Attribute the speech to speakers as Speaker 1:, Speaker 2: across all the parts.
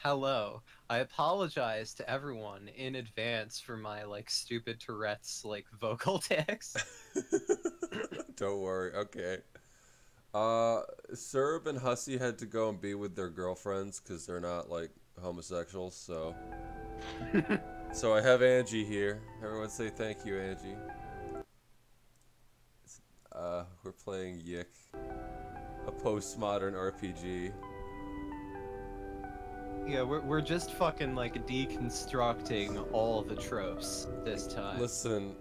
Speaker 1: Hello. I apologize to everyone in advance for my like stupid Tourette's like vocal tics.
Speaker 2: Don't worry. Okay. Serb and Hussy had to go and be with their girlfriends because they're not like homosexuals. So I have Angie here. Everyone say thank you, Angie. We're playing YIIK, a postmodern RPG.
Speaker 1: Yeah, we're just fucking like deconstructing all the tropes this time.
Speaker 2: Listen,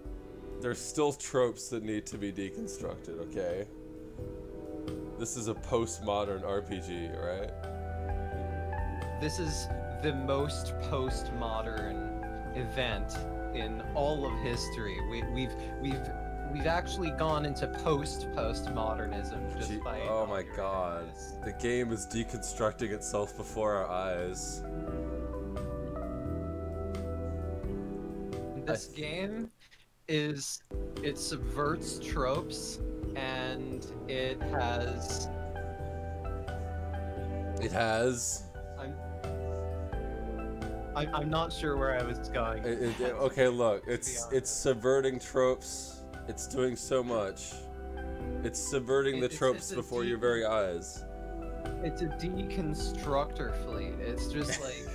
Speaker 2: there's still tropes that need to be deconstructed. Okay. This is a postmodern RPG, right?
Speaker 1: This is the most postmodern event in all of history. We've actually gone into postmodernism just by.
Speaker 2: Oh my god. The game is deconstructing itself before our eyes.
Speaker 1: This game it subverts tropes and it has. I'm not sure where I was going.
Speaker 2: Okay, look, it's subverting tropes. It's doing so much. It's subverting the tropes before your very eyes.
Speaker 1: It's a deconstructor fleet. It's just like,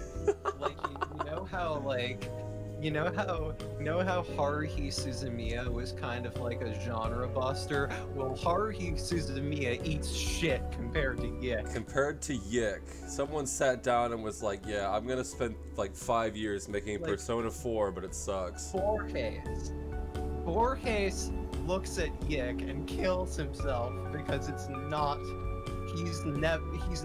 Speaker 1: you know how you know how Haruhi Suzumiya was kind of like a genre buster? Well, Haruhi Suzumiya eats shit compared to YIIK.
Speaker 2: Compared to YIIK, someone sat down and was like, yeah, I'm gonna spend like 5 years making like, Persona 4, but it sucks.
Speaker 1: Borges looks at YIIK and kills himself because it's not. He's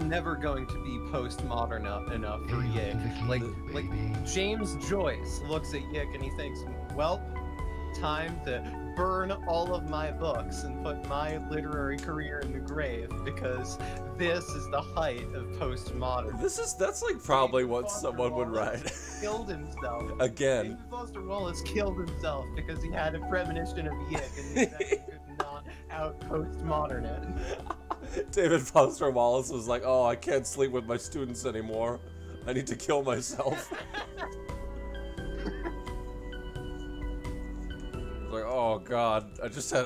Speaker 1: never going to be postmodern enough for YIIK. Like James Joyce looks at YIIK and he thinks, well, time to burn all of my books and put my literary career in the grave because this is the height of postmodern.
Speaker 2: That's like probably what someone would write.
Speaker 1: Killed himself.
Speaker 2: Again.
Speaker 1: David Foster Wallace killed himself because he had a premonition of YIIK and he could not out postmodern it.
Speaker 2: David Foster Wallace was like, oh, I can't sleep with my students anymore. I need to kill myself. Like, oh god,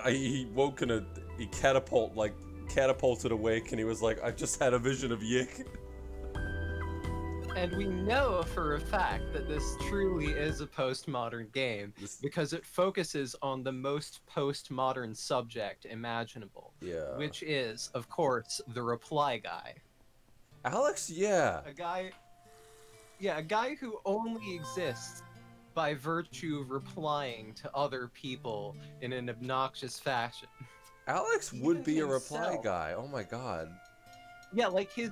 Speaker 2: he woke in he catapulted awake and he was like, I just had a vision of YIIK.
Speaker 1: And we know for a fact that this truly is a postmodern game because it focuses on the most postmodern subject imaginable.
Speaker 2: Yeah.
Speaker 1: Which is, of course, the reply guy.
Speaker 2: Alex, yeah.
Speaker 1: A guy who only exists by virtue of replying to other people in an obnoxious fashion.
Speaker 2: Alex would be a reply guy. Oh my god.
Speaker 1: Yeah, like his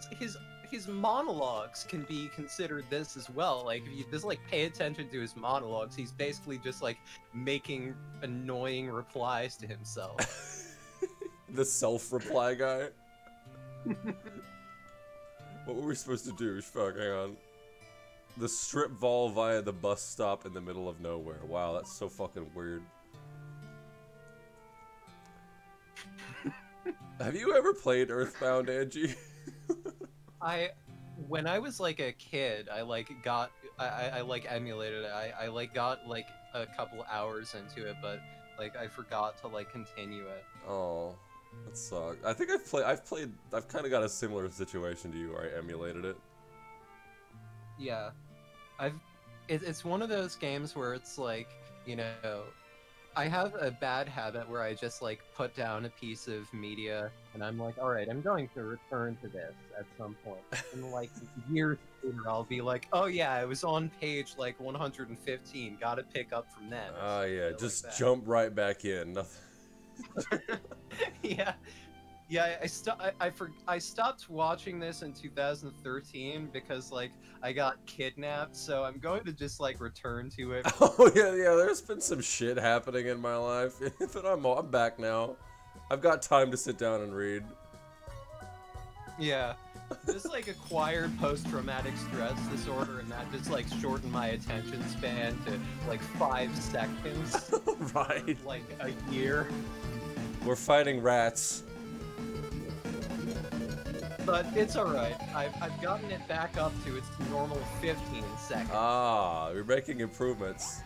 Speaker 1: monologues can be considered this as well. Like if you just like pay attention to his monologues, he's basically just like making annoying replies to himself.
Speaker 2: The self-reply guy. What were we supposed to do? Fuck, hang on. The strip vol via the bus stop in the middle of nowhere. Wow, that's so fucking weird. Have you ever played Earthbound, Angie?
Speaker 1: When I was like a kid, I emulated it. I like got like a couple hours into it, but like I forgot to like continue it.
Speaker 2: Oh, that sucks. I think I've kind of got a similar situation to you where I emulated it.
Speaker 1: Yeah, it's one of those games where it's like, you know, I have a bad habit where I just like put down a piece of media and I'm like, all right, I'm going to return to this at some point. And like years later, I'll be like, oh yeah, I was on page like 115. Got to pick up from then.
Speaker 2: Oh yeah, just like jump right back in. Nothing.
Speaker 1: Yeah. Yeah, I stopped watching this in 2013 because like I got kidnapped, so I'm going to just like return to it.
Speaker 2: Oh yeah, there's been some shit happening in my life, but I'm back now. I've got time to sit down and read.
Speaker 1: Yeah, just like acquired post-traumatic stress disorder, and that just like shortened my attention span to like 5 seconds.
Speaker 2: Right.
Speaker 1: Like a year.
Speaker 2: We're fighting rats.
Speaker 1: But it's alright. I've gotten it back up to its normal 15 seconds.
Speaker 2: Ah, you're making improvements.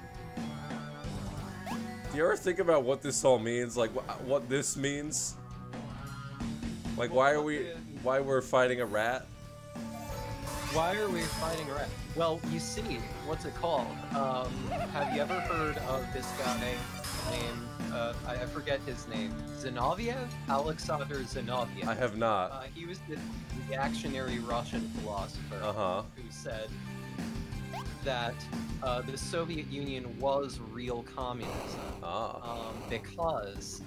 Speaker 2: Do you ever think about what this all means? Like, what this means? Like, why we're fighting a rat?
Speaker 1: Why are we fighting a rat? Well, you see, what's it called? Have you ever heard of this guy named, I forget his name, Zinoviev? Alexander Zinoviev.
Speaker 2: I have not.
Speaker 1: He was the reactionary Russian philosopher who said that the Soviet Union was real communism because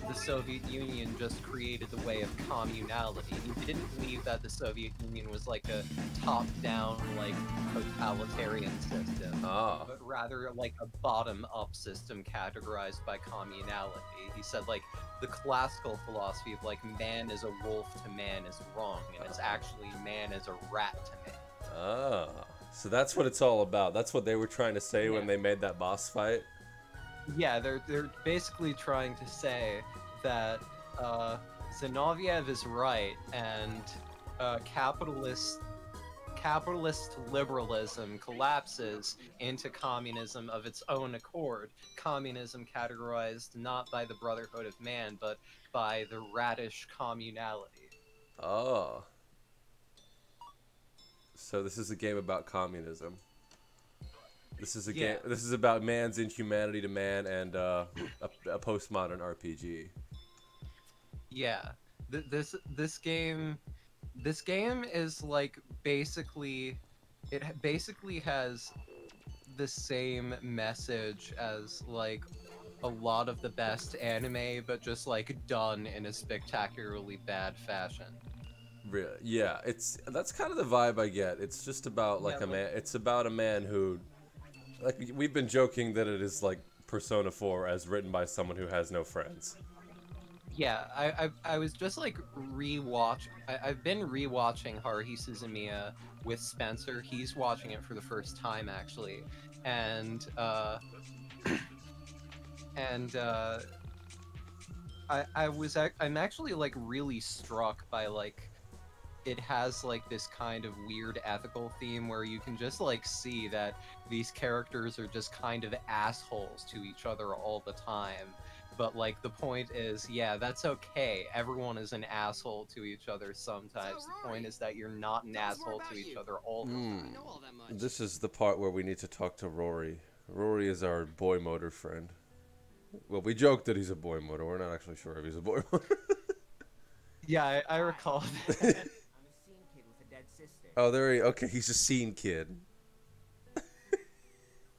Speaker 1: the Soviet Union just created the way of communality. He didn't believe that the Soviet Union was like a top-down, like, totalitarian system, but rather like a bottom-up system categorized by communality. He said, like, the classical philosophy of, like, man is a wolf to man is wrong, and it's actually man is a rat to man.
Speaker 2: So that's what it's all about. That's what they were trying to say when they made that boss fight?
Speaker 1: Yeah, they're basically trying to say that Zinoviev is right, and capitalist liberalism collapses into communism of its own accord. Communism categorized not by the Brotherhood of Man, but by the radish communality.
Speaker 2: Oh. So this is a game about communism. This is a game. This is about man's inhumanity to man and a postmodern RPG.
Speaker 1: Yeah, this game is like basically has the same message as like a lot of the best anime, but just like done in a spectacularly bad fashion.
Speaker 2: Really? Yeah, that's kind of the vibe I get. It's just about like a man. It's about a man who, like, we've been joking that it is like Persona 4 as written by someone who has no friends.
Speaker 1: Yeah, I was just like I've been rewatching Haruhi Suzumiya with Spencer. He's watching it for the first time actually, and I'm actually like really struck by like it has like this kind of weird ethical theme where you can just like see that these characters are just kind of assholes to each other all the time. But like the point is, yeah, that's okay. Everyone is an asshole to each other sometimes. So, the point is that you're not an asshole to each other all the time.
Speaker 2: This is the part where we need to talk to Rory. Rory is our boy motor friend. Well, we joke that he's a boy motor. We're not actually sure if he's a boy motor.
Speaker 1: Yeah, I recall that.
Speaker 2: Oh, okay, he's a scene kid.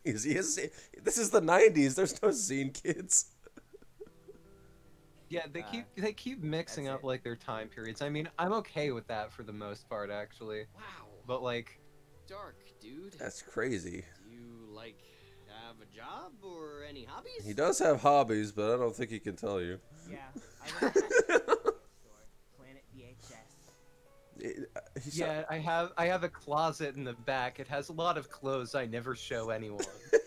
Speaker 2: This is the 90s. There's no scene kids.
Speaker 1: Yeah, they keep mixing up like their time periods. I mean, I'm okay with that for the most part, actually.
Speaker 3: Wow.
Speaker 1: But like,
Speaker 3: dark, dude.
Speaker 2: That's crazy.
Speaker 3: Do you like have a job or any hobbies?
Speaker 2: He does have hobbies, but I don't think he can tell you.
Speaker 4: Yeah, I work at Planet VHS.
Speaker 1: Yeah, I have a closet in the back. It has a lot of clothes I never show anyone.
Speaker 4: We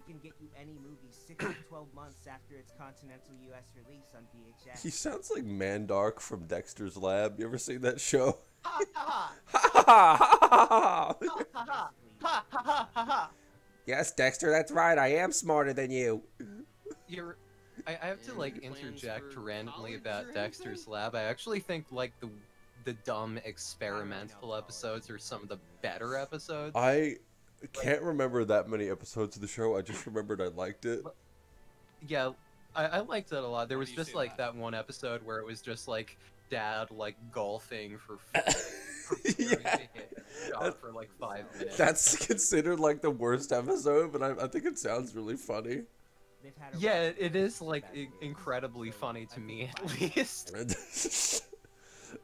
Speaker 4: can get you any movie 6 to 12 months after its continental U.S. release on VHS.
Speaker 2: He sounds like Mandark from Dexter's Lab. You ever seen that show?
Speaker 1: Ha ha
Speaker 2: Ha ha ha ha
Speaker 1: ha ha ha ha.
Speaker 2: Yes, Dexter, that's right. I am smarter than you.
Speaker 1: I have to like interject randomly about Dexter's Lab. I actually think like the dumb experimental episodes are some of the better episodes.
Speaker 2: I can't remember that many episodes of the show. I just remembered I liked it.
Speaker 1: Yeah, I liked it a lot. There was just like that one episode where it was just like dad like golfing for for like 5 minutes.
Speaker 2: That's considered like the worst episode, but I think it sounds really funny.
Speaker 1: Yeah, it is like incredibly funny to me at least.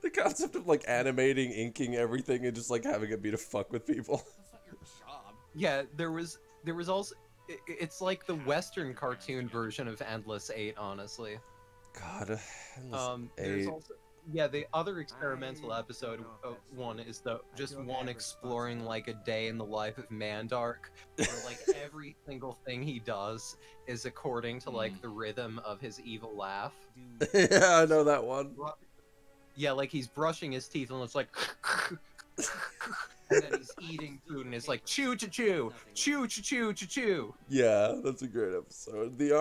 Speaker 2: The concept of like animating, inking everything, and just like having it be to fuck with people.
Speaker 3: That's not your job.
Speaker 1: Yeah, there was also it's like the Western cartoon version of Endless 8, honestly.
Speaker 2: God,
Speaker 1: there's also the other experimental episode one is just one exploring like a day in the life of Mandark, where like every single thing he does is according to like the rhythm of his evil laugh.
Speaker 2: Yeah, I know that one.
Speaker 1: yeah, like he's brushing his teeth and it's like, and then he's eating food and it's like chew chew chew chew chew chew chew chew.
Speaker 2: Yeah, that's a great episode. The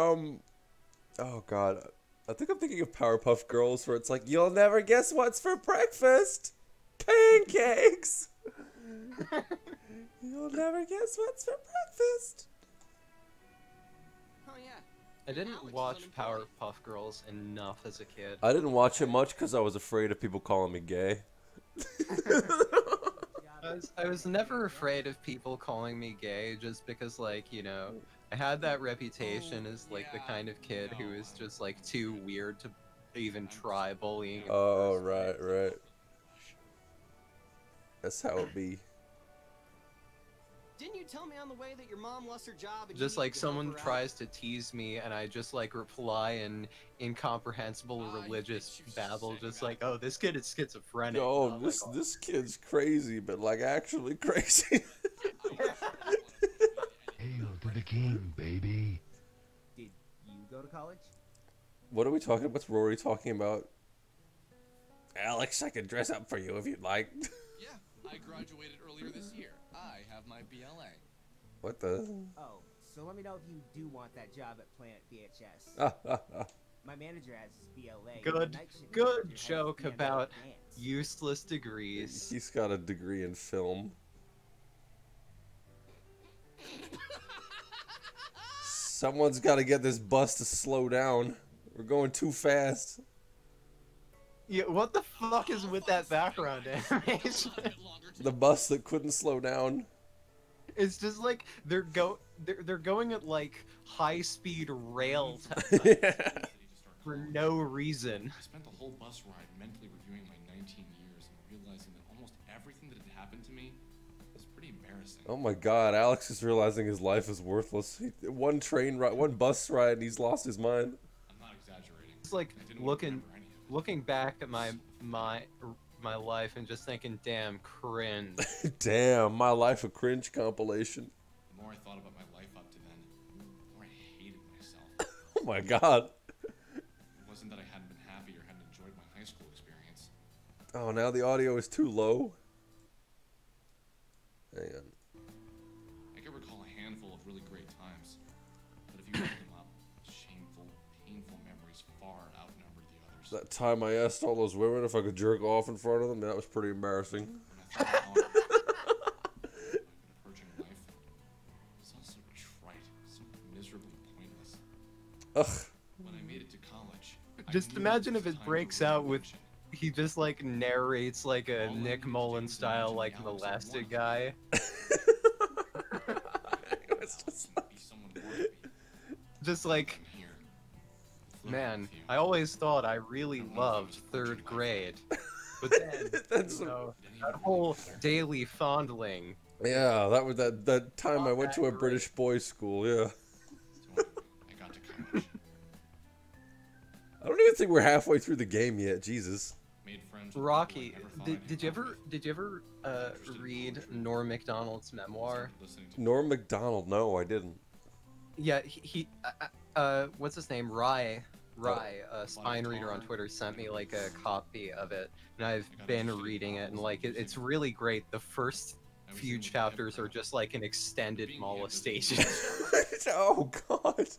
Speaker 2: oh god, I think I'm thinking of Powerpuff Girls where it's like, you'll never guess what's for breakfast, pancakes. You'll never guess what's for breakfast.
Speaker 3: Oh yeah.
Speaker 1: I didn't
Speaker 3: Alex is
Speaker 1: watch
Speaker 3: unemployed.
Speaker 1: Powerpuff Girls enough as a kid.
Speaker 2: I didn't watch it much because I was afraid of people calling me gay.
Speaker 1: I was never afraid of people calling me gay just because, like, you know, I had that reputation as, like, the kind of kid who is just, like, too weird to even try bullying. in the
Speaker 2: Oh,
Speaker 1: first
Speaker 2: right,
Speaker 1: place.
Speaker 2: right. That's how it be.
Speaker 3: Didn't you tell me on the way that your mom lost her job? And
Speaker 1: Just
Speaker 3: you
Speaker 1: like
Speaker 3: needed to help
Speaker 1: someone
Speaker 3: her out?
Speaker 1: tries to tease me and I just, like, reply in incomprehensible religious babble, just like, oh, this kid is schizophrenic.
Speaker 2: Yo,
Speaker 1: I'm
Speaker 2: this
Speaker 1: like, oh.
Speaker 2: this kid's crazy, but like actually crazy.
Speaker 5: Hail to the king, baby.
Speaker 4: Did you go to college?
Speaker 2: What are we talking? What's Rory talking about? Alex, I can dress up for you if you'd like.
Speaker 6: Yeah, I graduated earlier this year. I have my BLA.
Speaker 2: What the?
Speaker 4: Oh, so let me know if you do want that job at Planet VHS. My manager has his BLA.
Speaker 1: Good-
Speaker 4: Night shift
Speaker 1: good
Speaker 4: manager has
Speaker 1: joke
Speaker 4: his BLA
Speaker 1: about
Speaker 4: advanced.
Speaker 1: Useless degrees.
Speaker 2: He's got a degree in film. Someone's got to get this bus to slow down. We're going too fast.
Speaker 1: Yeah, what the fuck is with that background animation?
Speaker 2: The bus that couldn't slow down.
Speaker 1: It's just like they're going at like high speed rail
Speaker 2: Yeah.
Speaker 1: for no reason.
Speaker 6: I spent the whole bus ride mentally reviewing my 19 years and realizing that almost everything that had happened to me is pretty embarrassing.
Speaker 2: Oh my god, Alex is realizing his life is worthless. One train ride, one bus ride, and he's lost his mind.
Speaker 6: I'm not exaggerating.
Speaker 1: It's like
Speaker 6: I didn't want to
Speaker 1: looking
Speaker 6: remember any of it.
Speaker 1: looking back at my life and just thinking, damn, cringe.
Speaker 2: Damn, my life a cringe compilation.
Speaker 6: The more I thought about my life up to then, the more I hated myself.
Speaker 2: Oh my god.
Speaker 6: It wasn't that I hadn't been happy or hadn't enjoyed my high school experience.
Speaker 2: Oh, now the audio is too low. Hang on.
Speaker 6: I can recall a handful of really great times, but if you add them up, shameful, painful memories far outnumber the others.
Speaker 2: That time I asked all those women if I could jerk off in front of them, that was pretty embarrassing.
Speaker 6: When I thought how I've been approaching life, it's all so trite, so miserably pointless.
Speaker 2: Ugh.
Speaker 6: When I made it to college, I
Speaker 1: Just
Speaker 6: knew
Speaker 1: imagine
Speaker 6: it
Speaker 1: if
Speaker 6: was
Speaker 1: it
Speaker 6: time
Speaker 1: breaks
Speaker 6: for
Speaker 1: out with
Speaker 6: reinvention.
Speaker 1: he just like narrates like a
Speaker 6: All I
Speaker 1: Nick
Speaker 6: needed to
Speaker 1: Mullen
Speaker 6: do was
Speaker 1: style
Speaker 6: imagine
Speaker 1: like
Speaker 6: Alex at
Speaker 1: molested
Speaker 6: one.
Speaker 1: guy.
Speaker 2: It was just
Speaker 6: Be someone worth me.
Speaker 1: Just like,
Speaker 6: I'm here, flirting
Speaker 1: man,
Speaker 6: with you.
Speaker 1: I always thought I really loved third grade. But then,
Speaker 2: That's
Speaker 1: you know,
Speaker 6: Didn't
Speaker 1: that
Speaker 6: even
Speaker 1: whole
Speaker 6: remember there.
Speaker 1: daily fondling.
Speaker 2: yeah, that was that time I went to a
Speaker 1: Great.
Speaker 2: British boys' school, yeah.
Speaker 6: So anyway, I got to college,
Speaker 2: I don't even think we're halfway through the game yet, Jesus.
Speaker 6: made friends with people I
Speaker 1: Rocky,
Speaker 6: never thought
Speaker 1: did,
Speaker 6: I'd
Speaker 1: did you
Speaker 6: hang out
Speaker 1: ever
Speaker 6: with.
Speaker 1: did you ever read Norm Macdonald's memoir?
Speaker 6: Started listening to
Speaker 2: Norm Macdonald, no, I didn't.
Speaker 1: Yeah, he what's his name? Rye, Spine Reader on Twitter sent me like a copy of it, and I've been reading it, and like it's really great. The first
Speaker 6: I was
Speaker 1: few
Speaker 6: in with
Speaker 1: chapters are
Speaker 6: Edward.
Speaker 1: just like an extended
Speaker 6: Being
Speaker 1: molestation.
Speaker 2: Oh god.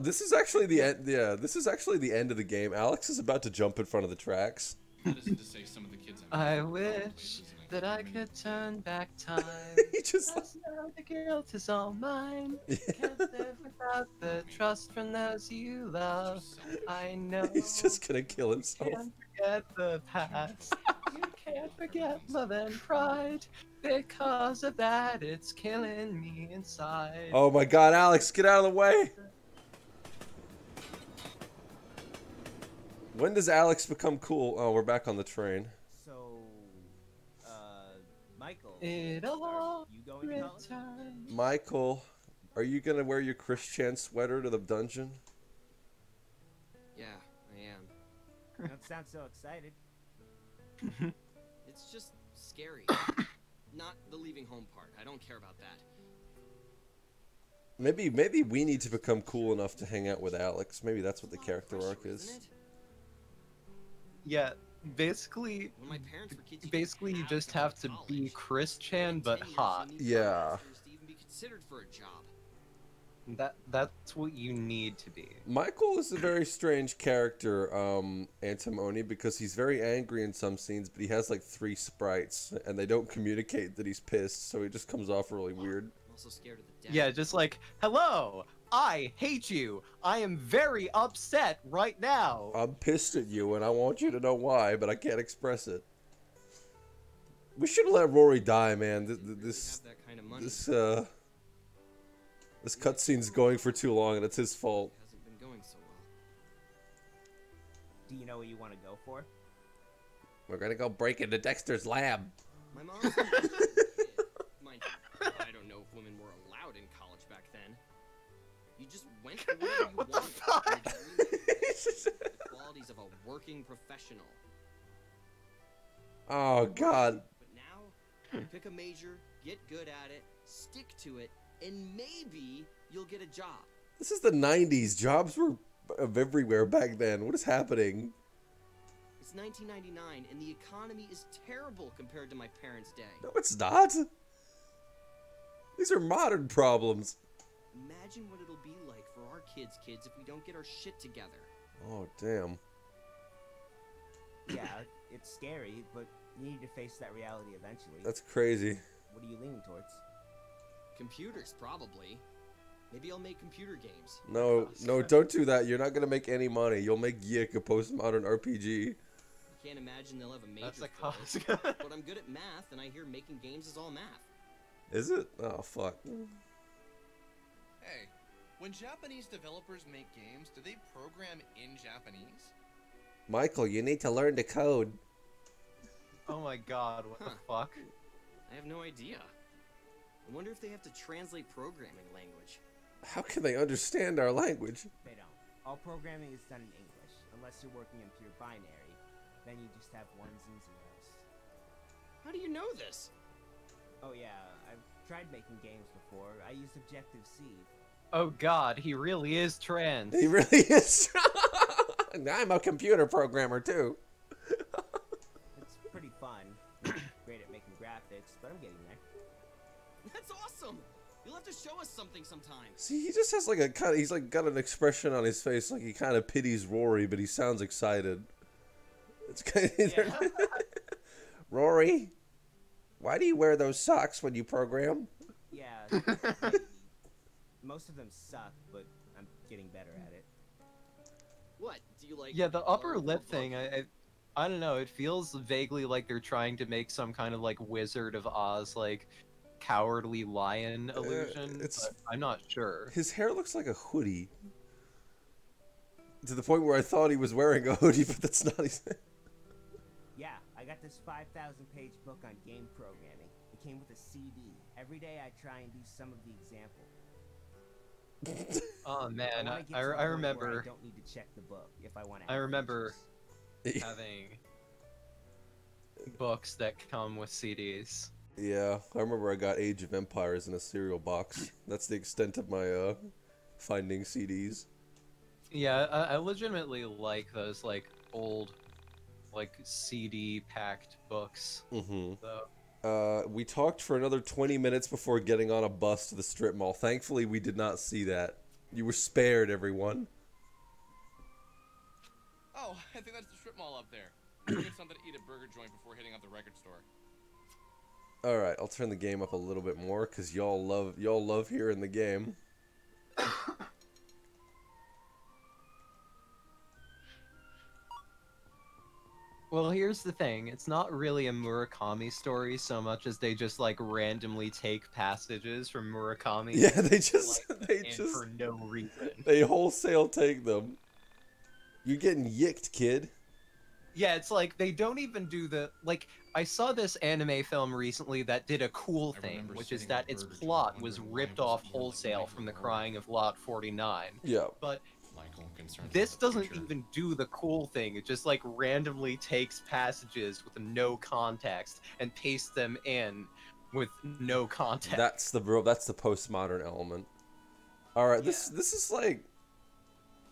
Speaker 2: This is actually the end. Yeah, this is actually the end of the game. Alex is about to jump in front of the tracks.
Speaker 6: Listen to say some of the kids
Speaker 1: I
Speaker 6: met in
Speaker 1: wish
Speaker 6: places and I
Speaker 1: that I
Speaker 6: couldn't
Speaker 1: could turn back time.
Speaker 2: He just.
Speaker 1: Cause now the guilt is all mine.
Speaker 2: Yeah.
Speaker 1: Can't live without the trust from those you love. I know.
Speaker 2: He's just gonna kill
Speaker 1: You
Speaker 2: himself.
Speaker 1: can't forget the past. You can't forget love and pride. Because of that, it's killing me inside.
Speaker 2: Oh my god, Alex, get out of the way! When does Alex become cool? Oh, we're back on the train.
Speaker 4: So, Michael,
Speaker 1: It all
Speaker 4: are you going to college?
Speaker 1: returns.
Speaker 2: Michael, are you gonna wear your Chris Chan sweater to the dungeon?
Speaker 3: Yeah, I am.
Speaker 4: You don't sound so excited.
Speaker 3: It's just scary. Not the leaving home part. I don't care about that.
Speaker 2: Maybe we need to become cool enough to hang out with Alex. Maybe that's what the
Speaker 3: A lot of
Speaker 2: character
Speaker 3: pressure,
Speaker 2: arc is.
Speaker 3: isn't it?
Speaker 1: Yeah, basically,
Speaker 3: When my parents were kids,
Speaker 1: basically you just have to be Chris Chan but hot.
Speaker 2: Yeah.
Speaker 3: To even be considered for a job.
Speaker 1: That's what you need to be.
Speaker 2: Michael is a very strange character, Antimony, because he's very angry in some scenes, but he has like 3 sprites, and they don't communicate that he's pissed, so he just comes off really weird.
Speaker 3: I'm also scared of the death.
Speaker 1: Yeah, just like, hello, I hate you. I am very upset right now.
Speaker 2: I'm pissed at you, and I want you to know why, but I can't express it. We should have let Rory die, man. This
Speaker 3: have that kind of money.
Speaker 2: This cutscene's going for too long, and it's his fault.
Speaker 3: It hasn't been going so well.
Speaker 4: Do you know what you want to go for?
Speaker 2: We're gonna go break into Dexter's lab.
Speaker 3: My mom's mind you, I don't know if women were allowed in college back then. You just went for whatever you
Speaker 1: What the
Speaker 3: wanted.
Speaker 1: fuck?
Speaker 3: The qualities of a working professional.
Speaker 2: Oh God.
Speaker 3: But now, you pick a major, get good at it, stick to it, and maybe you'll get a job.
Speaker 2: This is the 90s. Jobs were everywhere back then. What is happening?
Speaker 3: It's 1999, and the economy is terrible compared to my parents' day.
Speaker 2: No, it's not. These are modern problems.
Speaker 3: Imagine what it'll be like for our kids' if we don't get our shit together.
Speaker 2: Oh, damn.
Speaker 4: Yeah, it's scary, but you need to face that reality eventually.
Speaker 2: That's crazy.
Speaker 4: What are you leaning towards?
Speaker 3: Computers, probably. Maybe I'll make computer games.
Speaker 2: No, no, don't do that. You're not gonna make any money. You'll make YIIK, a postmodern RPG.
Speaker 3: I can't imagine they'll have a major
Speaker 1: That's a
Speaker 3: for
Speaker 1: cost.
Speaker 3: this, but I'm good at math, and I hear making games is all math.
Speaker 2: Is it? Oh, fuck.
Speaker 6: Hey, when Japanese developers make games, do they program in Japanese?
Speaker 2: Michael, you need to learn to code.
Speaker 1: Oh my God, what the fuck?
Speaker 3: I have no idea. I wonder if they have to translate programming language.
Speaker 2: How can they understand our language?
Speaker 4: They don't. All programming is done in English, unless you're working in pure binary. Then you just have ones and zeros.
Speaker 3: How do you know this?
Speaker 4: Oh yeah, I've tried making games before. I used Objective-C.
Speaker 1: Oh God, he really is trans.
Speaker 2: He really is. I'm a computer programmer too.
Speaker 4: It's pretty fun. Great at making graphics, but I'm getting there.
Speaker 3: That's awesome! You'll have to show us something sometime.
Speaker 2: See, he just has like a kind of, he's like got an expression on his face like he kind of pities Rory, but he sounds excited. It's kind of
Speaker 1: Yeah.
Speaker 2: Rory, why do you wear those socks when you program?
Speaker 4: Yeah, most of them suck, but I'm getting better at it.
Speaker 3: What? Do you like...
Speaker 1: Yeah, the upper
Speaker 3: color
Speaker 1: lip
Speaker 3: or
Speaker 1: thing, I don't know, it feels vaguely like they're trying to make some kind of like Wizard of Oz, like cowardly lion illusion,
Speaker 2: it's-
Speaker 1: but I'm not sure.
Speaker 2: His hair looks like a hoodie. To the point where I thought he was wearing a hoodie, but that's not his hair.
Speaker 4: Yeah, I got this 5,000-page book on game programming. It came with a CD. Every day I try and do some of the example.
Speaker 1: Oh man,
Speaker 4: wanna get to
Speaker 1: I
Speaker 4: the point where
Speaker 1: remember.
Speaker 4: I don't need to check the book if I want to.
Speaker 1: I remember having books that come with CDs.
Speaker 2: Yeah, I remember I got Age of Empires in a cereal box. That's the extent of my finding CDs.
Speaker 1: Yeah, I legitimately like those like old, like CD packed books.
Speaker 2: Mm-hmm.
Speaker 1: So
Speaker 2: We talked for another 20 minutes before getting on a bus to the strip mall. Thankfully, we did not see that. You were spared, everyone.
Speaker 6: Oh, I think that's the strip mall up there. We'll get something to eat at Burger Joint before hitting up the record store.
Speaker 2: All right, I'll turn the game up a little bit more because y'all love hearing the game.
Speaker 1: Well, here's the thing. It's not really a Murakami story so much as they just like randomly take passages from Murakami.
Speaker 2: Yeah, they just
Speaker 1: like, for no reason.
Speaker 2: they wholesale take them. You're getting yicked, kid.
Speaker 1: Yeah, it's like they don't even do the like. I saw this anime film recently that did a cool thing, which is that its plot was ripped off wholesale from The Crying of Lot 49.
Speaker 2: Yeah.
Speaker 1: But
Speaker 6: Michael, concerned
Speaker 1: this
Speaker 6: about the
Speaker 1: doesn't
Speaker 6: future.
Speaker 1: even do the cool thing. It just like randomly takes passages with no context and pastes them in with no context.
Speaker 2: That's the postmodern element. All right, this is like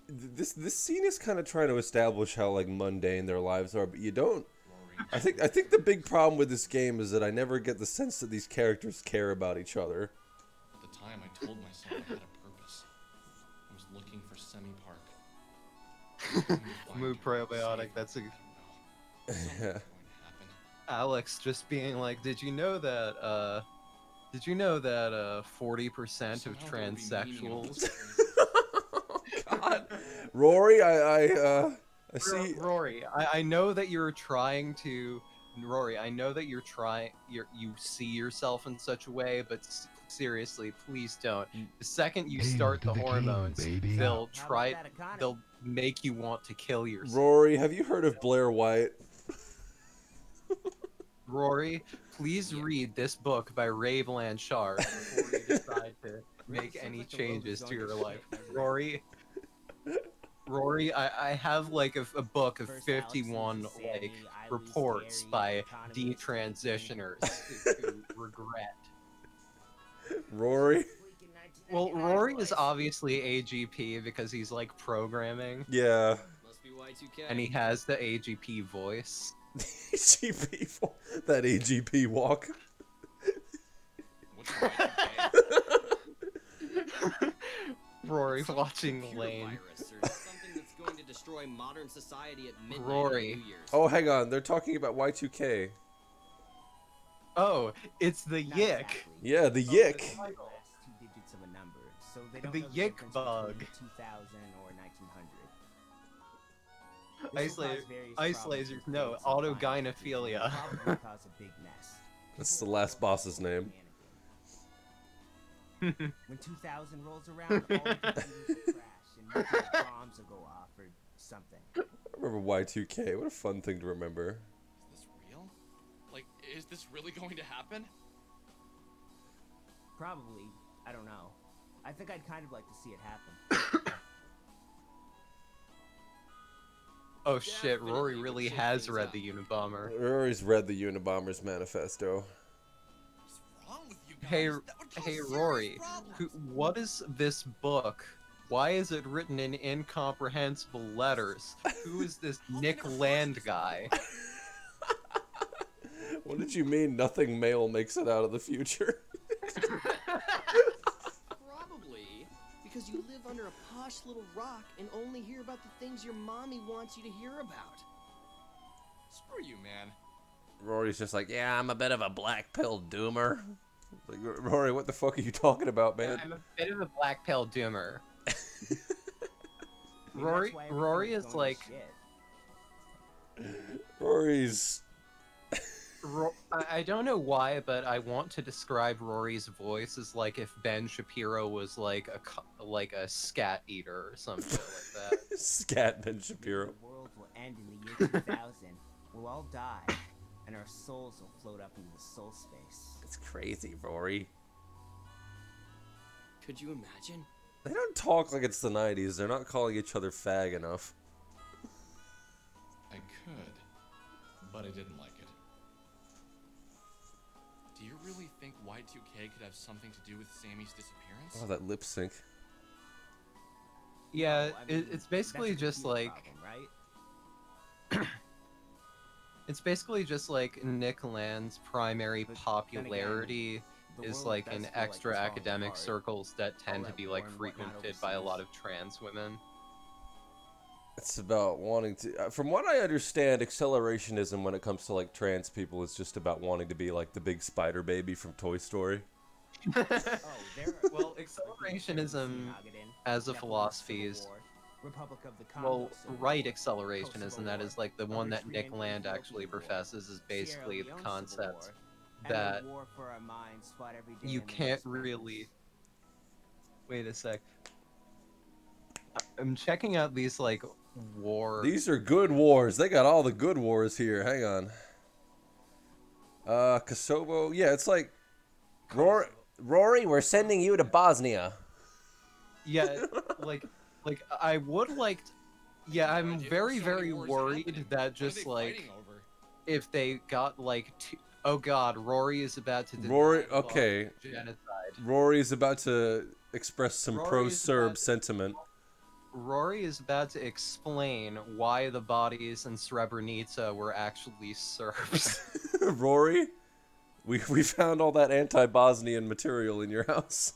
Speaker 2: this scene is kind of trying to establish how like mundane their lives are, but you don't.
Speaker 6: Rory,
Speaker 2: I think the big problem with this game is that I never get the sense that these characters care about each other.
Speaker 6: at the time I told myself I had a purpose. I was looking for Semi Park.
Speaker 1: Mood probiotic. That's a
Speaker 2: Yeah.
Speaker 6: Going to happen.
Speaker 1: Alex just being like, did you know that 40% of
Speaker 6: Somehow there would be meaning in all
Speaker 1: transsexuals?
Speaker 6: this.
Speaker 2: God, Rory, I see.
Speaker 1: Rory, I know that you're trying to. Rory, I know that you see yourself in such a way, but seriously, please don't. The second you
Speaker 5: Hail
Speaker 1: start
Speaker 5: to
Speaker 1: the
Speaker 5: the king,
Speaker 1: hormones,
Speaker 5: baby.
Speaker 1: they'll
Speaker 4: How
Speaker 1: try.
Speaker 4: about that economy?
Speaker 1: They'll make you want to kill yourself.
Speaker 2: Rory, have you heard of Blair White?
Speaker 1: Rory, please read this book by Ray Blanchard before you decide to make
Speaker 4: Sounds
Speaker 1: any
Speaker 4: like the
Speaker 1: changes
Speaker 4: logo's
Speaker 1: to
Speaker 4: on
Speaker 1: your
Speaker 4: your
Speaker 1: life.
Speaker 4: shit, doesn't it?
Speaker 1: Rory, I have like a book of
Speaker 4: First Alex
Speaker 1: 51
Speaker 4: loses Sammy,
Speaker 1: like
Speaker 4: I lose
Speaker 1: reports
Speaker 4: Gary,
Speaker 1: by
Speaker 4: economy is
Speaker 1: detransitioners who regret.
Speaker 2: Rory?
Speaker 1: Well, Rory is obviously AGP because he's like programming
Speaker 2: Yeah.
Speaker 3: Must be Y2K.
Speaker 1: and he has the AGP voice.
Speaker 2: AGP, that AGP walk.
Speaker 6: What's Y2K?
Speaker 1: Rory
Speaker 3: Some
Speaker 1: watching
Speaker 3: computer
Speaker 1: Lane.
Speaker 3: virus or something that's going to destroy modern society at midnight
Speaker 1: Rory.
Speaker 3: on New Year's.
Speaker 2: Oh, hang on. They're talking about Y2K.
Speaker 1: Oh, it's the
Speaker 4: Not
Speaker 1: YIIK.
Speaker 4: exactly.
Speaker 2: Yeah, the
Speaker 1: Oh,
Speaker 2: YIIK.
Speaker 4: The last two digits of a number, so they don't
Speaker 1: The
Speaker 4: know
Speaker 1: YIIK
Speaker 4: difference
Speaker 1: bug.
Speaker 4: between 2000 or 1900.
Speaker 1: Ice,
Speaker 4: This will cause various
Speaker 1: ice
Speaker 4: problems
Speaker 1: lasers,
Speaker 4: with
Speaker 1: no,
Speaker 4: brains and finances,
Speaker 1: autogynephilia.
Speaker 4: and probably cause a big mess.
Speaker 2: That's
Speaker 4: People
Speaker 2: the
Speaker 4: will
Speaker 2: last
Speaker 4: go
Speaker 2: boss's name.
Speaker 4: shenanigans. When 2000 rolls around, all the computers will crash and nuclear bombs will go off or something.
Speaker 2: I remember Y2K. What a fun thing to remember.
Speaker 6: Is this real? Like, is this really going to happen?
Speaker 4: Probably. I don't know. I think I'd kind of like to see it happen.
Speaker 1: Oh shit, Rory
Speaker 3: Definitely
Speaker 1: really
Speaker 3: would
Speaker 1: has
Speaker 3: shake
Speaker 1: read
Speaker 3: things
Speaker 1: the Unabomber.
Speaker 2: Rory's read the Unabomber's manifesto.
Speaker 6: What's wrong with you guys?
Speaker 1: Hey,
Speaker 6: That would cause
Speaker 1: hey
Speaker 6: serious
Speaker 1: Rory,
Speaker 6: problems.
Speaker 1: what is this book? Why is it written in incomprehensible letters? Who is this
Speaker 6: How
Speaker 1: Nick
Speaker 6: can I
Speaker 1: Land
Speaker 6: find
Speaker 1: guy?
Speaker 2: What did you mean nothing male makes it out of the future?
Speaker 3: Probably because you live under a posh little rock and only hear about the things your mommy wants you to hear about.
Speaker 6: Screw you, man.
Speaker 2: Rory's just like, yeah, I'm a bit of a black pill doomer. Like, Rory, what the fuck are you talking about, man?
Speaker 1: I'm a bit of a black pill doomer.
Speaker 4: Maybe
Speaker 1: Rory,
Speaker 4: that's why everything
Speaker 1: Rory
Speaker 4: is
Speaker 1: is
Speaker 4: going
Speaker 1: like,
Speaker 4: to shit.
Speaker 2: Rory's...
Speaker 1: I don't know why, but I want to describe Rory's voice as like if Ben Shapiro was like a scat eater or some shit like that.
Speaker 2: Scat Ben Shapiro.
Speaker 4: The world will end in the year 2000. We'll all die, and our souls will float up into the soul space.
Speaker 2: It's crazy, Rory.
Speaker 3: Could you imagine?
Speaker 2: They don't talk like it's the 90s. They're not calling each other fag enough.
Speaker 6: I could, but I didn't like it. Do you really think Y2K could have something to do with Sammy's disappearance?
Speaker 2: Oh, that lip sync.
Speaker 1: Yeah,
Speaker 4: Well, I mean,
Speaker 1: it's basically
Speaker 4: that's a
Speaker 1: just
Speaker 4: computer
Speaker 1: like
Speaker 4: problem, right?
Speaker 1: it's basically just like Nick Land's primary
Speaker 4: But then again,
Speaker 1: popularity
Speaker 4: The
Speaker 1: is
Speaker 4: world
Speaker 1: like
Speaker 4: does
Speaker 1: in
Speaker 4: feel like
Speaker 1: extra
Speaker 4: it's falling
Speaker 1: academic
Speaker 4: apart.
Speaker 1: circles that tend to
Speaker 4: that
Speaker 1: be
Speaker 4: war
Speaker 1: like
Speaker 4: and whatnot
Speaker 1: frequented by a lot of
Speaker 4: overseas.
Speaker 1: trans women.
Speaker 2: It's about wanting to... from what I understand, accelerationism when it comes to, like, trans people is just about wanting to be, like, the big spider baby from Toy Story.
Speaker 4: Oh, there are
Speaker 1: Well, accelerationism as a philosophy is
Speaker 4: Republic of the
Speaker 1: well,
Speaker 4: Congo Civil
Speaker 1: right
Speaker 4: War,
Speaker 1: acceleration is, and that
Speaker 4: Kosovo
Speaker 1: is like the
Speaker 4: War,
Speaker 1: one that
Speaker 4: Eritrean
Speaker 1: Nick Land
Speaker 4: Ethiopian
Speaker 1: actually
Speaker 4: War,
Speaker 1: professes is basically
Speaker 4: Sierra
Speaker 1: the
Speaker 4: Leone Civil
Speaker 1: concept
Speaker 4: War, and
Speaker 1: that
Speaker 4: the war for our minds fought every day
Speaker 1: you
Speaker 4: in the
Speaker 1: can't
Speaker 4: newspapers.
Speaker 1: really. Wait a sec. I'm checking out these like war.
Speaker 2: These are good wars. They got all the good wars here. Hang on. Kosovo. Yeah, it's like... Rory, we're sending you to Bosnia.
Speaker 1: Yeah, like I would like. Yeah, I'm
Speaker 6: idea
Speaker 1: very
Speaker 6: so many
Speaker 1: very
Speaker 6: wars
Speaker 1: worried
Speaker 6: happening.
Speaker 1: that
Speaker 6: What are
Speaker 1: just
Speaker 6: they
Speaker 1: like
Speaker 6: fighting over?
Speaker 1: if they got like oh god, Rory is about to deny
Speaker 2: Rory,
Speaker 1: the law of
Speaker 2: okay.
Speaker 1: genocide.
Speaker 2: Rory's about to express some
Speaker 1: Rory's
Speaker 2: pro-Serb
Speaker 1: about-
Speaker 2: sentiment.
Speaker 1: Rory is about to explain why the bodies in Srebrenica were actually Serbs.
Speaker 2: Rory, we found all that anti-Bosnian material in your house.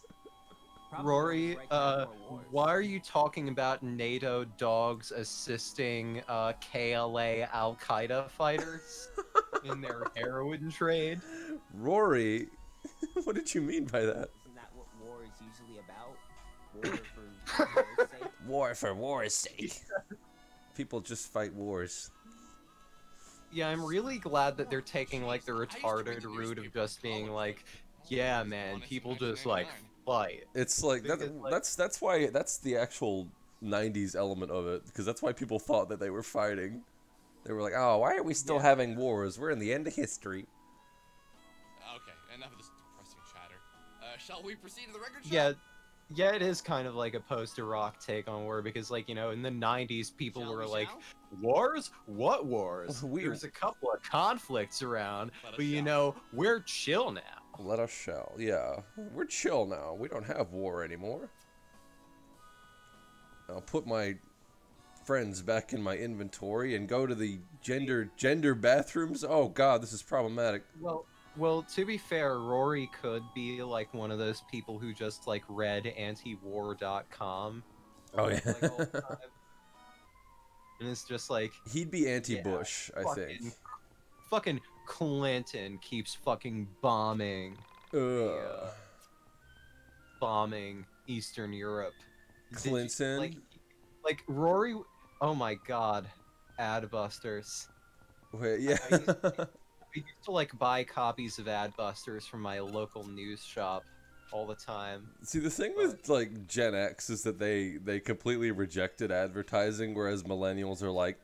Speaker 4: Probably
Speaker 1: Rory,
Speaker 4: right to more wars.
Speaker 1: why are you talking about NATO dogs assisting KLA Al-Qaeda fighters in their heroin trade?
Speaker 2: Rory, what did you mean by that?
Speaker 4: Isn't that what war is usually about? War for war's sake?
Speaker 2: War for war's sake. People just fight wars.
Speaker 1: Yeah, I'm really glad that they're taking like the retarded route of just being like, yeah, man, people just like fight.
Speaker 2: It's like that's why that's the actual 90s element of it, because that's why people thought that they were fighting. They were like, oh, why are we still having wars? We're in the end of history.
Speaker 6: Okay, enough of this depressing chatter. Shall we proceed to the record show?
Speaker 1: Yeah, it is kind of like a post-Iraq take on war, because like, you know, in the 90s people
Speaker 3: Shall
Speaker 1: were
Speaker 3: we,
Speaker 1: like,
Speaker 3: shall?
Speaker 1: wars? What wars?
Speaker 2: We-
Speaker 1: There's a couple of conflicts around,
Speaker 6: Let us
Speaker 1: but you
Speaker 6: shall.
Speaker 1: know, we're chill now.
Speaker 2: Let us shall. Yeah, we're chill now. We don't have war anymore. I'll put my friends back in my inventory and go to the gender bathrooms. Oh god, this is problematic.
Speaker 1: Well, to be fair, Rory could be like one of those people who just like read antiwar.com.
Speaker 2: Oh yeah.
Speaker 1: Like, all the time. And it's just like,
Speaker 2: He'd be anti-Bush, I think.
Speaker 1: Fucking Clinton keeps fucking bombing Eastern Europe.
Speaker 2: Clinton?
Speaker 1: Like Rory. Oh my god, Adbusters.
Speaker 2: Wait, yeah.
Speaker 1: I used to like buy copies of Adbusters from my local news shop all the time.
Speaker 2: See, the thing with like Gen X is that they completely rejected advertising, whereas millennials are like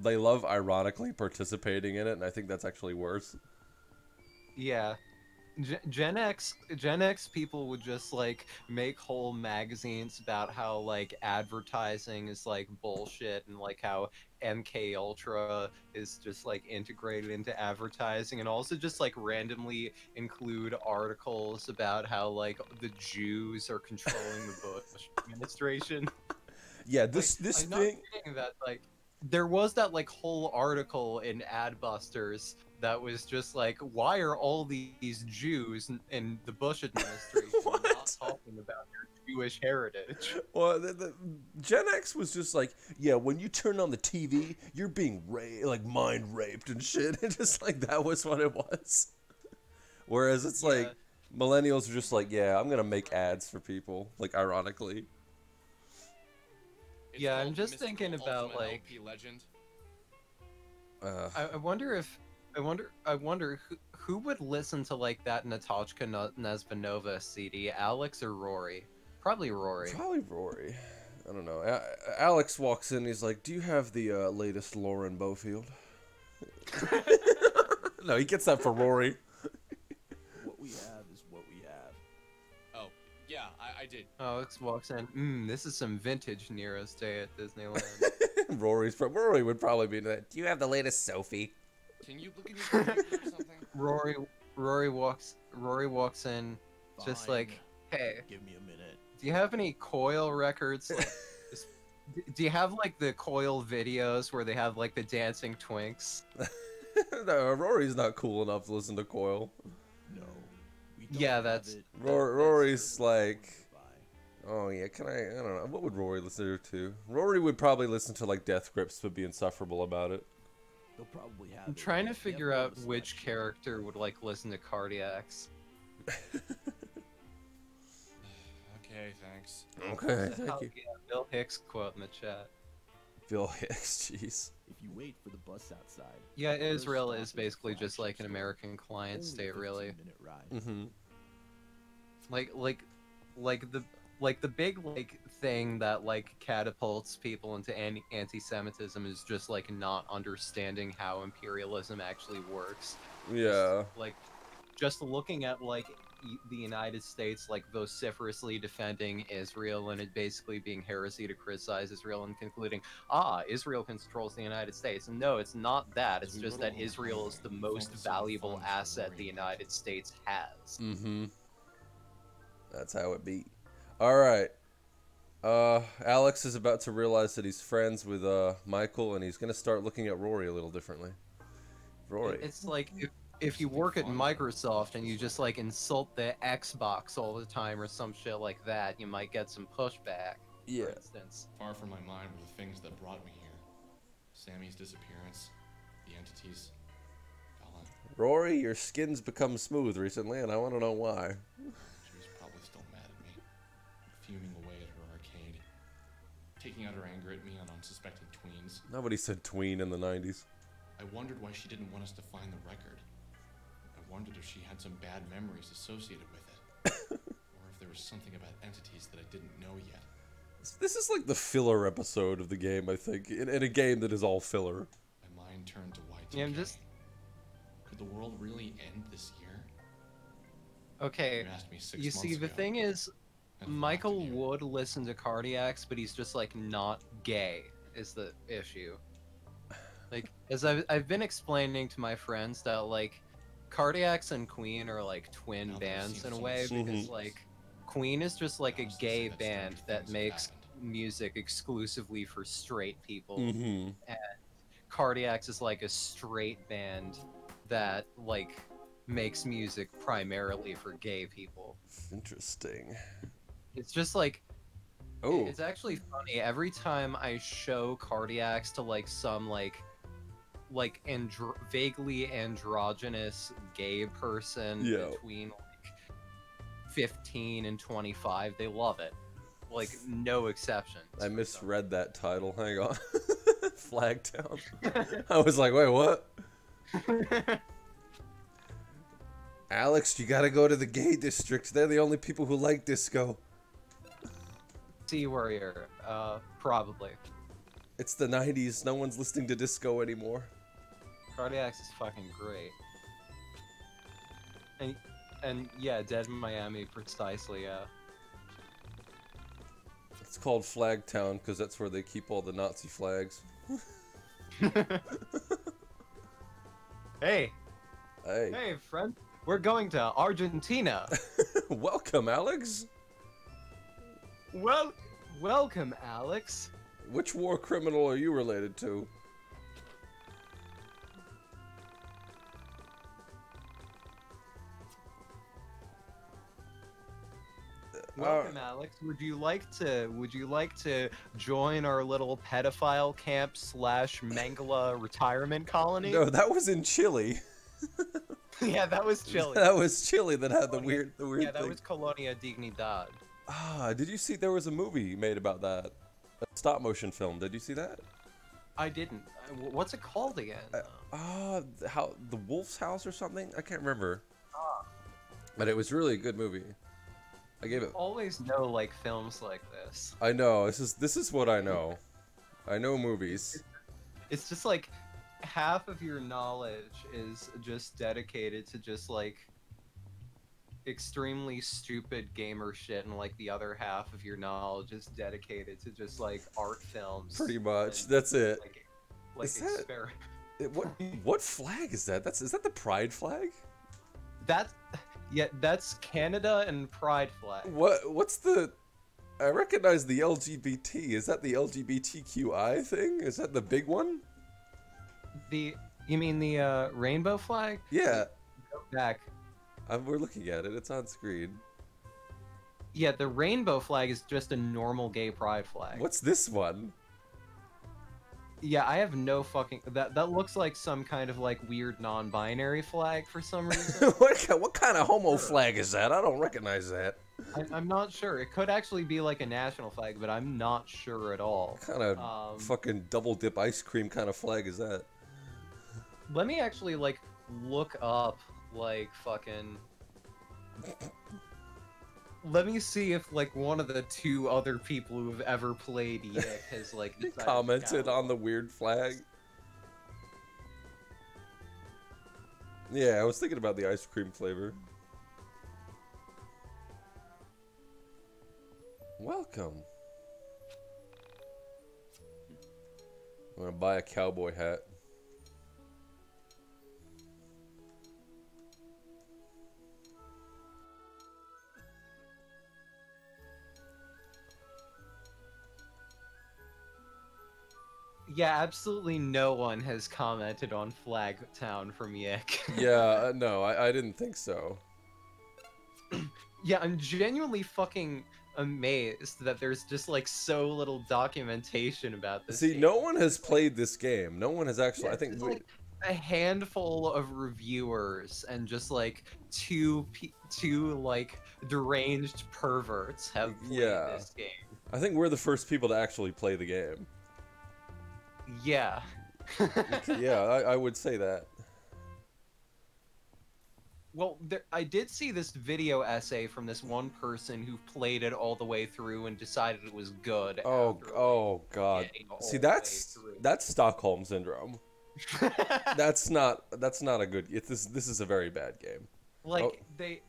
Speaker 2: they love ironically participating in it, and I think that's actually worse.
Speaker 1: Yeah. Gen X people would just like make whole magazines about how like advertising is like bullshit, and like how MK Ultra is just like integrated into advertising, and also just like randomly include articles about how like the Jews are controlling the Bush administration.
Speaker 2: Yeah, this
Speaker 1: I'm not
Speaker 2: thing.
Speaker 1: kidding that like there was that like whole article in Adbusters that was just like, why are all these Jews in the Bush administration not talking about their Jewish heritage?
Speaker 2: Well, the Gen X was just like, yeah, when you turn on the TV, you're being like mind raped and shit. And just like that was what it was. Whereas it's like millennials are just like, yeah, I'm gonna make ads for people, like ironically.
Speaker 6: It's
Speaker 1: Yeah, I'm
Speaker 6: called
Speaker 1: just
Speaker 6: Mystical
Speaker 1: thinking about,
Speaker 6: Ultimate
Speaker 1: like-
Speaker 6: LP Legend.
Speaker 1: I wonder who would listen to like that Natashka Nesvanova CD, Alex or Rory? Probably Rory.
Speaker 2: Probably Rory. I don't know. Alex walks in. He's like, "Do you have the latest Lauren Bofield?" No, he gets that for Rory.
Speaker 7: What we have is what we have.
Speaker 6: Oh, yeah, I did.
Speaker 1: Alex walks in. This is some vintage Nero's Day at Disneyland.
Speaker 2: Rory would probably be that. Do you have the latest Sophie?
Speaker 6: Can you look at your computer or something?
Speaker 1: Rory walks in, just
Speaker 7: Fine.
Speaker 1: like, hey,
Speaker 7: Give me a minute.
Speaker 1: do you have any Coil records? Like, do you have like the Coil videos where they have like the dancing twinks?
Speaker 2: No, Rory's not cool enough to listen to Coil.
Speaker 7: No. We don't
Speaker 1: Yeah,
Speaker 7: have
Speaker 1: that's-
Speaker 7: it.
Speaker 2: Rory's like,
Speaker 7: Bye.
Speaker 2: oh yeah, I don't know. What would Rory listen to? Rory would probably listen to like Death Grips, but be insufferable about it.
Speaker 7: They'll probably have
Speaker 1: I'm
Speaker 7: it,
Speaker 1: trying to
Speaker 7: but they
Speaker 1: figure
Speaker 7: have
Speaker 1: out
Speaker 7: no
Speaker 1: which
Speaker 7: selection.
Speaker 1: character would like listen to Cardiacs.
Speaker 6: Okay, thanks.
Speaker 2: Okay, thank
Speaker 1: Hell
Speaker 2: you.
Speaker 1: yeah, Bill Hicks quote in the chat.
Speaker 2: Bill Hicks, jeez.
Speaker 7: If you wait for the bus outside.
Speaker 1: Yeah,
Speaker 7: the first
Speaker 1: Israel
Speaker 7: stop
Speaker 1: is
Speaker 7: the
Speaker 1: basically just like an
Speaker 7: flagship
Speaker 1: American client
Speaker 7: store.
Speaker 1: state,
Speaker 7: Only a
Speaker 1: really.
Speaker 7: 15-minute ride.
Speaker 2: Mm-hmm.
Speaker 1: Like the big like thing that like catapults people into anti-Semitism is just like not understanding how imperialism actually works.
Speaker 2: Yeah.
Speaker 1: Like just looking at like the United States like vociferously defending Israel and it basically being heresy to criticize Israel and concluding, Israel controls the United States. And no, it's not that. It's just that Israel is the most valuable asset the United States has.
Speaker 2: Mm-hmm. That's how it be. All right. Alex is about to realize that he's friends with Michael, and he's gonna start looking at Rory a little differently. Rory.
Speaker 1: It's like if you work at Microsoft and you just like insult the Xbox all the time or some shit like that, you might get some pushback.
Speaker 2: Yeah.
Speaker 1: For instance.
Speaker 6: Far from my mind were the things that brought me here. Sammy's disappearance, the entities, Bella.
Speaker 2: Rory, your skin's become smooth recently, and I want to know why.
Speaker 6: She was probably still mad at me, fuming away at her arcade, taking out her anger at me on unsuspecting tweens.
Speaker 2: Nobody said tween in the 90s.
Speaker 6: I wondered why she didn't want us to find the record. I wondered if she had some bad memories associated with it. Or if there was something about entities that I didn't know yet.
Speaker 2: This is like the filler episode of the game, I think, in a game that is all filler.
Speaker 6: My mind turned to YIIK.
Speaker 1: Yeah, I'm just...
Speaker 6: Could the world really end this year?
Speaker 1: Okay,
Speaker 6: You asked me 6
Speaker 1: you
Speaker 6: months
Speaker 1: see, the
Speaker 6: ago.
Speaker 1: thing is,
Speaker 6: And
Speaker 1: Michael
Speaker 6: you.
Speaker 1: would listen to Cardiacs, but he's just like not gay is the issue. Like, as I've been explaining to my friends that like Cardiacs and Queen are like twin
Speaker 6: Now that I've
Speaker 1: bands
Speaker 6: seen
Speaker 1: in a
Speaker 6: so
Speaker 1: way
Speaker 6: much
Speaker 1: because
Speaker 2: Mhm.
Speaker 1: like Queen is just like a
Speaker 6: Now, since
Speaker 1: gay
Speaker 6: that
Speaker 1: band
Speaker 6: strange
Speaker 1: that
Speaker 6: things have
Speaker 1: makes
Speaker 6: happened.
Speaker 1: music exclusively for straight people.
Speaker 2: Mm-hmm.
Speaker 1: Cardiacs is like a straight band that like makes music primarily for gay people.
Speaker 2: Interesting.
Speaker 1: It's just like
Speaker 2: Oh,
Speaker 1: it's actually funny every time I show Cardiacs to like some like vaguely androgynous gay person
Speaker 2: Yeah.
Speaker 1: between like 15 and 25, they love it. Like no exceptions.
Speaker 2: I misread that title. Hang on. Flagtown. I was like, wait, what? Alex, you gotta go to the gay district. They're the only people who like disco.
Speaker 1: Sea Warrior, probably.
Speaker 2: It's the 90s. No one's listening to disco anymore.
Speaker 1: Cardiacs is fucking great. And yeah, Dead in Miami, precisely, yeah.
Speaker 2: It's called Flagtown because that's where they keep all the Nazi flags.
Speaker 1: Hey,
Speaker 2: Hey.
Speaker 1: hey, friend. We're going to Argentina.
Speaker 2: Welcome, Alex.
Speaker 1: Well, welcome, Alex.
Speaker 2: Which war criminal are you related to?
Speaker 1: Welcome, Alex. Would you like to join our little pedophile camp / Mangala retirement colony?
Speaker 2: No, that was in Chile.
Speaker 1: Yeah, that was Chile.
Speaker 2: That was Chile that had the weird
Speaker 1: Yeah, that
Speaker 2: thing.
Speaker 1: was Colonia Dignidad.
Speaker 2: Ah, did you see there was a movie made about that? A stop motion film. Did you see that?
Speaker 1: I didn't. What's it called again?
Speaker 2: How the Wolf's House or something? I can't remember. But it was really a good movie. I gave it.
Speaker 1: Always know like films like this.
Speaker 2: I know. This is what I know. I know movies.
Speaker 1: It's just like half of your knowledge is just dedicated to just like extremely stupid gamer shit, and like the other half of your knowledge is dedicated to just like art films.
Speaker 2: Pretty much.
Speaker 1: and,
Speaker 2: That's it.
Speaker 1: Like
Speaker 2: Is that-
Speaker 1: exper-
Speaker 2: What flag is that? Is that the Pride flag?
Speaker 1: That's Canada and Pride flag.
Speaker 2: What's the? I recognize the LGBT. Is that the LGBTQI thing? Is that the big one?
Speaker 1: You mean the rainbow flag?
Speaker 2: Yeah,
Speaker 1: Go back.
Speaker 2: we're looking at it. It's on screen.
Speaker 1: Yeah, the rainbow flag is just a normal gay pride flag.
Speaker 2: What's this one?
Speaker 1: Yeah, I have no fucking... That looks like some kind of, like, weird non-binary flag for some reason.
Speaker 2: what kind of homo flag is that? I don't recognize that.
Speaker 1: I'm not sure. It could actually be, like, a national flag, but I'm not sure at all.
Speaker 2: What kind of fucking double dip ice cream kind of flag is that?
Speaker 1: Let me actually, like, look up, like, fucking... Let me see if, like, one of the two other people who have ever played YIIK has, like, decided to
Speaker 2: Commented
Speaker 1: count.
Speaker 2: on the weird flag. Yeah, I was thinking about the ice cream flavor. Welcome. I'm gonna buy a cowboy hat.
Speaker 1: Yeah, absolutely no one has commented on Flagtown from YIIK.
Speaker 2: Yeah, no, I didn't think so.
Speaker 1: Yeah, I'm genuinely fucking amazed that there's just like so little documentation about this
Speaker 2: See,
Speaker 1: game.
Speaker 2: no one has played this game. No one has actually.
Speaker 1: Yeah,
Speaker 2: I think
Speaker 1: it's like a handful of reviewers and just like two like deranged perverts have played
Speaker 2: Yeah.
Speaker 1: this game.
Speaker 2: I think we're the first people to actually play the game.
Speaker 1: Yeah.
Speaker 2: Yeah, I would say that.
Speaker 1: Well, I did see this video essay from this one person who played it all the way through and decided it was good.
Speaker 2: Oh,
Speaker 1: after, like,
Speaker 2: oh God.
Speaker 1: getting all
Speaker 2: See,
Speaker 1: the way
Speaker 2: that's
Speaker 1: through.
Speaker 2: Stockholm syndrome. That's not a good. This is a very bad game.
Speaker 1: Like
Speaker 2: Oh.
Speaker 1: they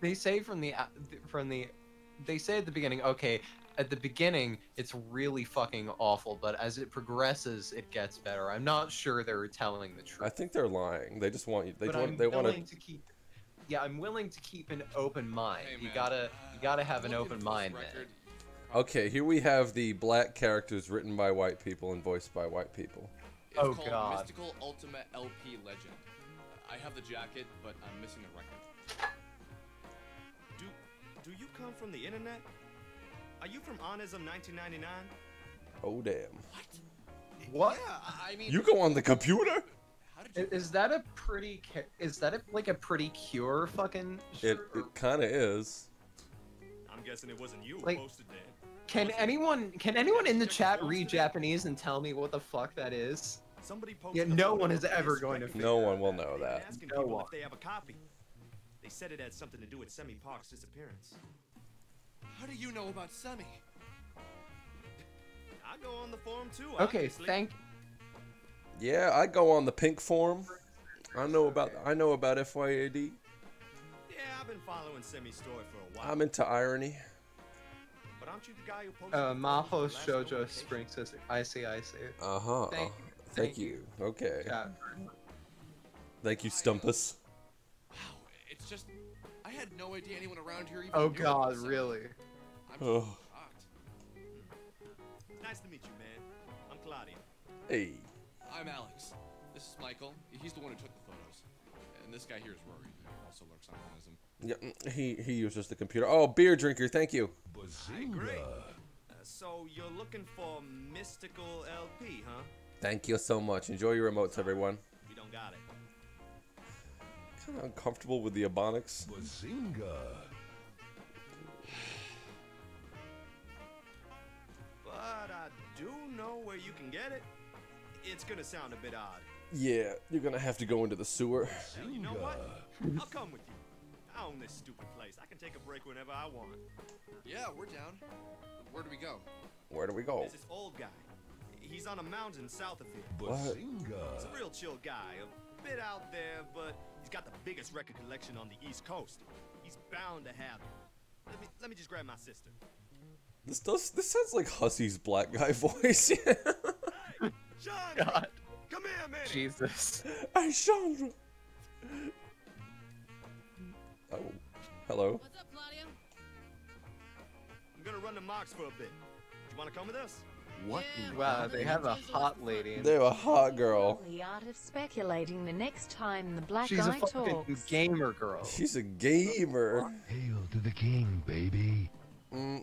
Speaker 1: say they say at the beginning, okay, at the beginning it's really fucking awful, but as it progresses it gets better. I'm not sure they're telling the truth.
Speaker 2: I think they're lying. They just want you. They
Speaker 1: But
Speaker 2: want.
Speaker 1: I'm
Speaker 2: They want
Speaker 1: willing
Speaker 2: to.
Speaker 1: to keep. Yeah, I'm willing to keep an open mind.
Speaker 6: Hey,
Speaker 1: You
Speaker 6: man.
Speaker 1: gotta have an
Speaker 6: Look
Speaker 1: open
Speaker 6: into this
Speaker 1: mind,
Speaker 6: record.
Speaker 1: man.
Speaker 2: Okay, here we have the black characters written by white people and voiced by white people.
Speaker 6: It's
Speaker 1: Oh,
Speaker 6: called
Speaker 1: God.
Speaker 6: Mystical Ultimate LP Legend. I have the jacket, but I'm missing the record.
Speaker 8: Do you come from the internet? Are you from Onism 1999?
Speaker 2: Oh damn!
Speaker 1: What?
Speaker 6: Yeah, I mean,
Speaker 2: You go on the computer?
Speaker 6: how did you?
Speaker 1: Is that a pretty? Is that like a pretty Cure fucking?
Speaker 2: It
Speaker 1: shirt?
Speaker 2: kind of is.
Speaker 8: I'm guessing it wasn't you who
Speaker 1: Like-
Speaker 8: posted that.
Speaker 1: Can anyone in the chat read Japanese and tell me what the fuck that is?
Speaker 8: Somebody
Speaker 1: Yeah,
Speaker 8: posted a
Speaker 1: no
Speaker 8: photo
Speaker 1: one
Speaker 8: of
Speaker 1: is
Speaker 8: this
Speaker 1: ever going to
Speaker 8: record.
Speaker 2: No one will know
Speaker 8: They've been
Speaker 2: that.
Speaker 8: asking
Speaker 1: No
Speaker 8: people
Speaker 1: one.
Speaker 8: if they have a copy. They said it had something to do with Semi Park's disappearance.
Speaker 6: How do you know about Semi?
Speaker 8: I go on the forum too.
Speaker 1: Okay,
Speaker 8: obviously.
Speaker 2: Yeah, I go on the pink forum. I know about FYAD.
Speaker 8: Yeah, I've been following Semi's story for a while.
Speaker 2: I'm into irony.
Speaker 8: But aren't you the guy who posted the photos
Speaker 1: Maho
Speaker 8: of the last known
Speaker 1: Shoujo
Speaker 8: location?
Speaker 1: Spring Sister. I see.
Speaker 2: Uh huh.
Speaker 1: Thank-
Speaker 2: Thank
Speaker 1: thank
Speaker 2: you. Okay.
Speaker 1: Chat.
Speaker 2: Thank you, Stumpus.
Speaker 6: Wow, it's just I had no idea anyone around here even
Speaker 1: Oh
Speaker 6: knew
Speaker 1: God,
Speaker 6: about Semi.
Speaker 1: really?
Speaker 6: I'm
Speaker 2: Oh.
Speaker 6: shocked.
Speaker 8: Nice to meet you, man. I'm Claudia.
Speaker 2: Hey.
Speaker 6: I'm Alex. This is Michael. He's the one who took the photos. And this guy here is Rory, who also lurks on Onism.
Speaker 2: Yeah, he uses the computer. Oh, beer drinker. Thank you.
Speaker 8: Great. So you're looking for Mystical LP, huh?
Speaker 2: Thank you so much. Enjoy your remotes, everyone.
Speaker 8: We don't got it.
Speaker 2: Kind of uncomfortable with the Ebonics.
Speaker 8: But I do know where you can get it. It's gonna sound a bit odd.
Speaker 2: Yeah, you're gonna have to go into the sewer.
Speaker 8: Hell, you know what? I'll come with you. I own this stupid place. I can take a break whenever I want.
Speaker 6: Yeah, we're down. Where do we go?
Speaker 2: Where do we go?
Speaker 8: There's this old guy. He's on a mountain south of here.
Speaker 2: What?
Speaker 8: He's a real chill guy. A bit out there, but he's got the biggest record collection on the East Coast. He's bound to have it. Let me just grab my sister.
Speaker 2: This sounds like Hussy's black guy voice.
Speaker 8: Hey, Sean!
Speaker 1: God.
Speaker 8: Come here, man!
Speaker 1: Jesus.
Speaker 2: Hey, Chandra. Oh, hello.
Speaker 9: What's up, Claudia?
Speaker 8: I'm gonna run to Mark's for a bit. Do you wanna come with us?
Speaker 7: What?
Speaker 9: Yeah,
Speaker 1: Wow, they have a hot lady. In
Speaker 2: They're a hot girl.
Speaker 10: The art of speculating the next time the black
Speaker 1: She's a
Speaker 10: guy
Speaker 1: fucking
Speaker 10: talks.
Speaker 1: gamer girl.
Speaker 2: She's a gamer.
Speaker 5: Hail to the king, baby.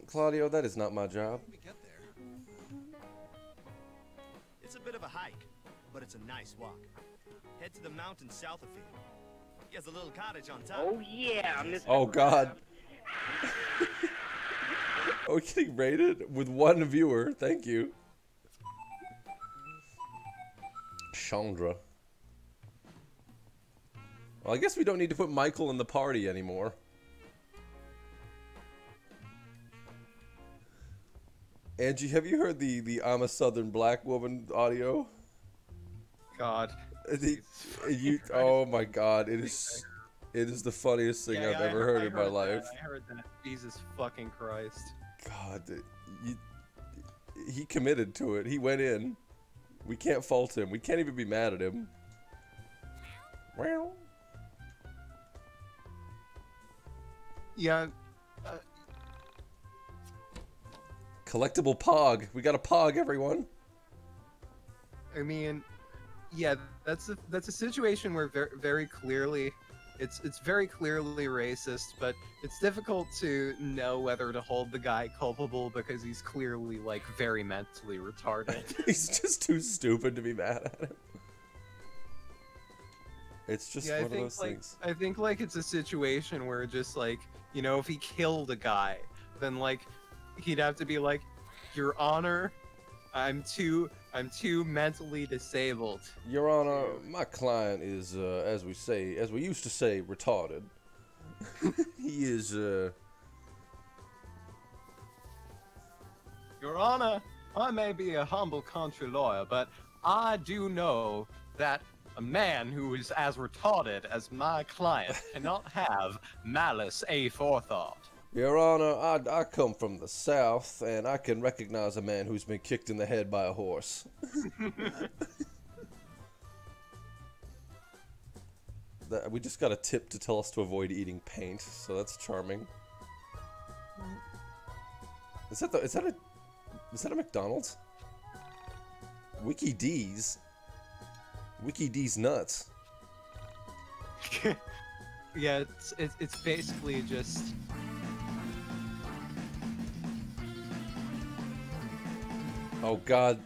Speaker 2: Claudio, that is not my job.
Speaker 6: How do we get there?
Speaker 8: It's a bit of a hike, but it's a nice walk. Head to the mountain south of here. He has a little cottage on top.
Speaker 11: Oh yeah, Mr.
Speaker 2: Oh God. Are we getting rated with one viewer? Thank you. Chandra. Well, I guess we don't need to put Michael in the party anymore. Angie, have you heard the I'm a Southern Black Woman audio?
Speaker 1: God.
Speaker 2: Oh my God, it is the funniest thing I've ever heard in my life.
Speaker 1: I heard that. Jesus fucking Christ.
Speaker 2: God, he committed to it. He went in. We can't fault him. We can't even be mad at him. Well,
Speaker 1: Yeah.
Speaker 2: collectible Pog. We got a Pog, everyone.
Speaker 1: I mean, yeah, that's a situation where very clearly, it's very clearly racist, but it's difficult to know whether to hold the guy culpable because he's clearly like very mentally retarded.
Speaker 2: He's just too stupid to be mad at him. It's just one of those things.
Speaker 1: I think like it's a situation where just like, you know, if he killed a guy, then like he'd have to be like, Your Honor, I'm too mentally disabled.
Speaker 2: Your Honor, my client is, as we used to say, retarded. He is,
Speaker 1: Your Honor, I may be a humble country lawyer, but I do know that a man who is as retarded as my client cannot have malice aforethought.
Speaker 2: Your Honor, I come from the South, and I can recognize a man who's been kicked in the head by a horse. We just got a tip to tell us to avoid eating paint, so that's charming. Is that a McDonald's? Wiki D's nuts.
Speaker 1: Yeah, it's basically just.
Speaker 2: Oh God.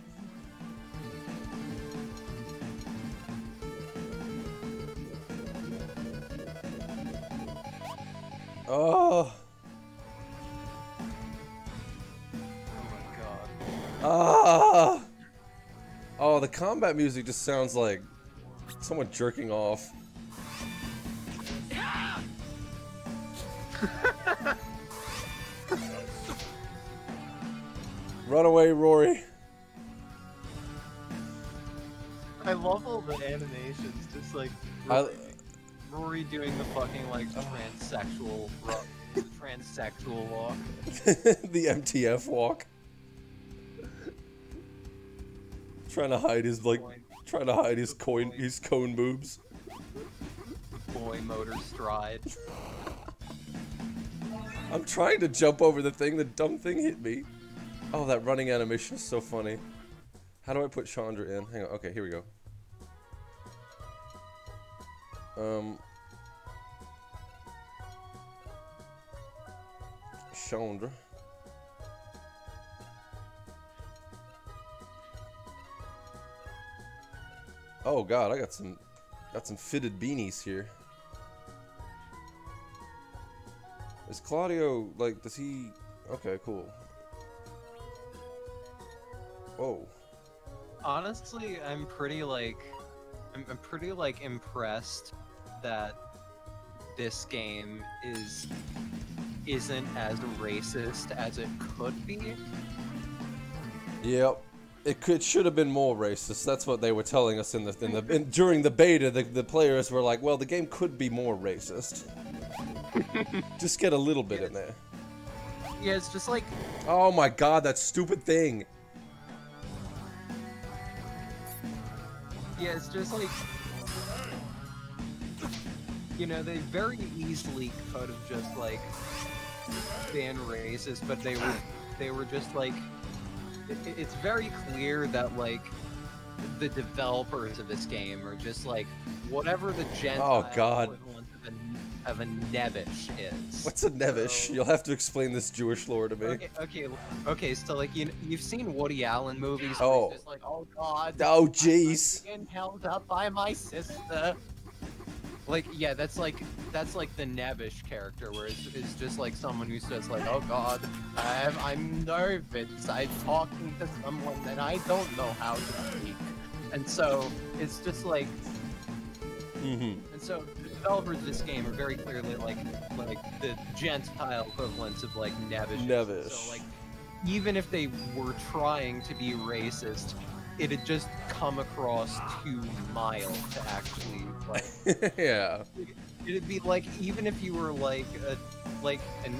Speaker 2: Oh.
Speaker 1: Oh my God.
Speaker 2: Ah. Oh, the combat music just sounds like someone jerking off. Run away, Rory.
Speaker 1: I love all the animations, just like Rory doing the fucking like transsexual walk.
Speaker 2: The MTF walk. Trying to hide his cone boobs.
Speaker 1: Boy motor stride.
Speaker 2: I'm trying to jump over the thing, the dumb thing hit me. Oh, that running animation is so funny. How do I put Chandra in? Hang on, okay, here we go. Chandra. Oh God, I got some fitted beanies here. Is Claudio, like, does he... Okay, cool. Whoa.
Speaker 1: Honestly, I'm pretty like impressed that this game isn't as racist as it could be.
Speaker 2: Yep. It should have been more racist. That's what they were telling us during the beta. The players were like, "Well, the game could be more racist. Just get a little bit in there."
Speaker 1: Yeah, it's just like.
Speaker 2: Oh my God, that stupid thing.
Speaker 1: Yeah, it's just like. You know, they very easily could have just like been racist, but they were just like. It's very clear that like the developers of this game are just like whatever the Gentile equivalent of a Nevish is.
Speaker 2: What's a Nevish?
Speaker 1: So,
Speaker 2: you'll have to explain this Jewish lore to me.
Speaker 1: Okay. So like you've seen Woody Allen movies.
Speaker 2: Oh.
Speaker 1: Where it's just like, oh God.
Speaker 2: Oh jeez.
Speaker 1: I'm being held up by my sister. Like, yeah, that's like the Nevish character, where it's just like someone who says like, oh God, I'm nervous, I'm talking to someone that I don't know how to speak. And so, it's just like... And so, the developers of this game are very clearly like the Gentile equivalents of like Nevish. So like, even if they were trying to be racist, it'd just come across too mild to actually like.
Speaker 2: Yeah.
Speaker 1: It'd be like even if you were like an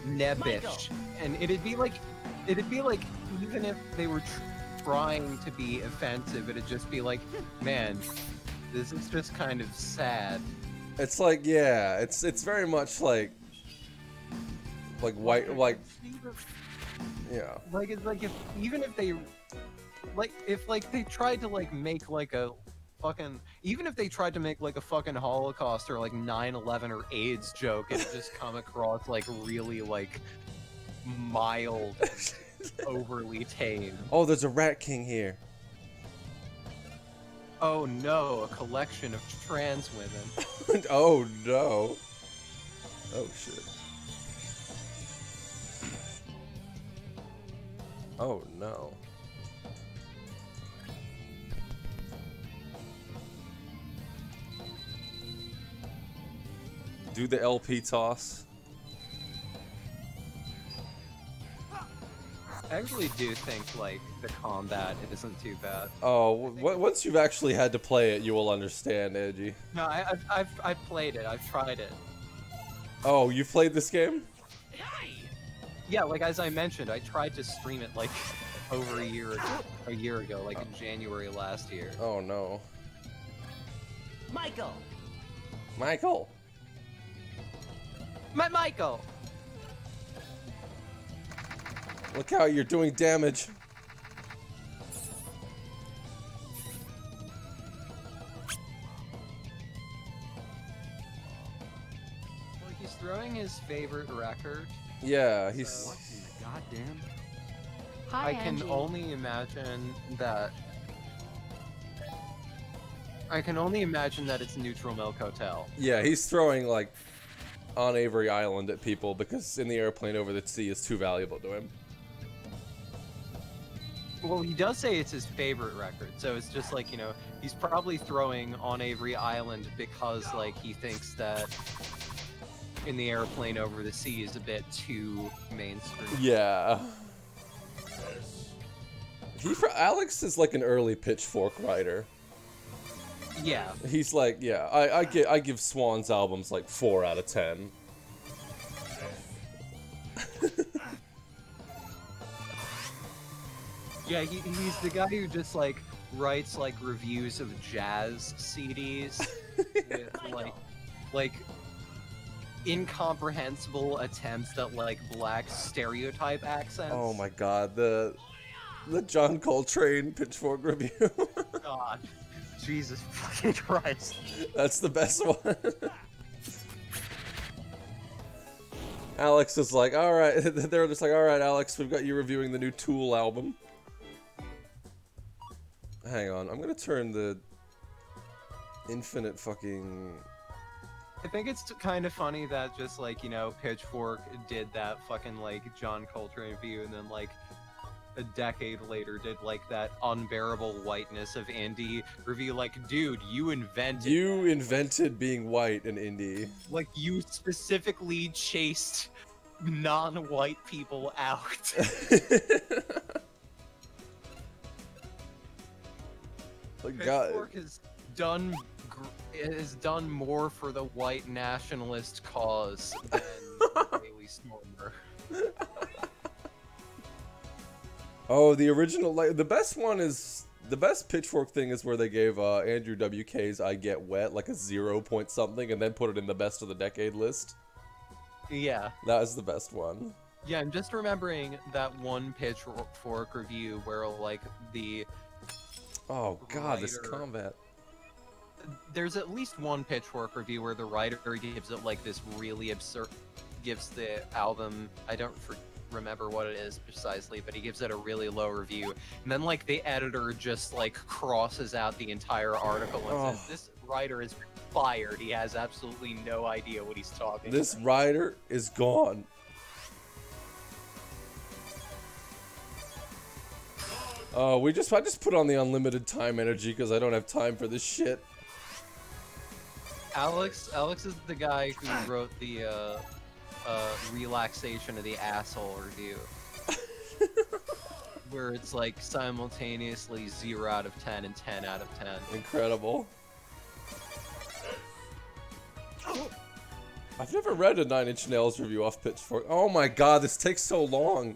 Speaker 1: Nebish, and it'd be like even if they were trying to be offensive, it'd just be like, man, this is just kind of sad.
Speaker 2: It's like, yeah, it's very much like white, like, yeah.
Speaker 1: Like it's like even if they like if like they tried to like make like a fucking, even if they tried to make like a fucking Holocaust or like 9/11 or AIDS joke, it'd just come across like really like mild, overly tame.
Speaker 2: Oh, there's a Rat King here.
Speaker 1: Oh no, a collection of trans women.
Speaker 2: Oh no. Oh shit. Oh no. Do the LP toss.
Speaker 1: I actually do think like the combat isn't too bad.
Speaker 2: Oh, once you've actually had to play it, you will understand, Angie.
Speaker 1: No, I've played it. I've tried it.
Speaker 2: Oh, you played this game?
Speaker 1: Yeah, like as I mentioned, I tried to stream it like over a year ago, like in January last year.
Speaker 2: Oh no.
Speaker 4: Michael!
Speaker 2: Michael!
Speaker 1: Michael!
Speaker 2: Look how you're doing damage.
Speaker 1: Well, he's throwing his favorite record.
Speaker 2: Yeah, he's...
Speaker 1: So,
Speaker 7: What in the goddamn?
Speaker 10: Hi,
Speaker 1: I can
Speaker 10: Angie.
Speaker 1: only imagine that... I can only imagine that it's Neutral Milk Hotel.
Speaker 2: Yeah, he's throwing, like, on Avery Island at people because in the airplane over the sea is too valuable to him.
Speaker 1: Well, he does say it's his favorite record, so it's just like, you know, he's probably throwing on Avery Island because, like, he thinks that In the Airplane Over the Sea is a bit too mainstream.
Speaker 2: Yeah. Alex is like an early Pitchfork writer.
Speaker 1: Yeah.
Speaker 2: He's like, yeah, I give Swan's albums like 4 out of 10.
Speaker 1: Yeah, he's the guy who just, like, writes, like, reviews of jazz CDs with, like, incomprehensible attempts at, like, black stereotype accents.
Speaker 2: Oh my god, the John Coltrane Pitchfork review.
Speaker 1: God. Jesus fucking Christ.
Speaker 2: That's the best one. Alex is like, alright, they're just like, alright Alex, we've got you reviewing the new Tool album. Hang on, I'm gonna turn the infinite fucking...
Speaker 1: I think it's kind of funny that just, like, you know, Pitchfork did that fucking, like, John Coltrane review, and then, like, a decade later did, like, that Unbearable Whiteness of Indie review. Like, dude, you invented
Speaker 2: being white in indie.
Speaker 1: Like, you specifically chased non-white people out. Pitchfork has done more for the white nationalist cause than Daily Stormer.
Speaker 2: Oh, the original, like, the best one is, the best Pitchfork thing is where they gave Andrew WK's I Get Wet like a 0 point something and then put it in the best of the decade list.
Speaker 1: Yeah.
Speaker 2: That was the best one.
Speaker 1: Yeah, I'm just remembering that one Pitchfork review where, like, the...
Speaker 2: Oh god, this combat.
Speaker 1: There's at least one Pitchfork review where the writer gives it, like, this really absurd... Gives the album... I don't remember what it is precisely, but he gives it a really low review. And then, like, the editor just, like, crosses out the entire article and says, this writer is fired. He has absolutely no idea what he's talking about.
Speaker 2: This writer is gone. I just put on the unlimited time energy because I don't have time for this shit.
Speaker 1: Alex is the guy who wrote the relaxation of the asshole review. Where it's like simultaneously 0 out of 10 and 10 out of 10.
Speaker 2: Incredible. I've never read a 9 Inch Nails review off Pitchfork. Oh my god, this takes so long.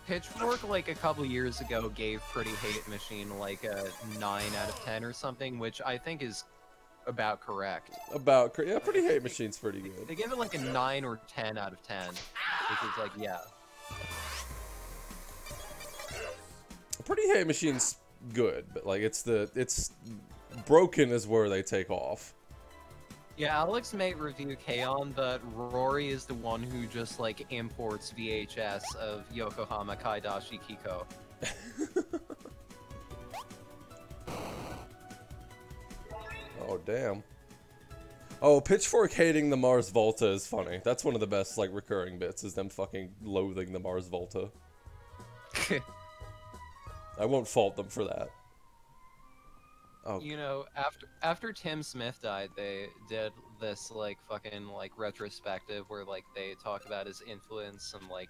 Speaker 1: Pitchfork, like, a couple years ago gave Pretty Hate Machine, like, a 9 out of 10 or something, which I think is about correct.
Speaker 2: Yeah, Pretty Hate Machine's pretty good.
Speaker 1: They give it, like, a 9 or 10 out of 10, which is, like, yeah.
Speaker 2: Pretty Hate Machine's good, but like it's broken is where they take off.
Speaker 1: Yeah, Alex may review K-On!, but Rory is the one who just like imports VHS of Yokohama Kaidashi Kiko.
Speaker 2: Oh damn. Oh, Pitchfork hating the Mars Volta is funny. That's one of the best like recurring bits, is them fucking loathing the Mars Volta. I won't fault them for that. Oh.
Speaker 1: You know, after Tim Smith died, they did this like fucking like retrospective where like they talk about his influence and like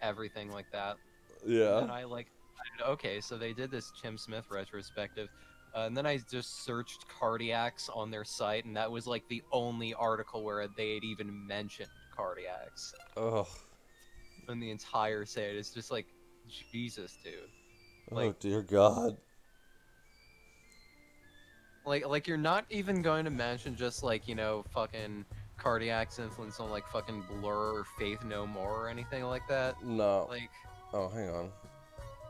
Speaker 1: everything like that.
Speaker 2: Yeah.
Speaker 1: And I like, okay, so they did this Tim Smith retrospective, and then I just searched cardiacs on their site, and that was like the only article where they had even mentioned cardiacs.
Speaker 2: Ugh.
Speaker 1: On the entire site, it's just like, Jesus, dude.
Speaker 2: Like, oh dear God.
Speaker 1: Like you're not even going to mention just like, you know, fucking Cardiac's influence on like fucking Blur or Faith No More or anything like that?
Speaker 2: No.
Speaker 1: Like,
Speaker 2: oh, hang on.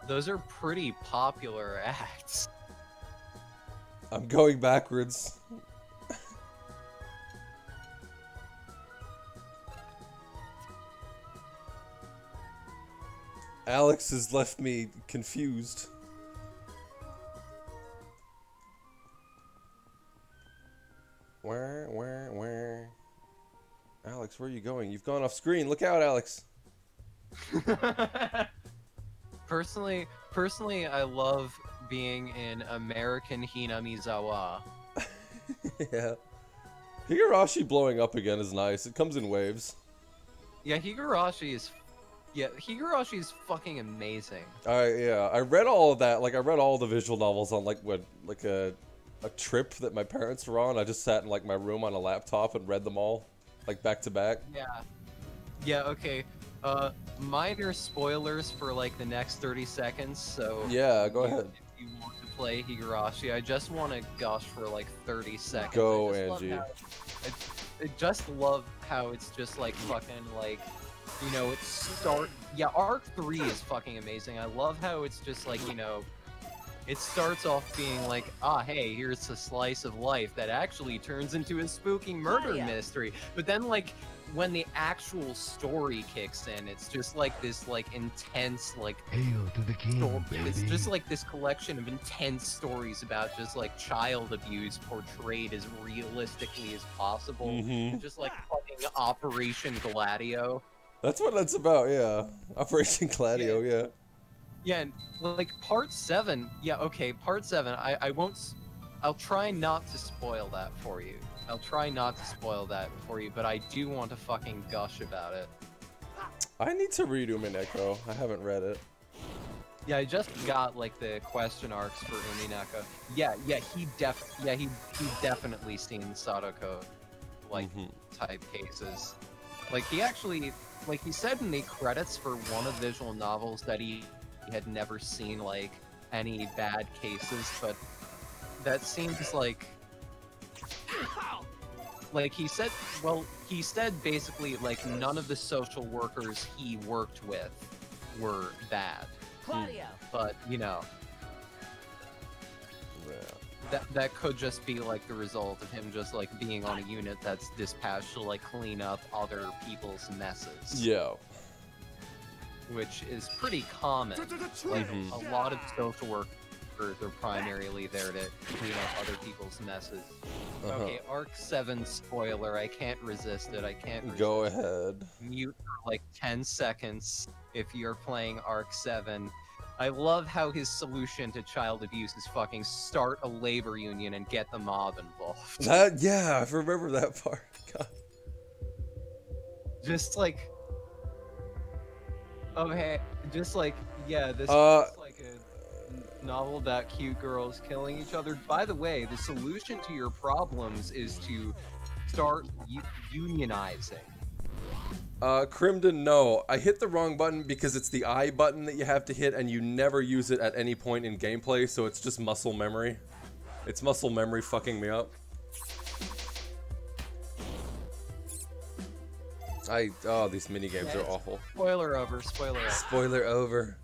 Speaker 1: Those are pretty popular acts.
Speaker 2: I'm going backwards. Alex has left me confused. Where? Alex, where are you going? You've gone off screen. Look out, Alex.
Speaker 1: Personally, I love being in American Hinamizawa.
Speaker 2: Yeah. Higurashi blowing up again is nice. It comes in waves.
Speaker 1: Yeah, Higurashi is fucking amazing.
Speaker 2: Yeah, I read all of that. Like, I read all the visual novels on, like, a trip that my parents were on. I just sat in, like, my room on a laptop and read them all, like, back to back.
Speaker 1: Yeah. Yeah, okay. Minor spoilers for, like, the next 30 seconds, so...
Speaker 2: Yeah, go ahead.
Speaker 1: If you want to play Higurashi, I just want to gush for, like, 30 seconds.
Speaker 2: Go, Angie.
Speaker 1: I just love how it's just, like, fucking, like... You know, Arc 3 is fucking amazing. I love how it's just like, you know, it starts off being like, hey, here's a slice of life that actually turns into a spooky murder mystery. But then, like, when the actual story kicks in, it's just like this, like, intense, like,
Speaker 5: hail to the king, baby.
Speaker 1: It's just like this collection of intense stories about just like child abuse portrayed as realistically as possible.
Speaker 2: Mm-hmm.
Speaker 1: Just like fucking Operation Gladio.
Speaker 2: That's what that's about, yeah. Operation Gladio, yeah.
Speaker 1: Yeah, and like part 7, part 7, I'll try not to spoil that for you. But I do want to fucking gush about it.
Speaker 2: I need to read Umineko. I haven't read it.
Speaker 1: Yeah, I just got like the question arcs for Umineko. He definitely seen Sadako like type cases. Like he actually, like he said in the credits for one of the visual novels that he had never seen like any bad cases, but that seems like he said basically like none of the social workers he worked with were bad.
Speaker 4: Claudio.
Speaker 1: But you know, that could just be like the result of him just like being on a unit that's dispatched to like clean up other people's messes.
Speaker 2: Yeah.
Speaker 1: Which is pretty common. Like a lot of social workers are primarily there to clean up other people's messes. Okay, Arc 7 spoiler. I can't resist it.
Speaker 2: Go ahead.
Speaker 1: Mute for like 10 seconds if you're playing Arc 7. I love how his solution to child abuse is fucking start a labor union and get the mob involved.
Speaker 2: Yeah, I remember that part. God.
Speaker 1: Just like, this is like a novel about cute girls killing each other. By the way, the solution to your problems is to start unionizing.
Speaker 2: Crimdon, no. I hit the wrong button because it's the I button that you have to hit and you never use it at any point in gameplay, so it's just muscle memory. It's muscle memory fucking me up. These minigames are awful.
Speaker 1: Spoiler over.
Speaker 2: Spoiler over.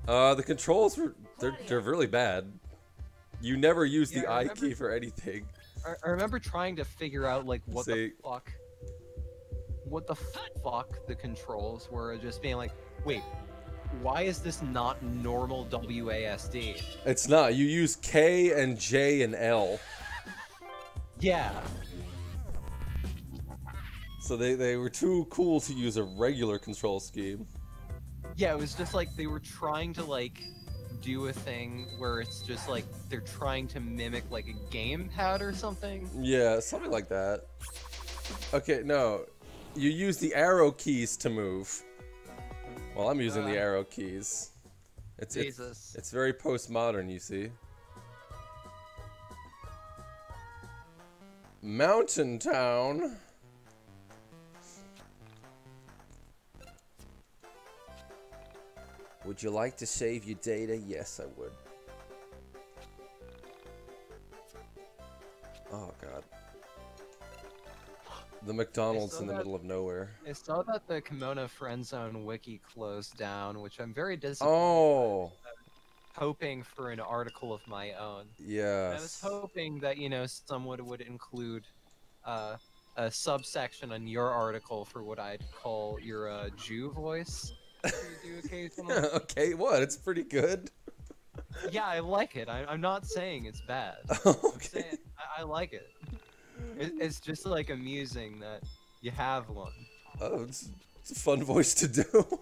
Speaker 2: The controls were they're really bad. You never use the I key for anything.
Speaker 1: I remember trying to figure out like what the fuck the controls were, just being like, wait, why is this not normal WASD?
Speaker 2: It's not. You use K and J and L.
Speaker 1: Yeah.
Speaker 2: So they were too cool to use a regular control scheme.
Speaker 1: Yeah, it was just like they were trying to like do a thing where it's just like they're trying to mimic like a gamepad or something.
Speaker 2: Yeah, something like that. Okay, no. You use the arrow keys to move. Well, I'm using the arrow keys. It's very postmodern, you see. Mountain Town. Would you like to save your data? Yes, I would. Oh, God. The McDonald's in the middle of nowhere.
Speaker 1: I saw that the KemonoFriendzone wiki closed down, which I'm very disappointed.
Speaker 2: Oh!
Speaker 1: Hoping for an article of my own.
Speaker 2: Yes.
Speaker 1: I was hoping that, you know, someone would include a subsection on your article for what I'd call your Jew voice. You do occasionally.
Speaker 2: Okay, what? It's pretty good.
Speaker 1: Yeah, I like it. I'm not saying it's bad.
Speaker 2: Okay.
Speaker 1: I'm saying I like it. It's just like amusing that you have one.
Speaker 2: Oh, it's a fun voice to do.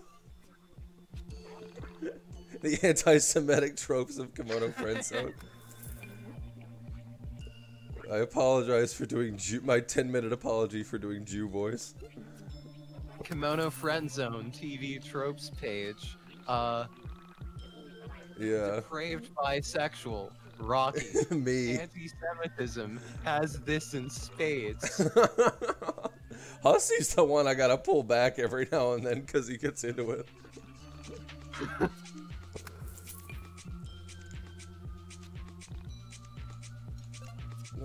Speaker 2: The anti-Semitic tropes of KemonoFriendzone. I apologize for doing my 10-minute apology for doing Jew voice.
Speaker 1: KemonoFriendzone TV tropes page.
Speaker 2: Yeah.
Speaker 1: Depraved bisexual. Rocky.
Speaker 2: Me.
Speaker 1: Anti-Semitism has this in spades.
Speaker 2: Hussy's the one I gotta pull back every now and then because he gets into it.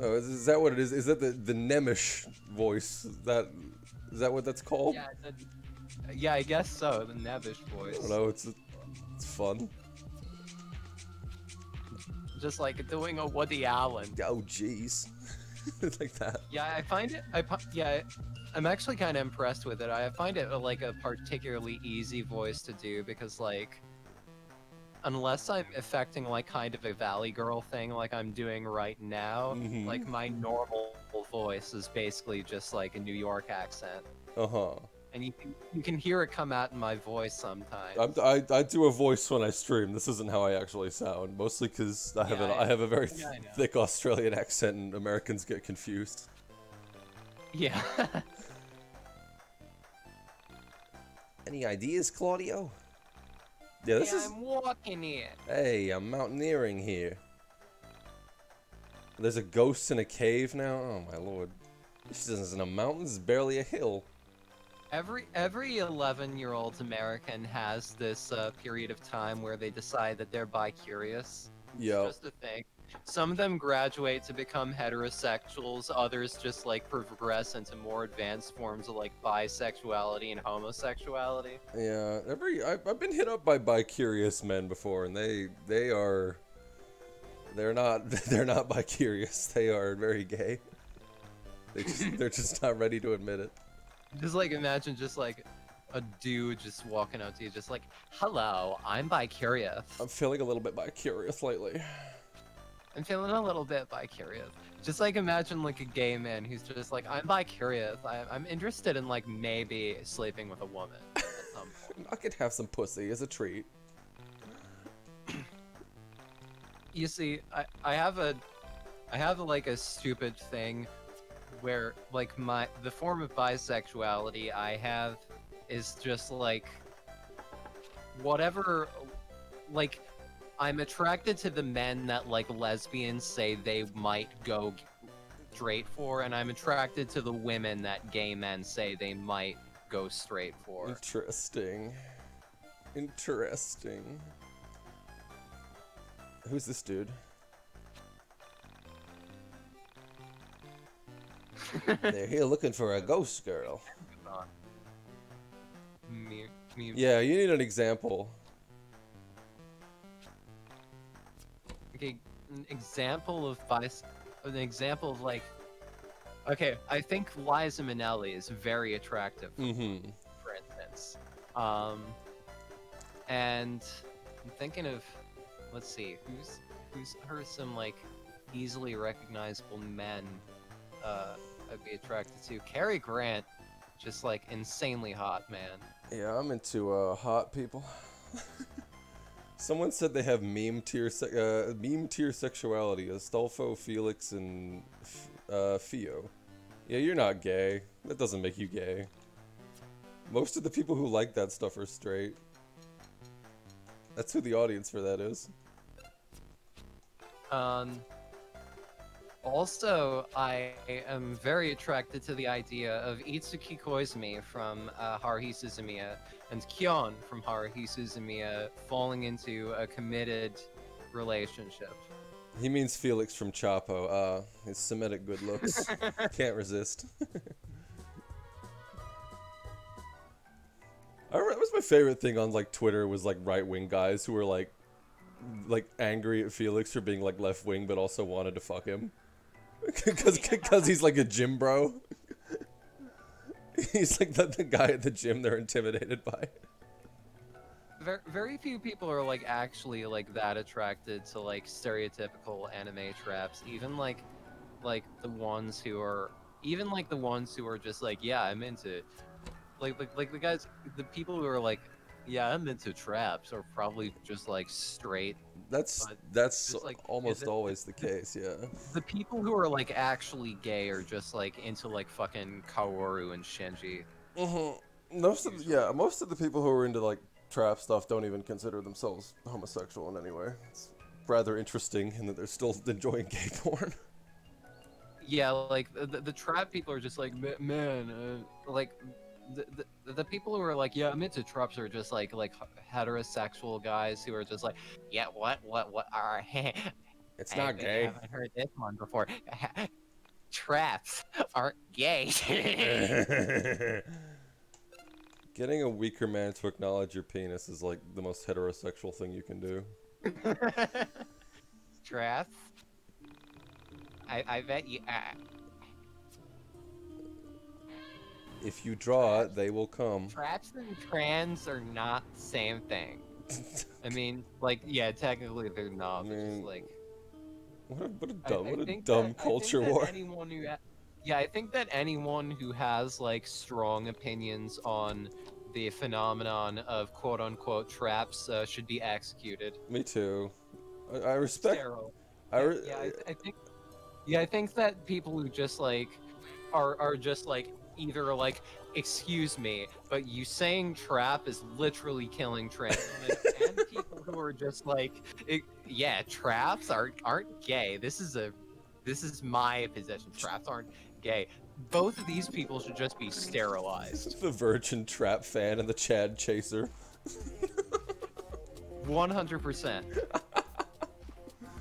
Speaker 2: No, is that what it is? Is that the Nemish voice? Is that what that's called?
Speaker 1: Yeah, yeah, I guess so. The Nevish voice.
Speaker 2: I don't know. It's fun.
Speaker 1: Just like doing a Woody Allen.
Speaker 2: Oh, jeez. Like that.
Speaker 1: Yeah, I find it. I'm actually kind of impressed with it. I find it like a particularly easy voice to do because, like, unless I'm affecting like kind of a Valley Girl thing, like I'm doing right now, like my normal voice is basically just like a New York accent. And you can hear it come out in my voice sometimes.
Speaker 2: I do a voice when I stream. This isn't how I actually sound, mostly because I have a very thick Australian accent, and Americans get confused.
Speaker 1: Yeah.
Speaker 2: Any ideas, Claudio? Yeah, this is.
Speaker 1: I'm walking here.
Speaker 2: Hey, I'm mountaineering here. There's a ghost in a cave now. Oh my lord! This isn't a mountain. This is barely a hill.
Speaker 1: Every 11-year-old American has this period of time where they decide that they're bi-curious.
Speaker 2: Yeah.
Speaker 1: It's just a thing. Some of them graduate to become heterosexuals. Others just like progress into more advanced forms of like bisexuality and homosexuality.
Speaker 2: Yeah. I've been hit up by bi-curious men before, and they're not bi-curious. They are very gay. They're just not ready to admit it.
Speaker 1: Just like imagine just like a dude just walking up to you just like, hello, I'm bi-curious.
Speaker 2: I'm feeling a little bit bi-curious lately.
Speaker 1: I'm feeling a little bit bi-curious. Just like imagine like a gay man who's just like, I'm bi-curious. I'm interested in like maybe sleeping with a woman at some point.
Speaker 2: I could have some pussy as a treat.
Speaker 1: You see, I have like a stupid thing where like the form of bisexuality I have is just like whatever, like I'm attracted to the men that like lesbians say they might go straight for, and I'm attracted to the women that gay men say they might go straight for.
Speaker 2: Interesting. Who's this dude? They're here looking for a ghost girl.
Speaker 1: Me.
Speaker 2: Yeah, you need an example.
Speaker 1: an example of like, okay, I think Liza Minnelli is very attractive, for instance. And I'm thinking of, let's see, who's some like easily recognizable men I'd be attracted to. Cary Grant, just like insanely hot, man.
Speaker 2: Yeah, I'm into hot people. Someone said they have meme tier sexuality. Astolfo, Felix, and Fio. Yeah, you're not gay. That doesn't make you gay. Most of the people who like that stuff are straight. That's who the audience for that is.
Speaker 1: Also, I am very attracted to the idea of Itsuki Koizumi from Haruhi Suzumiya and Kyon from Haruhi Suzumiya falling into a committed relationship.
Speaker 2: He means Felix from Chapo. His Semitic good looks. Can't resist. That was my favorite thing on like Twitter was like right-wing guys who were like angry at Felix for being like left-wing but also wanted to fuck him. Because he's like a gym bro. He's like the guy at the gym they're intimidated by.
Speaker 1: Very few people are like actually like that attracted to like stereotypical anime traps. Even like the ones who are just like, yeah, I'm into like the people who are like, yeah, I'm into traps are probably just like straight.
Speaker 2: That's like, almost always the case, yeah.
Speaker 1: The people who are like actually gay are just like into like fucking Kaoru and Shinji.
Speaker 2: Most of the people who are into like trap stuff don't even consider themselves homosexual in any way. It's rather interesting in that they're still enjoying gay porn.
Speaker 1: Yeah, like the trap people are just like, man, like. The people who are like, yeah, I'm into traps are just like heterosexual guys who are just like, yeah, what are
Speaker 2: it's not gay.
Speaker 1: I haven't heard this one before. Traps aren't gay.
Speaker 2: Getting a weaker man to acknowledge your penis is like the most heterosexual thing you can do.
Speaker 1: Traps? I bet you...
Speaker 2: If you draw it, they will come.
Speaker 1: Traps and trans are not the same thing. I mean, like, yeah, technically they're not, but just like...
Speaker 2: What a dumb culture war.
Speaker 1: I think that anyone who has, like, strong opinions on the phenomenon of quote-unquote traps should be executed.
Speaker 2: Me too. I respect...
Speaker 1: I think that people who just, like, are just, like, either like, excuse me, but you saying trap is literally killing trans women, and people who are just like, yeah, traps aren't gay. This is my position. Traps aren't gay. Both of these people should just be sterilized.
Speaker 2: The virgin trap fan and the Chad chaser.
Speaker 1: 100%.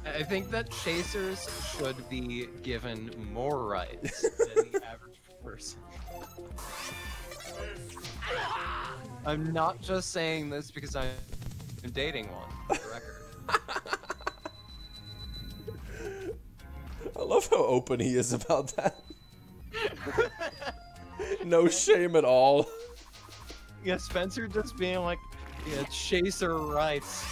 Speaker 1: I think that chasers should be given more rights than the average person. I'm not just saying this because I'm dating one, for the record.
Speaker 2: I love how open he is about that. No shame at all.
Speaker 1: Yeah, Spencer just being like, yeah, chaser rights.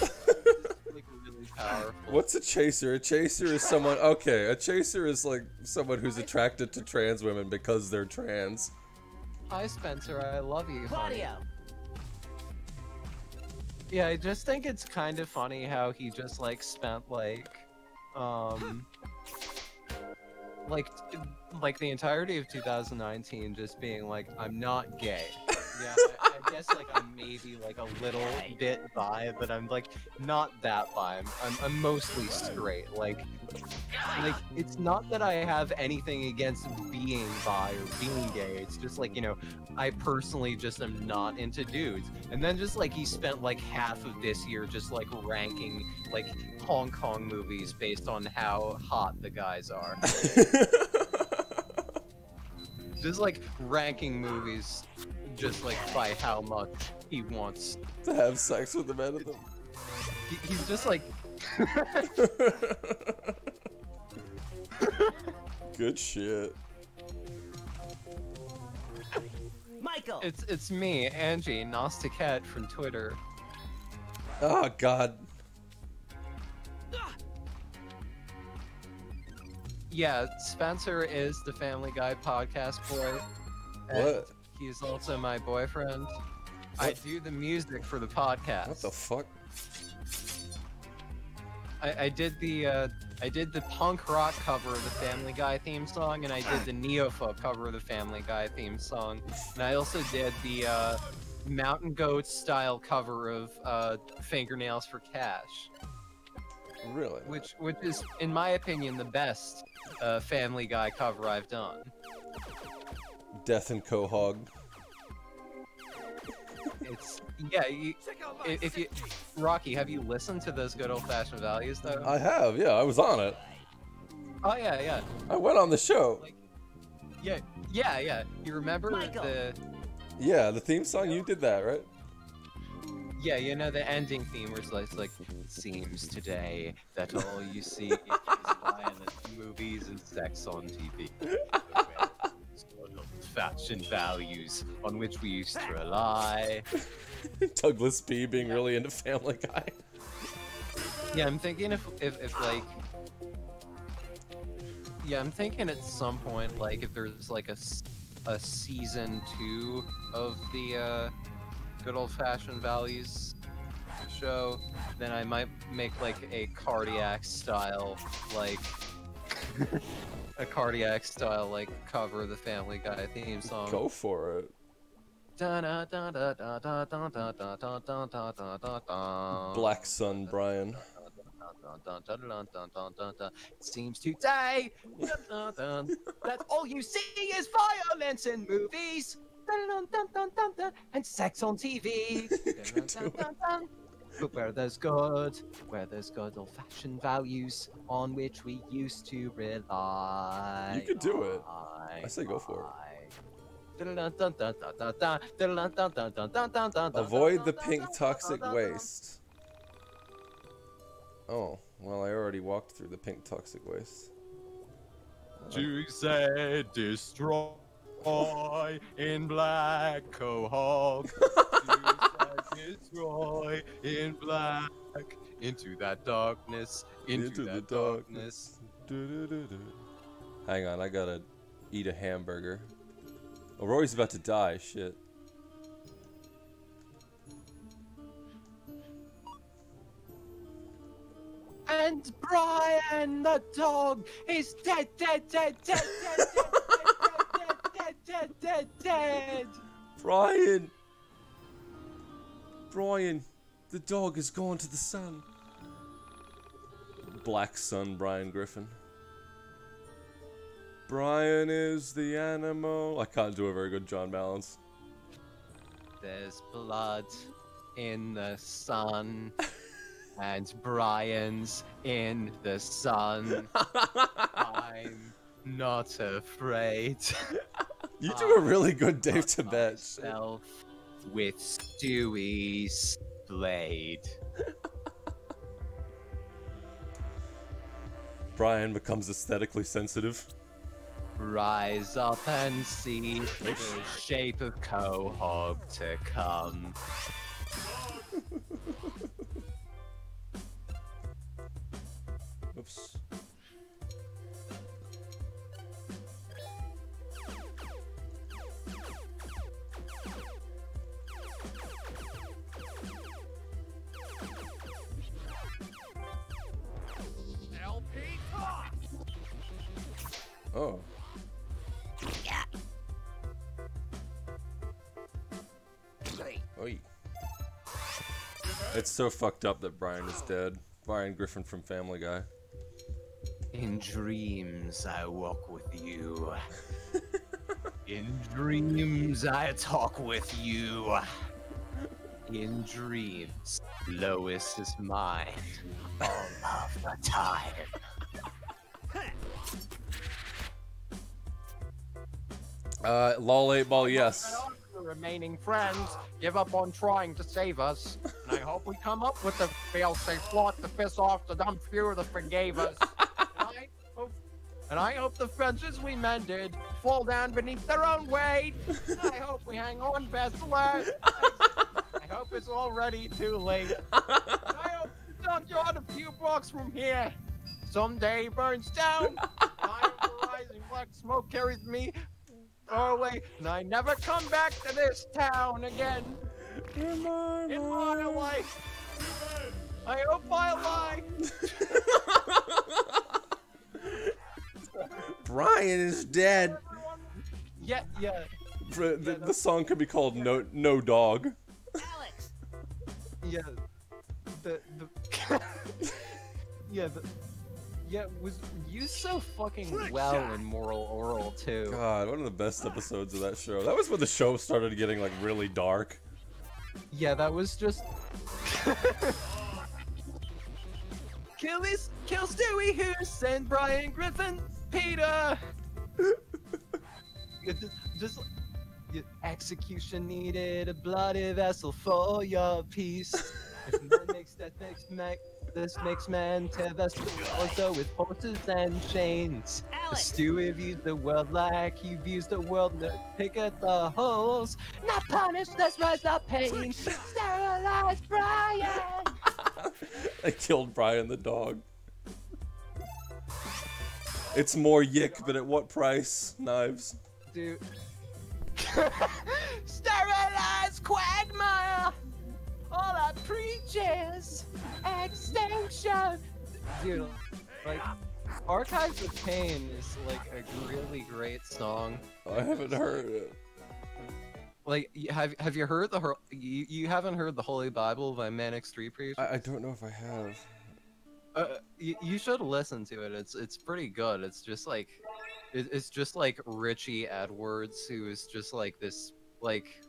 Speaker 1: Like, really powerful.
Speaker 2: What's a chaser? A chaser is someone... Okay, a chaser is like someone who's attracted to trans women because they're trans.
Speaker 1: Hi, Spencer. I love you, honey.
Speaker 4: Claudio.
Speaker 1: Yeah, I just think it's kind of funny how he just, like, spent, like the entirety of 2019 just being like, I'm not gay. Yeah, I guess, like, I'm maybe, like, a little bit bi, but I'm, like, not that bi. I'm mostly straight. Like, it's not that I have anything against being bi or being gay. It's just, like, you know, I personally just am not into dudes. And then just, like, he spent, like, half of this year just, like, ranking, like, Hong Kong movies based on how hot the guys are. Just, like, ranking movies just, like, by how much he wants
Speaker 2: to have sex with the men of them.
Speaker 1: He's just, like,
Speaker 2: Good shit.
Speaker 4: Michael!
Speaker 1: It's me, Angie, Nosticat from Twitter.
Speaker 2: Oh God.
Speaker 1: Yeah, Spencer is the Family Guy podcast boy.
Speaker 2: What?
Speaker 1: He's also my boyfriend. I do the music for the podcast.
Speaker 2: What the fuck?
Speaker 1: I did the punk rock cover of the Family Guy theme song, and I did the Neophobe cover of the Family Guy theme song, and I also did the Mountain Goat style cover of Fingernails for Cash.
Speaker 2: Really?
Speaker 1: Which is, in my opinion, the best Family Guy cover I've done.
Speaker 2: Death and Quahog.
Speaker 1: It's if you Rocky, have you listened to those good old-fashioned values though?
Speaker 2: I have, yeah. I was on it.
Speaker 1: Oh yeah.
Speaker 2: I went on the show.
Speaker 1: Like, yeah. You remember the?
Speaker 2: Yeah, the theme song. You did that, right?
Speaker 1: Yeah, you know the ending theme where it's like, it seems today that all you see is violent movies and sex on TV. Fashion values on which we used to rely.
Speaker 2: Douglas B being really into Family Guy.
Speaker 1: Yeah, I'm thinking if like, yeah, I'm thinking at some point, like, if there's like a season 2 of the good old-fashioned values show, then I might make like a cardiac style like cover of the Family Guy theme song.
Speaker 2: Go for it. Black Sun Brian.
Speaker 1: It seems today that all you see is violence in movies and sex on TV. But where there's good old-fashioned values on which we used to rely.
Speaker 2: You could do it. I say go for it. Avoid the pink toxic waste. Oh, well, I already walked through the pink toxic waste.
Speaker 1: To say destroy in black Quahog. Destroy in black into that darkness, into that darkness.
Speaker 2: Hang on, I gotta eat a hamburger. Oh, Rory's about to die. Shit.
Speaker 1: And Brian the dog is dead.
Speaker 2: Brian, the dog has gone to the sun. Black Sun Brian Griffin. Brian is the animal. I can't do a very good John Balance.
Speaker 1: There's blood in the sun, and Brian's in the sun. I'm not afraid.
Speaker 2: You do a really good Dave Tibet.
Speaker 1: With Stewie's blade.
Speaker 2: Brian becomes aesthetically sensitive.
Speaker 1: Rise up and see the shape of Quahog to come.
Speaker 2: Oops. Oh. Oy. It's so fucked up that Brian is dead. Brian Griffin from Family Guy.
Speaker 1: In dreams I walk with you. In dreams I talk with you. In dreams, Lois is mine all of the time.
Speaker 2: Lol 8 ball, yes.
Speaker 1: The remaining friends give up on trying to save us, and I hope we come up with a fail-safe plot to piss off the dumb few that forgave us. And I hope the fences we mended fall down beneath their own weight. I hope we hang on best last. I hope it's already too late. I hope the junkyard a few blocks from here someday burns down. I hope the rising black smoke carries me far away, and I never come back to this town again. In my life. I hope I lie.
Speaker 2: Brian is dead.
Speaker 1: Yeah.
Speaker 2: The song could be called No Dog.
Speaker 4: Alex!
Speaker 1: Yeah. Was used so fucking well in Moral Oral too.
Speaker 2: God, one of the best episodes of that show. That was when the show started getting like really dark.
Speaker 1: Yeah, that was just kill Stewie Hoos and Brian Griffin Peter. Execution needed a bloody vessel for your peace. This makes man tear vessels also with horses and chains.
Speaker 4: Alex!
Speaker 1: Stewie views the world like he views the world, pick at the holes. Not punish, let's rise the pain. Sterilize Brian!
Speaker 2: I killed Brian the dog. It's more YIIK, but at what price? Knives.
Speaker 1: Dude. Sterilize Quagmire! All I preach is extinction! Dude, like, Archives of Pain is like a really great song.
Speaker 2: I haven't heard it.
Speaker 1: Like, have you heard you haven't heard the Holy Bible by Manic Street Preachers?
Speaker 2: I don't know if I have.
Speaker 1: You should listen to it. It's pretty good. It's just like Richie Edwards, who is just like this like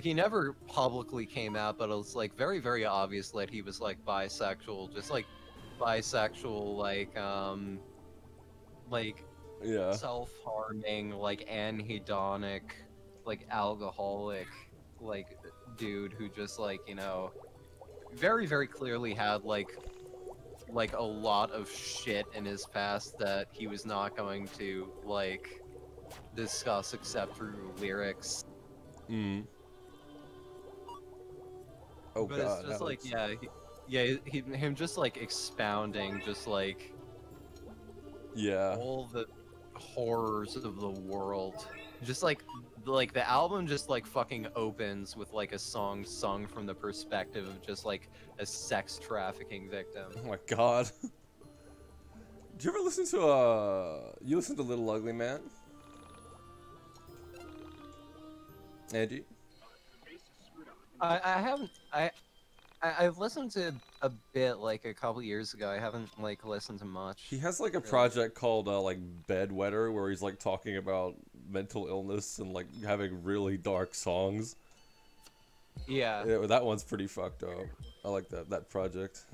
Speaker 1: he never publicly came out, but it was like very, very obvious that he was like bisexual, just like bisexual, like
Speaker 2: Yeah.
Speaker 1: self-harming, like anhedonic, like alcoholic, like dude who just like, you know, very, very clearly had like a lot of shit in his past that he was not going to like discuss except through lyrics.
Speaker 2: Mm. Oh
Speaker 1: But
Speaker 2: god.
Speaker 1: it's just like, him just like expounding just like
Speaker 2: Yeah.
Speaker 1: all the horrors of the world. Just like the album just like fucking opens with like a song sung from the perspective of just like a sex trafficking victim.
Speaker 2: Oh my god. Do you ever listen to you listen to Little Ugly Man? Angie?
Speaker 1: I haven't I've listened to a bit like a couple years ago. I haven't like listened to much.
Speaker 2: He has like a project called like Bedwetter, where he's like talking about mental illness and like having really dark songs.
Speaker 1: Yeah.
Speaker 2: Yeah, that one's pretty fucked up. I like that project.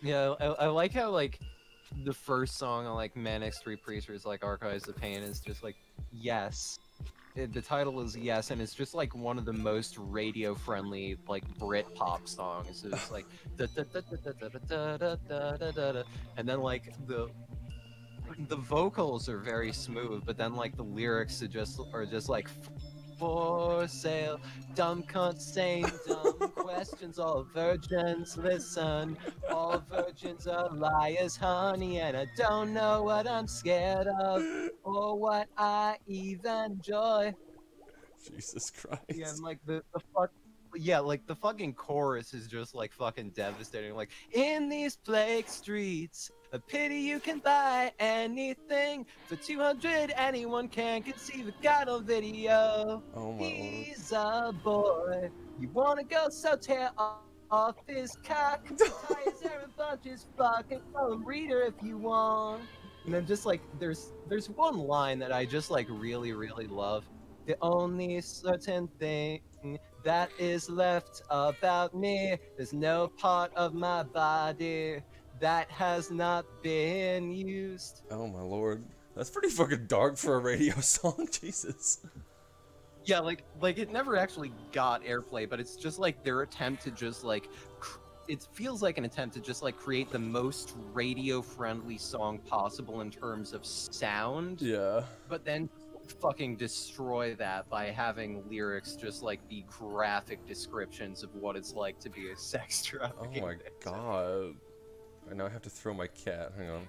Speaker 1: Yeah, I like how like the first song on like Manic Street Preachers, like Archives of Pain, is just like yes. The title is Yes, and it's just like one of the most radio friendly like Brit pop songs. It's like and then like the vocals are very smooth, but then like the lyrics are just like for sale, dumb cunts saying dumb questions, all virgins listen, all virgins are liars, honey, and I don't know what I'm scared of or what I even enjoy.
Speaker 2: Jesus Christ.
Speaker 1: Yeah, and like the fucking chorus is just like fucking devastating. Like, in these plague streets, a pity you can buy anything for 200. Anyone can conceive a god on video.
Speaker 2: Oh my
Speaker 1: He's a boy. You wanna go, so tear off his cock. Tie his hair in bunches, fucking call him reader if you want. And then just like there's one line that I just like really, really love. The only certain thing that is left about me, there's no part of my body that has not been used.
Speaker 2: Oh my lord. That's pretty fucking dark for a radio song, Jesus.
Speaker 1: Yeah, like it never actually got airplay, but it's just like their attempt to just like, it feels like an attempt to just like create the most radio-friendly song possible in terms of sound.
Speaker 2: Yeah.
Speaker 1: But then fucking destroy that by having lyrics just like be graphic descriptions of what it's like to be a sex trafficking.
Speaker 2: Oh my god. I now have to throw my cat. Hang on.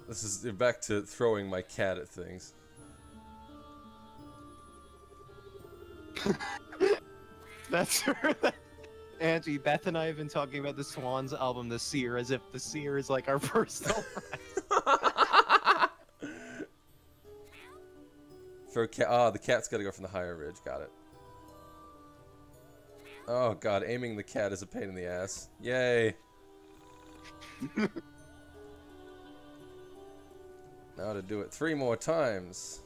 Speaker 2: This is back to throwing my cat at things.
Speaker 1: That's her. Angie, Beth and I have been talking about the Swans album, The Seer, as if The Seer is like our personal friend.
Speaker 2: For cat, oh, the cat's got to go from the higher ridge. Got it. Oh god, aiming the cat is a pain in the ass. Yay. Now to do it 3 more times.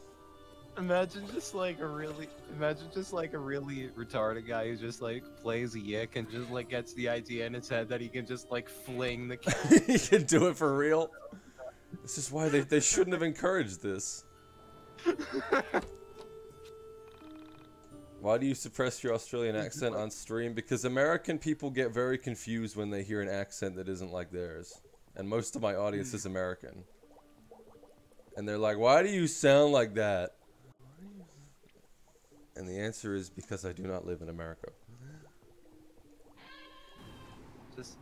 Speaker 1: Imagine just like a really retarded guy who just like plays a YIIK and just like gets the idea in his head that he can just like fling the cat.
Speaker 2: He can do it for real. This is why they shouldn't have encouraged this. Why do you suppress your Australian accent on stream? Because American people get very confused when they hear an accent that isn't like theirs. And most of my audience is American. And they're like, why do you sound like that? And the answer is because I do not live in America.
Speaker 1: Just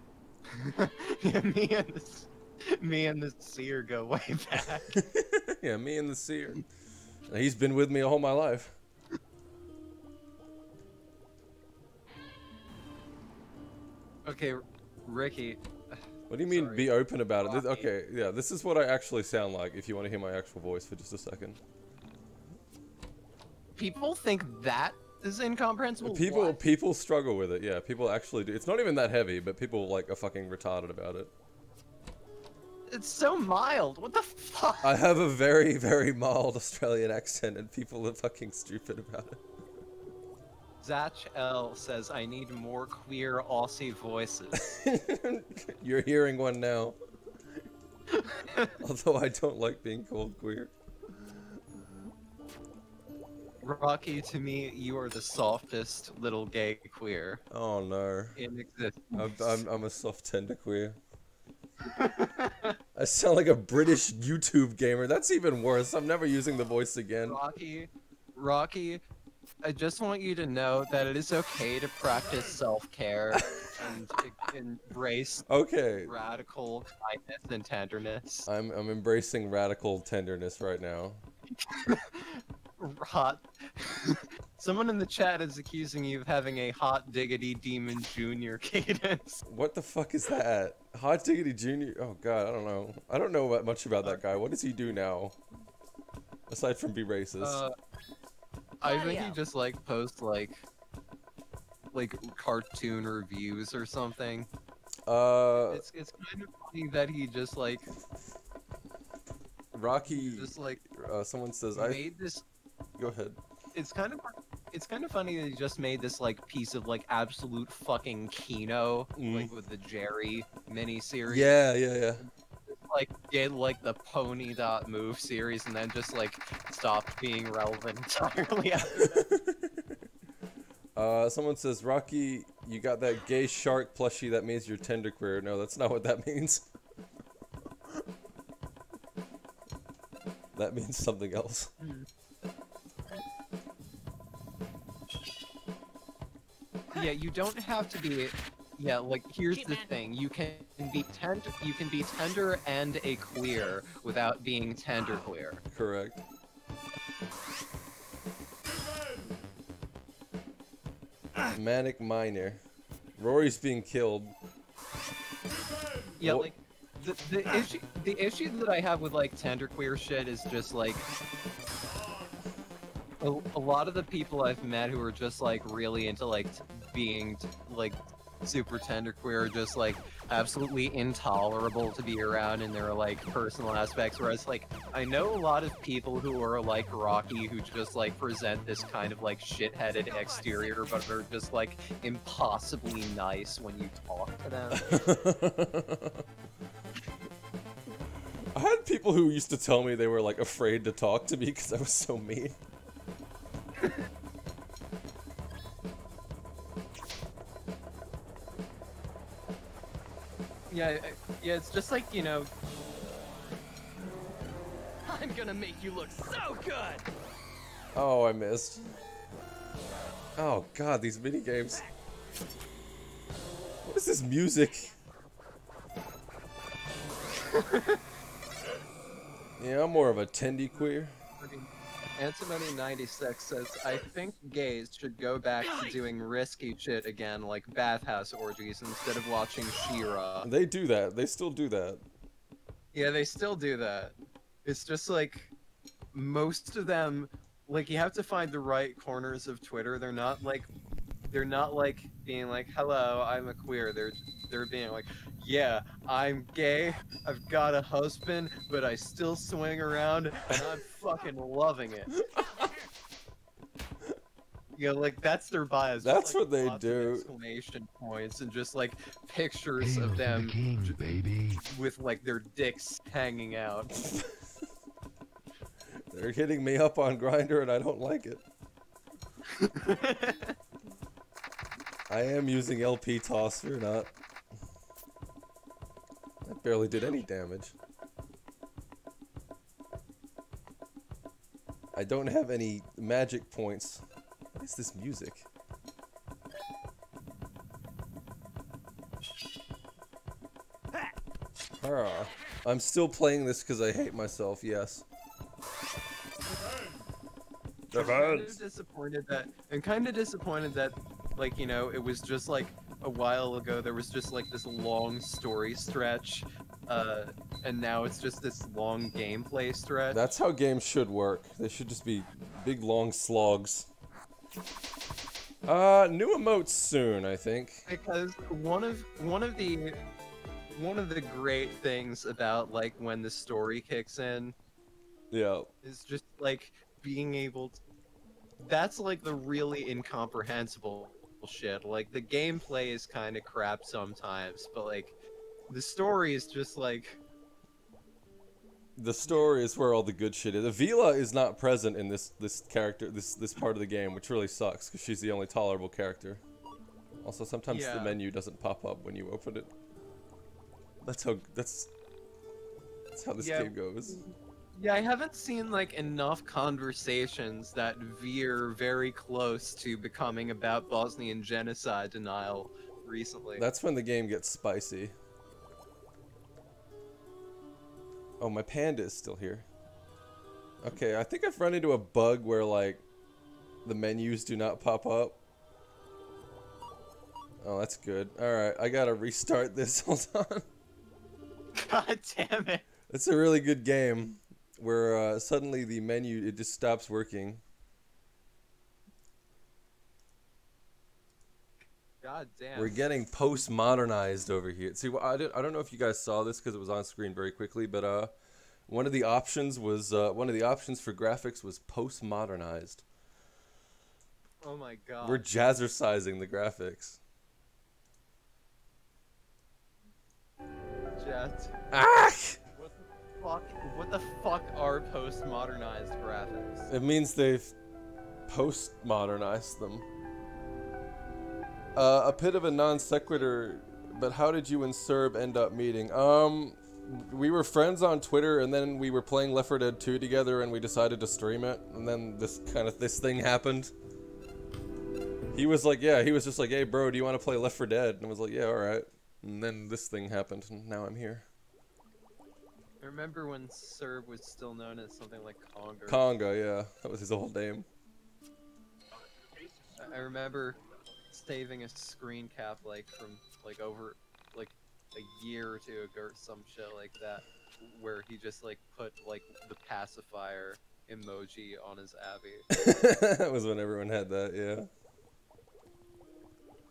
Speaker 1: yeah, me and the Seer go way back.
Speaker 2: Yeah, me and the Seer. He's been with me all my life.
Speaker 1: Okay, Ricky.
Speaker 2: What do you mean,
Speaker 1: Sorry.
Speaker 2: be open about it? Okay, yeah, this is what I actually sound like, if you want to hear my actual voice for just a second.
Speaker 1: People think that is incomprehensible?
Speaker 2: People struggle with it, yeah, people actually do. It's not even that heavy, but people, like, are fucking retarded about it.
Speaker 1: It's so mild, what the fuck?
Speaker 2: I have a very, very mild Australian accent, and people are fucking stupid about it.
Speaker 1: Zach L says, I need more queer Aussie voices.
Speaker 2: You're hearing one now. Although I don't like being called queer.
Speaker 1: Rocky, to me, you are the softest little gay queer.
Speaker 2: Oh no.
Speaker 1: In existence.
Speaker 2: I'm a soft tender queer. I sound like a British YouTube gamer. That's even worse. I'm never using the voice again.
Speaker 1: Rocky, I just want you to know that it is okay to practice self-care and embrace radical kindness and tenderness.
Speaker 2: I'm embracing radical tenderness right now.
Speaker 1: Hot. Someone in the chat is accusing you of having a hot diggity demon junior cadence.
Speaker 2: What the fuck is that? Hot diggity junior? Oh god, I don't know. I don't know much about that guy. What does he do now? Aside from be racist.
Speaker 1: I think he just like posts like cartoon reviews or something. It's kind of funny that he just like
Speaker 2: Rocky
Speaker 1: just like
Speaker 2: someone says
Speaker 1: made this.
Speaker 2: Go ahead.
Speaker 1: It's kind of funny that he just made this like piece of like absolute fucking Keno like with the Jerry miniseries.
Speaker 2: Yeah.
Speaker 1: Like did like the Pony.move series and then just like stopped being relevant entirely after that.
Speaker 2: Someone says, Rocky, you got that gay shark plushie, that means you're tenderqueer. No, that's not what that means. That means something else.
Speaker 1: Yeah, you don't have to be. Yeah, like here's the thing: you can be tender and a queer without being tenderqueer.
Speaker 2: Correct. Manic Miner. Rory's being killed.
Speaker 1: Yeah, like the issue that I have with like tenderqueer shit is just like a lot of the people I've met who are just like really into like being like super tenderqueer are just like, absolutely intolerable to be around in their like personal aspects, whereas like I know a lot of people who are like Rocky who just like present this kind of like shit-headed exterior but are just like impossibly nice when you talk to them.
Speaker 2: I had people who used to tell me they were like afraid to talk to me because I was so mean.
Speaker 1: Yeah, it's just like, you know...
Speaker 3: I'm gonna make you look so good!
Speaker 2: Oh, I missed. Oh god, these minigames. What is this music? Yeah, I'm more of a tendy queer.
Speaker 1: Antimony96 says, I think gays should go back to doing risky shit again, like bathhouse orgies, instead of watching She-Ra.
Speaker 2: They do that. They still do that.
Speaker 1: Yeah, they still do that. It's just like, most of them, like, you have to find the right corners of Twitter. They're not like being like, hello, I'm a queer. They're being like, yeah, I'm gay, I've got a husband, but I still swing around, and I'm fucking loving it. You know, like, that's their bias.
Speaker 2: That's
Speaker 1: just, like,
Speaker 2: what they
Speaker 1: lots of
Speaker 2: do.
Speaker 1: Exclamation points and just, like, pictures
Speaker 5: Hail
Speaker 1: of
Speaker 5: to
Speaker 1: them
Speaker 5: the king, baby.
Speaker 1: with, like, their dicks hanging out.
Speaker 2: They're hitting me up on Grindr and I don't like it. I am using LP toss, you're not. That barely did any damage. I don't have any magic points. What is this music? I'm still playing this because I hate myself, yes.
Speaker 1: I'm kind of disappointed that, like, you know, it was just like a while ago there was just like this long story stretch, and now it's just this long gameplay stretch.
Speaker 2: That's how games should work. They should just be big long slogs. New emotes soon, I think.
Speaker 1: Because one of the great things about like when the story kicks in,
Speaker 2: Yeah.
Speaker 1: is just like being able to, that's like the really incomprehensible shit. Like the gameplay is kind of crap sometimes, but like the story is just like,
Speaker 2: The story is where all the good shit is. Avila is not present in this character, this part of the game, which really sucks because she's the only tolerable character. Also, sometimes the
Speaker 1: Yeah.
Speaker 2: menu doesn't pop up when you open it. That's how this
Speaker 1: Yeah.
Speaker 2: game goes.
Speaker 1: Yeah, I haven't seen like enough conversations that veer very close to becoming about Bosnian genocide denial recently.
Speaker 2: That's when the game gets spicy. Oh, my panda is still here. Okay, I think I've run into a bug where like the menus do not pop up. Oh, that's good. Alright, I gotta restart this. Hold on.
Speaker 1: God damn it.
Speaker 2: It's a really good game where suddenly the menu, it just stops working.
Speaker 1: God damn.
Speaker 2: We're getting postmodernized over here. See, well, I don't know if you guys saw this because it was on screen very quickly, but one of the options for graphics was postmodernized.
Speaker 1: Oh my god.
Speaker 2: We're jazzercising the graphics.
Speaker 1: Jet.
Speaker 2: Ah!
Speaker 1: What the fuck are postmodernized graphics?
Speaker 2: It means they've postmodernized them. A bit of a non sequitur, but how did you and Serb end up meeting? We were friends on Twitter, and then we were playing Left 4 Dead 2 together, and we decided to stream it, and then this thing happened. He was like, yeah, he was just like, hey bro, do you want to play Left 4 Dead? And I was like, yeah, alright. And then this thing happened, and now I'm here.
Speaker 1: I remember when Serb was still known as something like Conga.
Speaker 2: Conga, yeah, that was his old name.
Speaker 1: I remember saving a screen cap like from like over like a year or two ago or some shit like that, where he just like put like the pacifier emoji on his Abby.
Speaker 2: That was when everyone had that, yeah.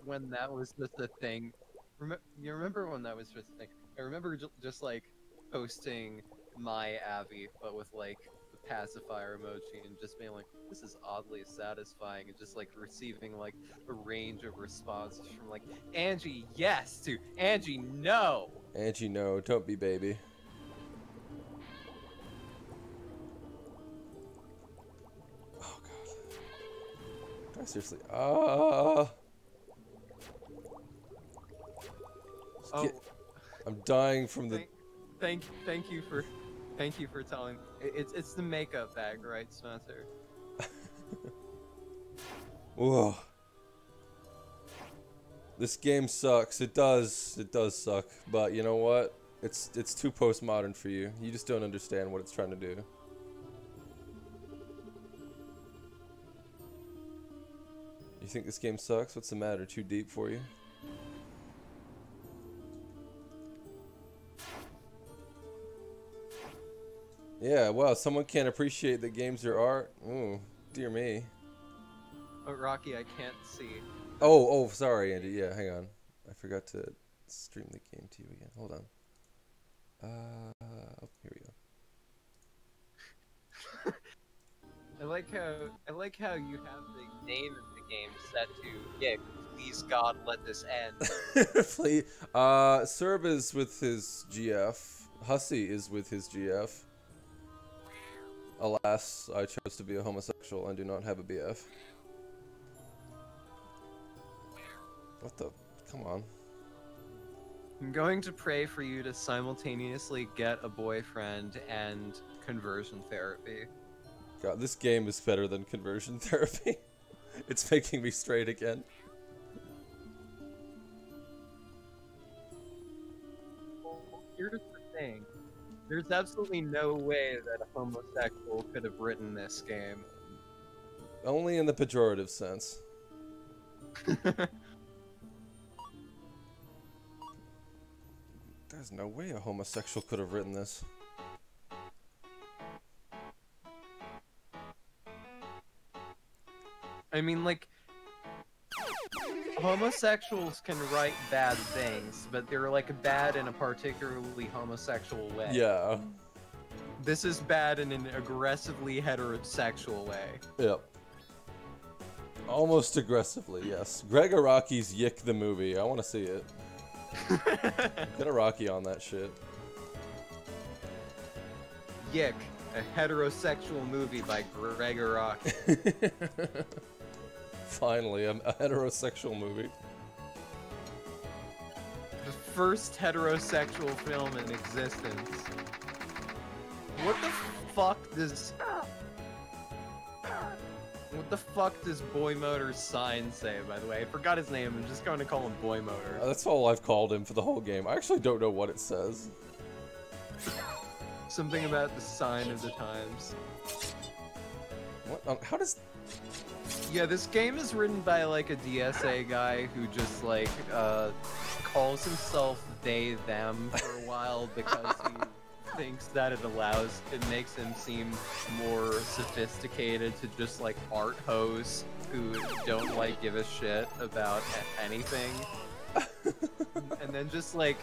Speaker 1: When that was just a thing, You remember when that was just like, I remember just like posting my Abby, but with like the pacifier emoji and just being like, this is oddly satisfying, and just like receiving like a range of responses from like, Angie, yes, to Angie, no.
Speaker 2: Angie, no, don't be baby. Oh god. Seriously. I'm dying from the.
Speaker 1: Thank you for telling. It's the makeup bag, right, Spencer?
Speaker 2: Whoa. This game sucks. It does suck. But you know what? It's too postmodern for you. You just don't understand what it's trying to do. You think this game sucks? What's the matter? Too deep for you? Yeah, wow, someone can't appreciate that games are art? Ooh, dear me.
Speaker 1: Oh, Rocky, I can't see.
Speaker 2: Oh, sorry, Andy. Yeah, hang on. I forgot to stream the game to you again. Hold on. Here we go.
Speaker 1: I like how you have the name of the game set to YIIK. Please God, let this end.
Speaker 2: Please. Serb is with his GF. Hussy is with his GF. Alas, I chose to be a homosexual and do not have a BF. What the? Come on.
Speaker 1: I'm going to pray for you to simultaneously get a boyfriend and conversion therapy.
Speaker 2: God, this game is better than conversion therapy. It's making me straight again.
Speaker 1: Here's the thing. There's absolutely no way that a homosexual could have written this game.
Speaker 2: Only in the pejorative sense. There's no way a homosexual could have written this.
Speaker 1: I mean, like, homosexuals can write bad things, but they're, like, bad in a particularly homosexual way.
Speaker 2: Yeah.
Speaker 1: This is bad in an aggressively heterosexual way.
Speaker 2: Yep. Almost aggressively, yes. Greg Araki's YIIK the movie. I want to see it. Get Araki on that shit.
Speaker 1: YIIK, a heterosexual movie by Greg Araki.
Speaker 2: Finally, a heterosexual movie.
Speaker 1: The first heterosexual film in existence. What the fuck does... What the fuck does Boy Motor's sign say, by the way? I forgot his name. I'm just going to call him Boy Motor.
Speaker 2: That's all I've called him for the whole game. I actually don't know what it says.
Speaker 1: Something about the sign of the times.
Speaker 2: What? How does...
Speaker 1: Yeah, this game is written by, like, a DSA guy who just, like, calls himself they, them for a while because he thinks that it makes him seem more sophisticated to just, like, art hoes who don't, like, give a shit about anything. And then just, like,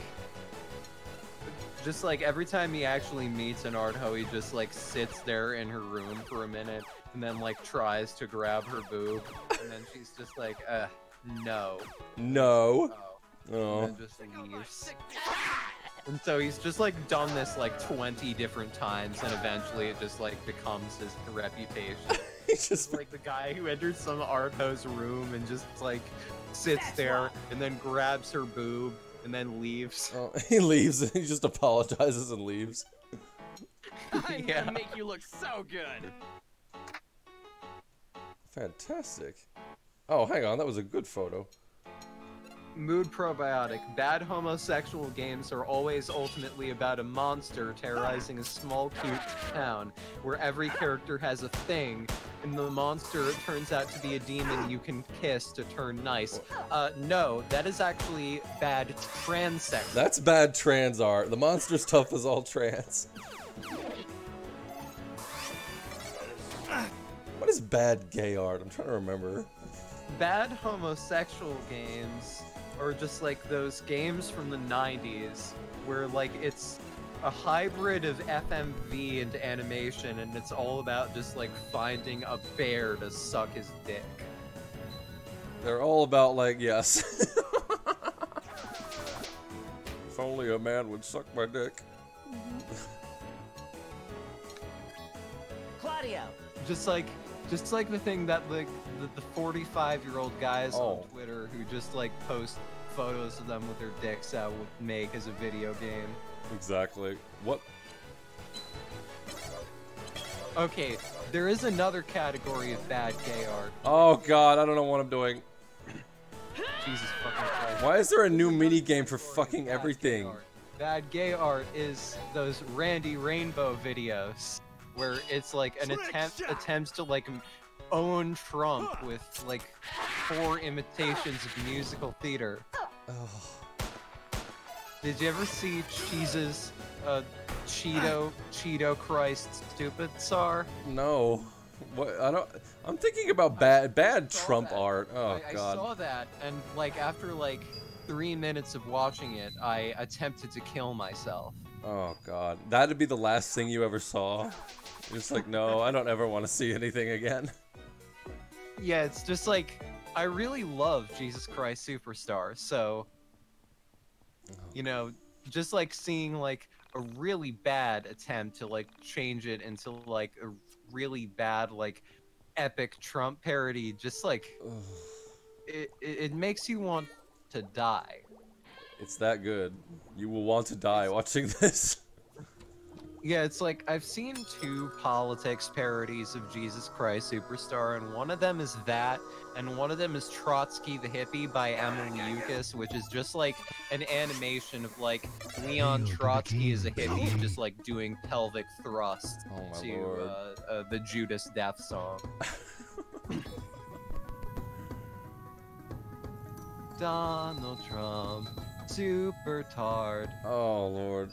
Speaker 1: every time he actually meets an art hoe, he just, like, sits there in her room for a minute and then, like, tries to grab her boob, and then she's just like, no.
Speaker 2: No.
Speaker 1: Oh. And then just leaves. And so he's just, like, done this, like, 20 different times, and eventually it just, like, becomes his reputation.
Speaker 2: He's just
Speaker 1: like the guy who enters some art hoe's room and just, like, sits there and then grabs her boob and then leaves.
Speaker 2: Oh, he leaves and he just apologizes and leaves.
Speaker 3: I'm gonna make you look so good.
Speaker 2: Fantastic. Oh, hang on, that was a good photo.
Speaker 1: Mood probiotic. Bad homosexual games are always ultimately about a monster terrorizing a small, cute town, where every character has a thing, and the monster turns out to be a demon you can kiss to turn nice. No, that is actually bad trans sex.
Speaker 2: That's bad trans art. The monster stuff is all trans. What is bad gay art? I'm trying to remember.
Speaker 1: Bad homosexual games or just like those games from the 90s where like it's a hybrid of FMV and animation, and it's all about just like finding a bear to suck his dick.
Speaker 2: They're all about like, yes. If only a man would suck my dick.
Speaker 4: Claudio.
Speaker 1: Just like the thing that like the 45-year-old guys on Twitter who just like post photos of them with their dicks out would make as a video game.
Speaker 2: Exactly. What?
Speaker 1: Okay, there is another category of bad gay art.
Speaker 2: Oh god, I don't know what I'm doing.
Speaker 1: Jesus fucking Christ.
Speaker 2: Why is there a new mini game for fucking everything?
Speaker 1: Bad gay art is those Randy Rainbow videos where it's like an attempts to like own Trump with like 4 imitations of musical theater. Did you ever see Cheese's Cheeto Christ Stupid Tsar?
Speaker 2: No. What? I don't. I'm thinking about bad Trump art. Oh god.
Speaker 1: I saw that, and like after like 3 minutes of watching it, I attempted to kill myself.
Speaker 2: Oh god. That'd be the last thing you ever saw. It's like, no, I don't ever want to see anything again.
Speaker 1: Yeah, it's just like I really love Jesus Christ Superstar, so you know, just like seeing like a really bad attempt to like change it into like a really bad like epic Trump parody, just like it makes you want to die.
Speaker 2: It's that good. You will want to die watching this.
Speaker 1: Yeah, it's like I've seen 2 politics parodies of Jesus Christ Superstar, and one of them is that, and one of them is Trotsky the Hippie by Emily Yukis, which is just like an animation of like Leon Trotsky as a hippie just like doing pelvic thrusts to the Judas Death song. Donald Trump, super tard.
Speaker 2: Oh lord.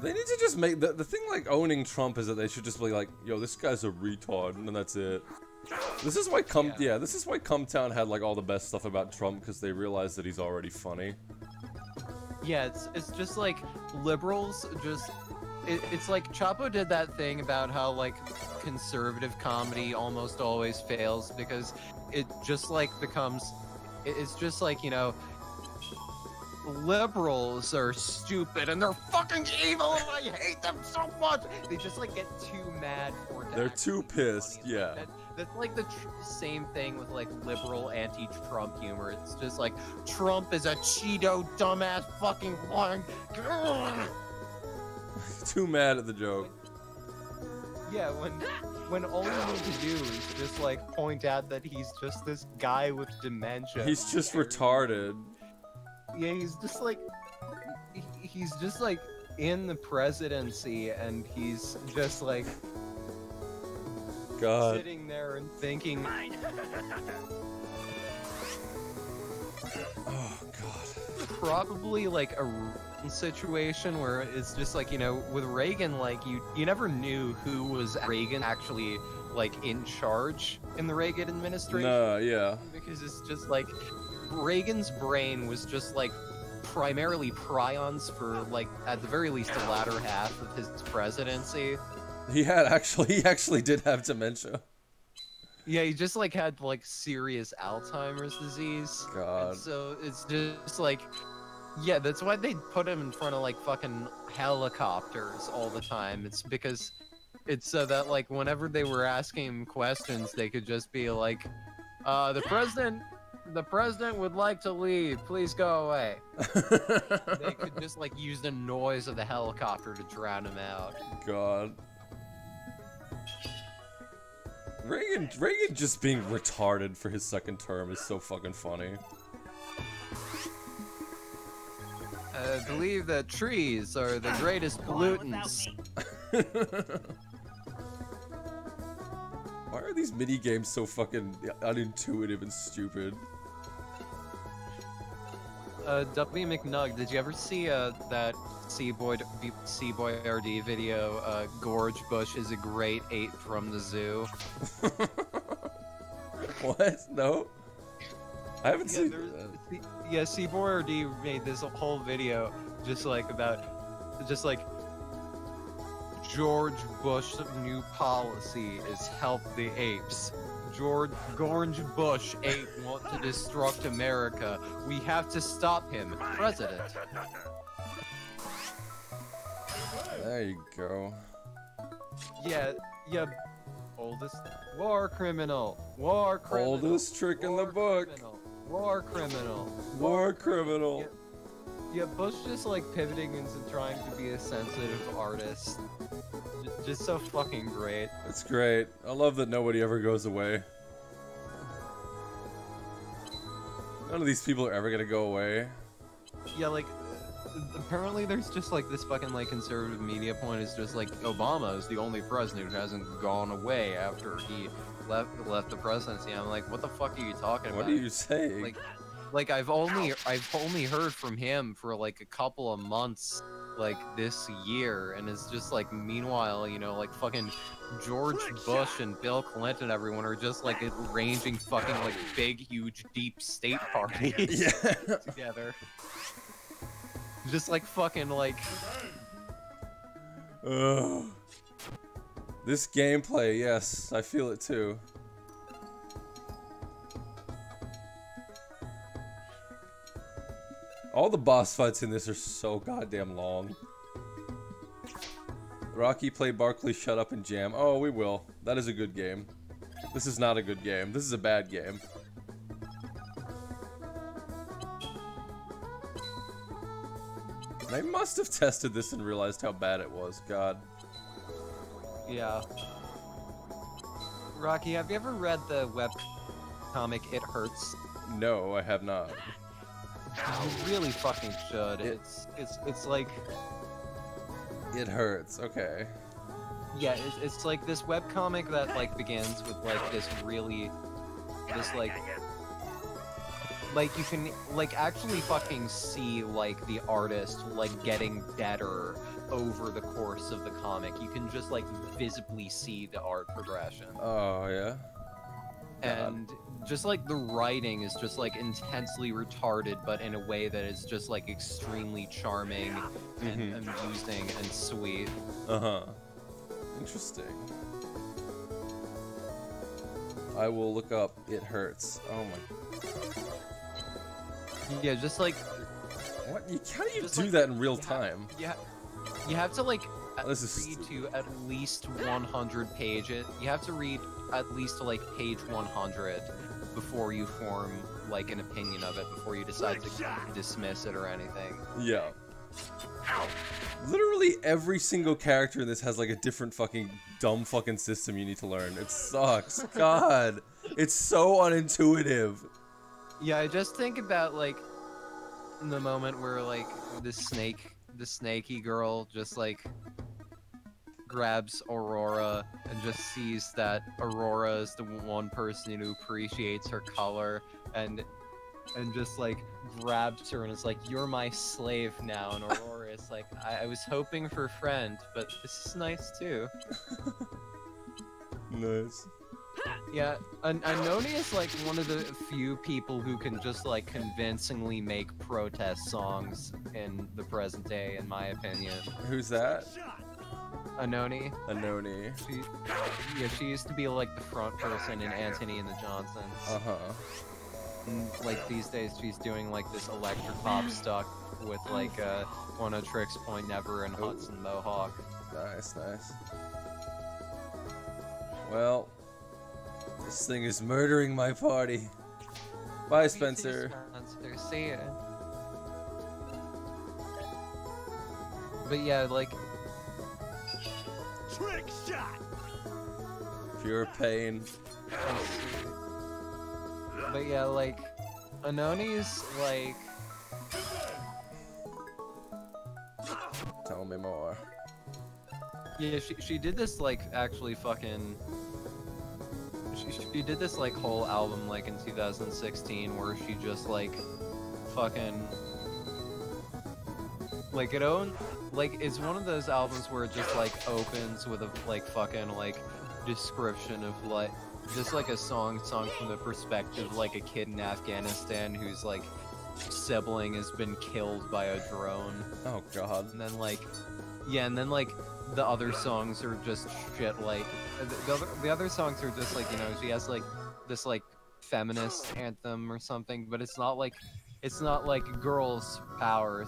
Speaker 2: They need to just make the thing like owning Trump is that they should just be like, yo, this guy's a retard, and then that's it. This is why this is why Cumtown had like all the best stuff about Trump, because they realized that he's already funny.
Speaker 1: Yeah, it's just like liberals just it's like Chapo did that thing about how like conservative comedy almost always fails because it just like becomes it's just like, you know, liberals are stupid and they're fucking evil and I hate them so much. They just like get too mad for it.
Speaker 2: They're too pissed, yeah.
Speaker 1: That's like the same thing with like liberal anti-Trump humor. It's just like Trump is a Cheeto dumbass fucking lying.
Speaker 2: Too mad at the joke.
Speaker 1: Yeah, when all you need to do is just like point out that he's just this guy with dementia.
Speaker 2: He's just retarded.
Speaker 1: Yeah, he's just like in the presidency, and he's just like
Speaker 2: God
Speaker 1: sitting there and thinking.
Speaker 2: Oh God.
Speaker 1: Probably like a situation where it's just like, you know, with Reagan, like you never knew who was Reagan actually like in charge in the Reagan administration.
Speaker 2: No, yeah.
Speaker 1: Because it's just like Reagan's brain was just like primarily prions for like at the very least the latter half of his presidency.
Speaker 2: He actually did have dementia.
Speaker 1: Yeah, he just like had like serious Alzheimer's disease.
Speaker 2: God.
Speaker 1: And so it's just like, yeah, that's why they put him in front of like fucking helicopters all the time. It's because it's so that like whenever they were asking him questions, they could just be like, the president would like to leave. Please go away. They could just like use the noise of the helicopter to drown him out.
Speaker 2: God. Reagan just being retarded for his second term is so fucking funny.
Speaker 1: I believe that trees are the greatest pollutants.
Speaker 2: Why are these mini games so fucking unintuitive and stupid?
Speaker 1: W. McNug, did you ever see that C-Boy RD video, Gorge Bush is a great ape from the zoo?
Speaker 2: What? No? I haven't seen.
Speaker 1: Yeah, C4D made this whole video just like about, just like George Bush's new policy is help the apes. George Bush ape want to destruct America. We have to stop him, President.
Speaker 2: There you go.
Speaker 1: Yeah, oldest war criminal.
Speaker 2: Oldest trick in the book.
Speaker 1: War criminal.
Speaker 2: War criminal.
Speaker 1: Yeah, Bush just like pivoting into trying to be a sensitive artist. Just so fucking great.
Speaker 2: It's great. I love that nobody ever goes away. None of these people are ever gonna go away.
Speaker 1: Yeah, like, apparently there's just like this fucking like conservative media point is just like Obama is the only president who hasn't gone away after he left the presidency. I'm like, what the fuck are you talking about?
Speaker 2: What are you saying?
Speaker 1: Like I've only heard from him for like a couple of months like this year, and it's just like meanwhile, you know, like fucking George Bush and Bill Clinton, everyone are just like arranging fucking like big huge deep state parties together. Just like fucking like
Speaker 2: this gameplay, yes, I feel it too. All the boss fights in this are so goddamn long. Rocky, play Barkley, shut up and jam. Oh, we will. That is a good game. This is not a good game. This is a bad game. They must have tested this and realized how bad it was. God.
Speaker 1: Yeah. Rocky, have you ever read the web comic It Hurts?
Speaker 2: No, I have not.
Speaker 1: You really fucking should. It's like...
Speaker 2: It hurts, okay.
Speaker 1: Yeah, it's like this webcomic that like begins with like this really... This like you can like actually fucking see like the artist like getting better over the course of the comic. You can just like visibly see the art progression.
Speaker 2: Oh, yeah?
Speaker 1: And just like the writing is just like intensely retarded, but in a way that is just like extremely charming and amusing and sweet.
Speaker 2: Uh-huh. Interesting. I will look up It Hurts. Oh my.
Speaker 1: Yeah, just like...
Speaker 2: What? How do you do that in real time?
Speaker 1: Yeah. You have to like
Speaker 2: This
Speaker 1: read to at least 100 pages. You have to read at least to like page 100 before you form like an opinion of it, before you decide to dismiss it or anything.
Speaker 2: Yeah. Literally every single character in this has like a different fucking dumb fucking system you need to learn. It sucks. God. It's so unintuitive.
Speaker 1: Yeah, I just think about like the moment where like the snaky girl just like grabs Aurora and just sees that Aurora is the one person who appreciates her color and just like grabs her and is like, you're my slave now. And Aurora is like, I was hoping for a friend, but this is nice too.
Speaker 2: Nice.
Speaker 1: Yeah, Anoni is like one of the few people who can just like convincingly make protest songs in the present day, in my opinion.
Speaker 2: Who's that?
Speaker 1: Anoni.
Speaker 2: Anoni.
Speaker 1: She used to be like the front person in Antony and the Johnsons.
Speaker 2: Uh-huh.
Speaker 1: And, like these days she's doing like this electric pop stuff with like One of Tricks Point Never and Hudson Mohawk.
Speaker 2: Nice, nice. Well, this thing is murdering my party. Bye, Spencer.
Speaker 1: See ya. But yeah, like...
Speaker 8: Trick shot!
Speaker 2: Pure pain.
Speaker 1: But yeah, like... Anoni's, like...
Speaker 2: Tell me more.
Speaker 1: Yeah, she did this, like, actually fucking... She did this, like, whole album, like, in 2016, where she just, like, fucking... Like, it's one of those albums where it just, like, opens with a, like, fucking, like, description of, like, just like a song from the perspective of like a kid in Afghanistan whose like sibling has been killed by a drone.
Speaker 2: Oh god.
Speaker 1: And then like, yeah, and then like the other songs are just shit. Like the other songs are just like, you know, she has like this like feminist anthem or something, but it's not like girls' power.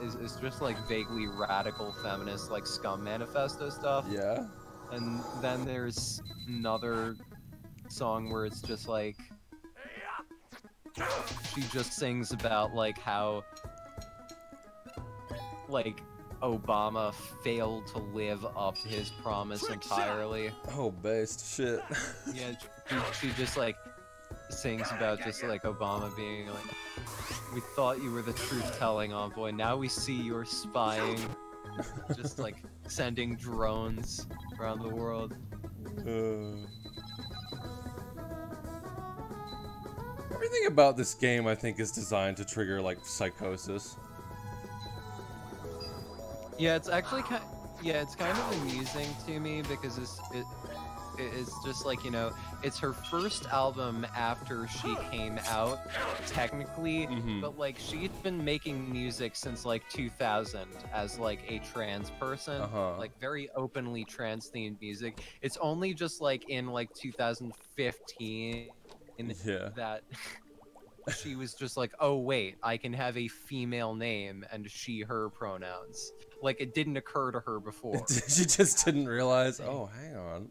Speaker 1: It's just like vaguely radical feminist like Scum Manifesto stuff.
Speaker 2: Yeah.
Speaker 1: And then there's another song where it's just like she just sings about like how like Obama failed to live up to his promise entirely.
Speaker 2: Oh, based shit.
Speaker 1: Yeah, she just like sings about just like Obama being like, we thought you were the truth-telling envoy, now we see you're spying. Just like sending drones around the world.
Speaker 2: Everything about this game, I think, is designed to trigger like psychosis.
Speaker 1: Yeah, it's actually it's kind of amusing to me because it's just like, you know, it's her first album after she came out, technically, but like she'd been making music since like 2000 as like a trans person, like very openly trans themed music. It's only just like in like 2015 that she was just like, oh wait, I can have a female name and she, her pronouns. Like it didn't occur to her before.
Speaker 2: She just didn't realize, oh, hang on.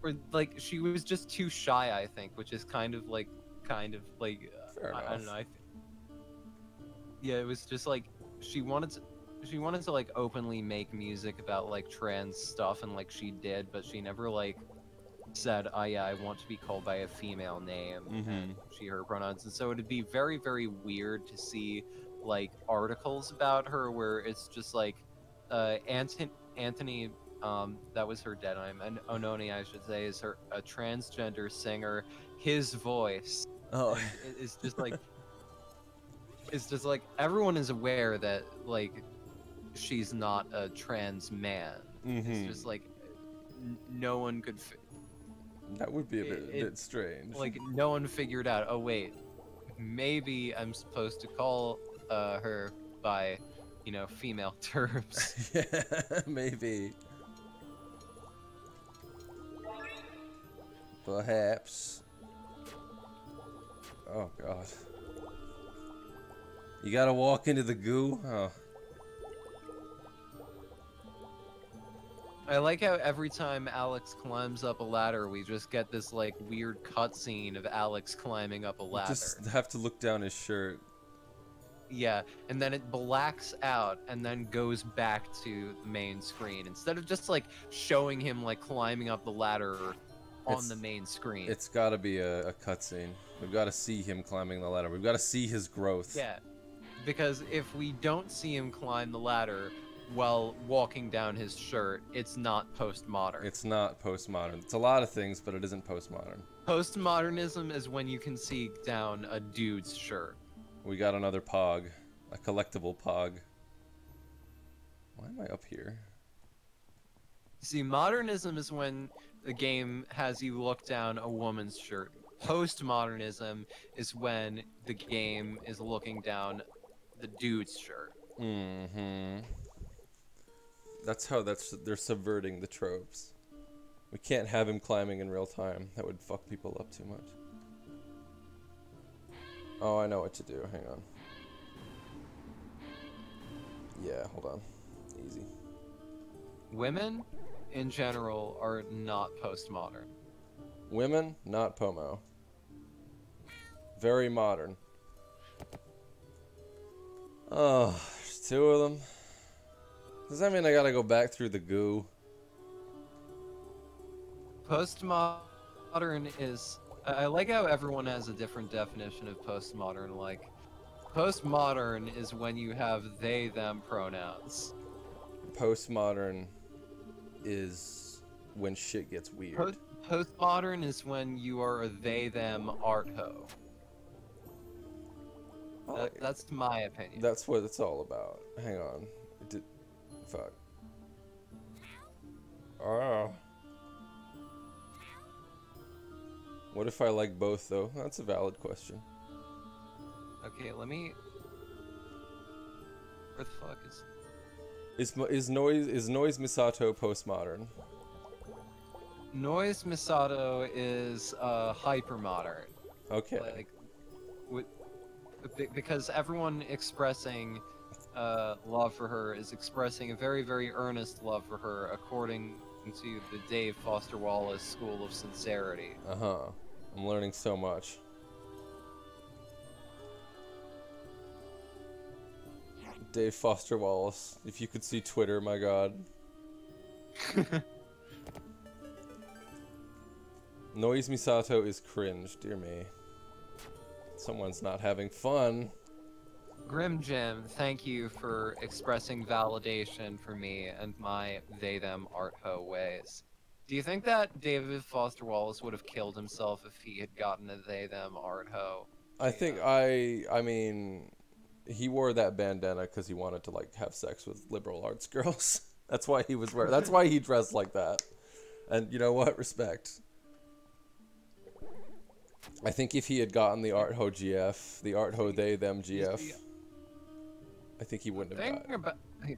Speaker 1: Or like she was just too shy, I think, which is kind of like I don't know. Yeah, it was just like she wanted to like openly make music about like trans stuff, and like she did, but she never like said, oh yeah, I want to be called by a female name and she, her pronouns. And so it'd be very, very weird to see like articles about her where it's just like Anthony that was her dead name, and Ononi, I should say, is a transgender singer. His voice is just like it's just like everyone is aware that like she's not a trans man. It's just like no one could
Speaker 2: that would be a bit strange.
Speaker 1: Like no one figured out, oh wait, maybe I'm supposed to call her by, you know, female terms.
Speaker 2: Yeah, maybe. Perhaps. Oh god. You gotta walk into the goo? Oh.
Speaker 1: I like how every time Alex climbs up a ladder, we just get this like weird cutscene of Alex climbing up a ladder.
Speaker 2: Just have to look down his shirt.
Speaker 1: Yeah, and then it blacks out and then goes back to the main screen instead of just like showing him like climbing up the ladder on the main screen.
Speaker 2: It's got to be a cutscene. We've got to see him climbing the ladder. We've got to see his growth.
Speaker 1: Yeah, because if we don't see him climb the ladder while walking down his shirt, it's not postmodern.
Speaker 2: It's not postmodern. It's a lot of things, but it isn't postmodern.
Speaker 1: Postmodernism is when you can see down a dude's shirt.
Speaker 2: We got another pog. A collectible pog. Why am I up here?
Speaker 1: See, modernism is when the game has you look down a woman's shirt. Postmodernism is when the game is looking down the dude's shirt.
Speaker 2: That's how they're subverting the tropes. We can't have him climbing in real time. That would fuck people up too much. Oh, I know what to do. Hang on. Yeah, hold on. Easy.
Speaker 1: Women, in general, are not postmodern.
Speaker 2: Women, not pomo. Very modern. Oh, there's two of them. Does that mean I gotta go back through the goo?
Speaker 1: Postmodern is... I like how everyone has a different definition of postmodern. Like, postmodern is when you have they, them pronouns.
Speaker 2: Postmodern is when shit gets weird.
Speaker 1: Postmodern is when you are a they, them art ho. That's my opinion.
Speaker 2: That's what it's all about. Hang on. Fuck. Oh. What if I like both, though? That's a valid question.
Speaker 1: Okay, let me... Where the fuck is...
Speaker 2: Is Noise Misato postmodern?
Speaker 1: Noise Misato is hypermodern.
Speaker 2: Okay.
Speaker 1: Like, because everyone expressing love for her is expressing a very, very earnest love for her, according to the Dave Foster Wallace School of Sincerity.
Speaker 2: Uh-huh. I'm learning so much. Dave Foster Wallace. If you could see Twitter, my god. Noise Misato is cringe, dear me. Someone's not having fun.
Speaker 1: Grim Jim, thank you for expressing validation for me and my they-them art ho ways. Do you think that David Foster Wallace would have killed himself if he had gotten a they-them art ho?
Speaker 2: I think I mean, he wore that bandana because he wanted to like have sex with liberal arts girls. That's why he was wearing. That's why he dressed like that. And you know what? Respect. I think if he had gotten the art ho GF, the art ho they them GF, I think he wouldn't have died.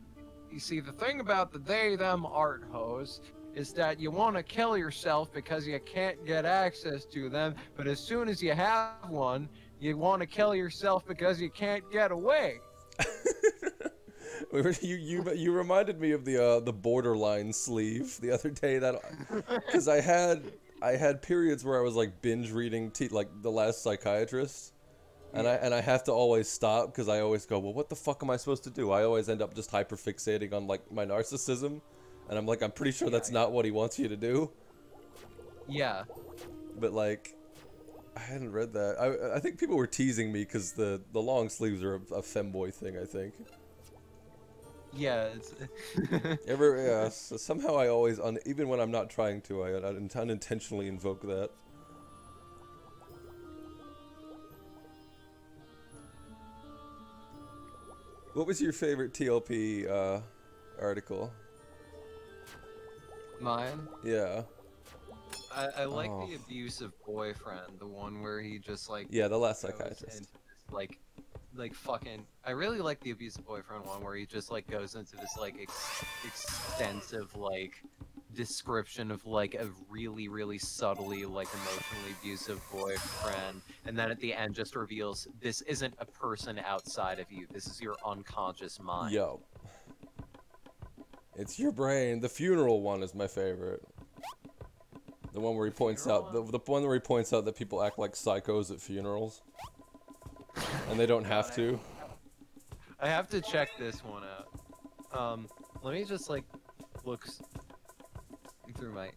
Speaker 1: You see, the thing about the they-them art hoes is that you want to kill yourself because you can't get access to them, but as soon as you have one, you want to kill yourself because you can't get away.
Speaker 2: You reminded me of the Borderline sleeve the other day, that because I had periods where I was like binge reading like The Last Psychiatrist. And I have to always stop because I always go, well, what the fuck am I supposed to do? I always end up just hyperfixating on like my narcissism, and I'm like, I'm pretty sure that's not what he wants you to do.
Speaker 1: Yeah.
Speaker 2: But like, I hadn't read that. I think people were teasing me because the long sleeves are a femboy thing, I think.
Speaker 1: Yeah. It's
Speaker 2: yeah. So somehow I always, even when I'm not trying to, I unintentionally invoke that. What was your favorite TLP article?
Speaker 1: Mine?
Speaker 2: Yeah.
Speaker 1: I like the abusive boyfriend, the one where he just like...
Speaker 2: Yeah, The Last Psychiatrist.
Speaker 1: Like fucking... I really like the abusive boyfriend one where he just like goes into this like extensive like description of like a really, really subtly like emotionally abusive boyfriend, and then at the end just reveals this isn't a person outside of you, this is your unconscious mind.
Speaker 2: Yo. It's your brain. The funeral one is my favorite. The one where he points out the one where he points out that people act like psychos at funerals. And they don't have to.
Speaker 1: I have to check this one out. Let me just like look through my...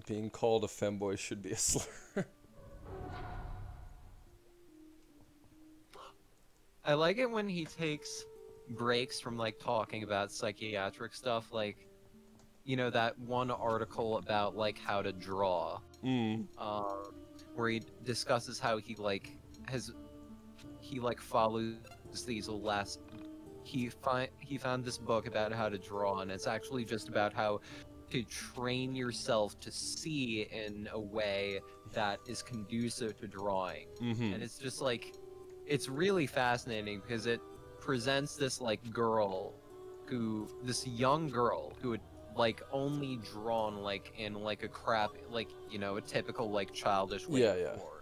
Speaker 2: Being called a femboy should be a slur.
Speaker 1: I like it when he takes breaks from like talking about psychiatric stuff, like, you know, that one article about like how to draw, where he discusses how he like follows these last. He found this book about how to draw, and it's actually just about how to train yourself to see in a way that is conducive to drawing. And it's just like, it's really fascinating because it presents this like this young girl who had like only drawn like in like a crap, like, you know, a typical like childish way before.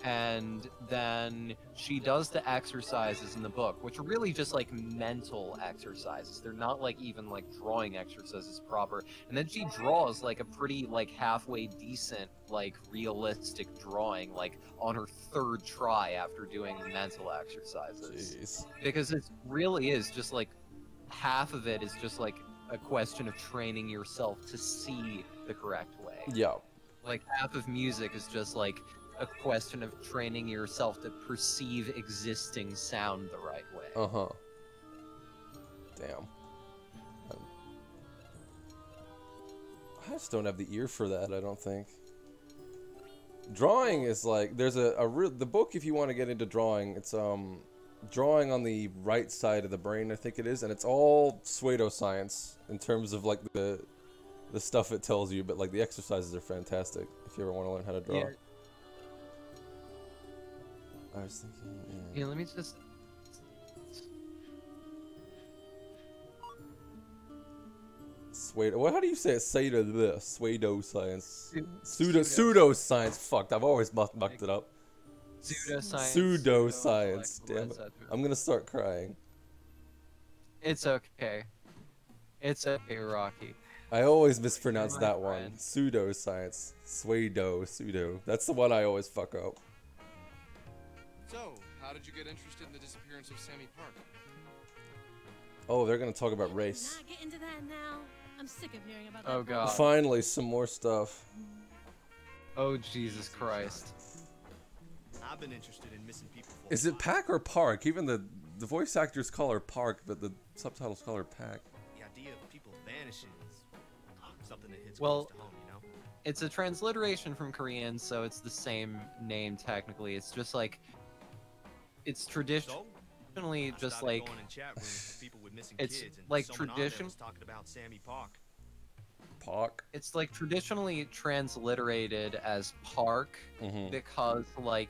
Speaker 1: And then she does the exercises in the book, which are really just like mental exercises. They're not like even like drawing exercises proper. And then she draws like a pretty like halfway decent like realistic drawing like on her third try after doing the mental exercises.
Speaker 2: Jeez.
Speaker 1: Because it really is just like half of it is just like a question of training yourself to see the correct way.
Speaker 2: Yeah.
Speaker 1: Like half of music is just like a question of training yourself to perceive existing sound the right way.
Speaker 2: Damn. I just don't have the ear for that, I don't think. Drawing is like, there's the book, if you want to get into drawing, it's drawing on the right side of the brain, I think it is, and it's all pseudoscience in terms of like the stuff it tells you, but like the exercises are fantastic if you ever want to learn how to draw.
Speaker 1: Yeah.
Speaker 2: I was thinking,
Speaker 1: Yeah, let me just.
Speaker 2: How do you say it? Pseudoscience.
Speaker 1: Pseudo-
Speaker 2: Pseudoscience. Fucked. I've always mucked it up.
Speaker 1: Pseudoscience.
Speaker 2: Pseudoscience. Damn it.
Speaker 1: etc.
Speaker 2: I'm gonna start crying.
Speaker 1: It's okay. It's okay, Rocky.
Speaker 2: I always mispronounce
Speaker 1: My
Speaker 2: that one.
Speaker 1: friend.
Speaker 2: Pseudoscience. Pseudo. That's the one I always fuck up.
Speaker 6: So, how did you get interested in the disappearance of Sammy Park?
Speaker 2: Oh, they're gonna talk about race.
Speaker 9: Not get into that now. I'm sick of hearing about that.
Speaker 1: Oh god.
Speaker 2: Finally, some more stuff.
Speaker 1: Oh Jesus Christ.
Speaker 8: I've been interested in missing people for
Speaker 2: Is
Speaker 8: a
Speaker 2: it
Speaker 8: while.
Speaker 2: Pack or Park? Even the voice actors call her Park, but the subtitles call her Pack.
Speaker 8: The idea of people vanishing is something that hits
Speaker 1: Well,
Speaker 8: close to home, you know?
Speaker 1: It's a transliteration from Korean, so it's the same name technically. It's just like it's traditionally
Speaker 8: I
Speaker 1: just
Speaker 8: started
Speaker 1: like
Speaker 8: going in chat rooms with people with missing
Speaker 1: it's
Speaker 8: kids, and
Speaker 1: like
Speaker 8: someone on there
Speaker 1: tradition-
Speaker 8: was talking about Sammy Park.
Speaker 2: Park.
Speaker 1: it's like traditionally transliterated as park
Speaker 2: Mhm.
Speaker 1: because like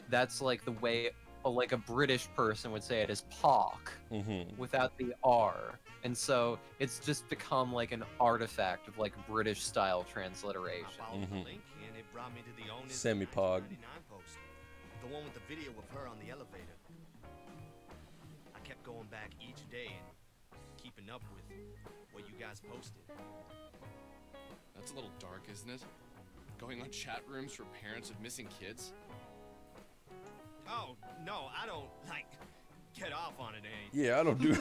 Speaker 1: that's like the way like a British person would say it is park
Speaker 2: Mhm.
Speaker 1: without the R. And so it's just become like an artifact of like British style
Speaker 8: I
Speaker 1: transliteration.
Speaker 8: followed the link, and it brought me to the owner's
Speaker 2: Sammy Pog.
Speaker 8: 1999 post. The one with the video of her on the elevator. I kept going back each day and keeping up with what you guys posted.
Speaker 6: That's a little dark, isn't it? Going on chat rooms for parents of missing kids?
Speaker 8: Oh, no, I don't, like, get off on it, ain't.
Speaker 2: Yeah, I don't do.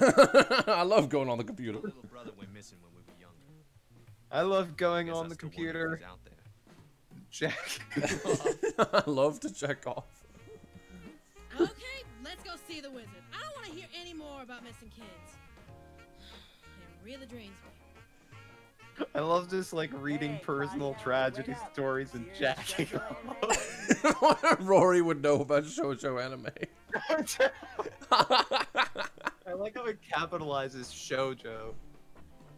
Speaker 2: I love going on the computer.
Speaker 8: My little brother went missing when we were younger.
Speaker 1: I love going
Speaker 8: Guess
Speaker 1: on
Speaker 8: I
Speaker 1: the
Speaker 8: still wonder if
Speaker 1: computer.
Speaker 8: he's out there.
Speaker 1: Jack.
Speaker 2: I love to check off.
Speaker 9: Okay, let's go see the wizard. I don't want to hear any more about missing kids. It really drains me.
Speaker 1: I love just like reading
Speaker 4: Hey,
Speaker 1: personal
Speaker 4: Claudia,
Speaker 1: tragedy
Speaker 4: what up?
Speaker 1: stories and
Speaker 4: Serious
Speaker 1: jacking
Speaker 4: shoujo
Speaker 1: off.
Speaker 2: Rory would know about shoujo anime.
Speaker 1: I like how it capitalizes shoujo.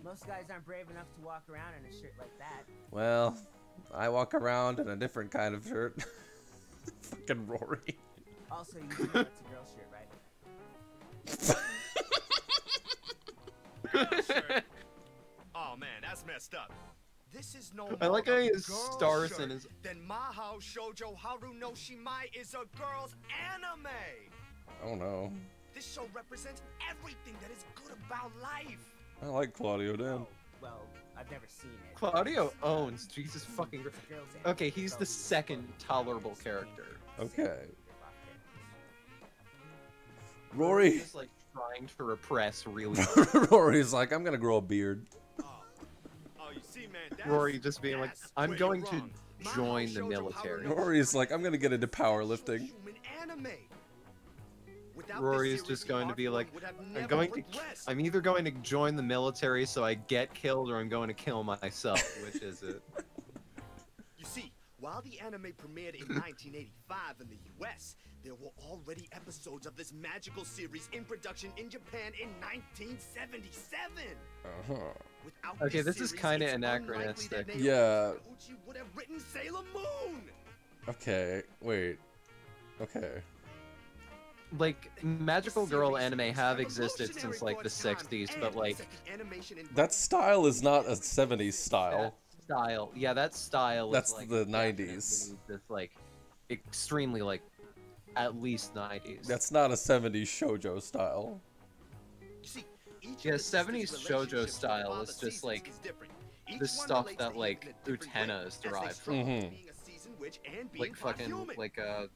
Speaker 4: Most guys aren't brave enough to walk around in a shirt like that.
Speaker 2: Well, I walk around in a different kind of shirt. Fucking Rory.
Speaker 4: Also, you do know it's a girl shirt, right?
Speaker 8: Shirt. Oh man, that's messed up. This is no
Speaker 1: I
Speaker 8: more
Speaker 1: like how
Speaker 8: a
Speaker 1: he has
Speaker 8: girl's
Speaker 1: stars
Speaker 8: shirt
Speaker 1: in his-
Speaker 8: than Mahou Shoujo Haru no Shimai is a girl's anime.
Speaker 2: Oh no.
Speaker 8: This show represents everything that is good about life.
Speaker 2: I like Claudio Dan.
Speaker 4: Oh, well, I've never seen it.
Speaker 1: Claudio
Speaker 4: It's,
Speaker 1: owns Jesus fucking.
Speaker 4: it's a girl's anime,
Speaker 1: Okay, he's
Speaker 4: so
Speaker 1: the
Speaker 4: you
Speaker 1: second
Speaker 4: probably
Speaker 1: tolerable
Speaker 4: seen
Speaker 1: character.
Speaker 2: Okay.
Speaker 4: rip-off characters.
Speaker 2: Rory.
Speaker 1: He's like trying to repress really.
Speaker 2: Rory's like, I'm gonna grow a beard.
Speaker 8: Oh, you see, man. That's,
Speaker 1: Rory just being like,
Speaker 8: that's
Speaker 1: I'm
Speaker 8: where
Speaker 1: going
Speaker 8: you're
Speaker 1: to
Speaker 8: wrong. Mahou
Speaker 1: join the
Speaker 8: Shoujo
Speaker 1: military.
Speaker 8: Haru no
Speaker 2: Rory's like, I'm gonna get into
Speaker 8: Shimai
Speaker 2: powerlifting.
Speaker 8: is human anime. Without
Speaker 1: Rory
Speaker 8: this
Speaker 1: is
Speaker 8: series,
Speaker 1: just going to
Speaker 8: art
Speaker 1: be
Speaker 8: form
Speaker 1: like,
Speaker 8: would have
Speaker 1: I'm
Speaker 8: never
Speaker 1: going to.
Speaker 8: progressed.
Speaker 1: I'm either going to join the military so I get killed, or I'm going to kill myself. Which is it?
Speaker 8: You see, while the anime premiered in 1985 in the US, there were already episodes of this magical series in production in Japan in 1977.
Speaker 2: Uh-huh.
Speaker 8: Without
Speaker 1: Okay, this is
Speaker 8: series,
Speaker 1: kinda
Speaker 8: it's
Speaker 1: anachronistic.
Speaker 8: unlikely that
Speaker 2: Yeah.
Speaker 8: Naoki Takeuchi would have written Sailor Moon.
Speaker 2: Okay, wait. Okay.
Speaker 1: Like magical
Speaker 8: The
Speaker 1: girl
Speaker 8: series
Speaker 1: anime
Speaker 8: was
Speaker 1: have existed
Speaker 8: revolutionary
Speaker 1: since like
Speaker 8: for
Speaker 1: the
Speaker 8: its time,
Speaker 1: 60s,
Speaker 8: and
Speaker 1: but like
Speaker 8: set the animation and
Speaker 2: That style is not a 70s style.
Speaker 1: that style, yeah, that style.
Speaker 2: That's
Speaker 1: is, like,
Speaker 2: the
Speaker 1: definitely
Speaker 2: 90s.
Speaker 1: This like extremely like at least 90s.
Speaker 2: That's not a 70s shoujo style.
Speaker 8: You see, each
Speaker 1: Yeah,
Speaker 8: of the sisters'
Speaker 1: 70s shoujo
Speaker 8: relationships
Speaker 1: style
Speaker 8: throughout
Speaker 1: is
Speaker 8: the
Speaker 1: just,
Speaker 8: seasons
Speaker 1: like,
Speaker 8: is different. Each
Speaker 1: the
Speaker 8: one
Speaker 1: stuff
Speaker 8: relates
Speaker 1: that
Speaker 8: to
Speaker 1: like
Speaker 8: Eve in a different
Speaker 1: Utena
Speaker 8: way,
Speaker 1: is
Speaker 8: as they
Speaker 1: derived
Speaker 8: struggle
Speaker 1: from.
Speaker 8: with being a seasoned witch and being
Speaker 1: Like
Speaker 8: part
Speaker 1: fucking
Speaker 8: human.
Speaker 1: like what's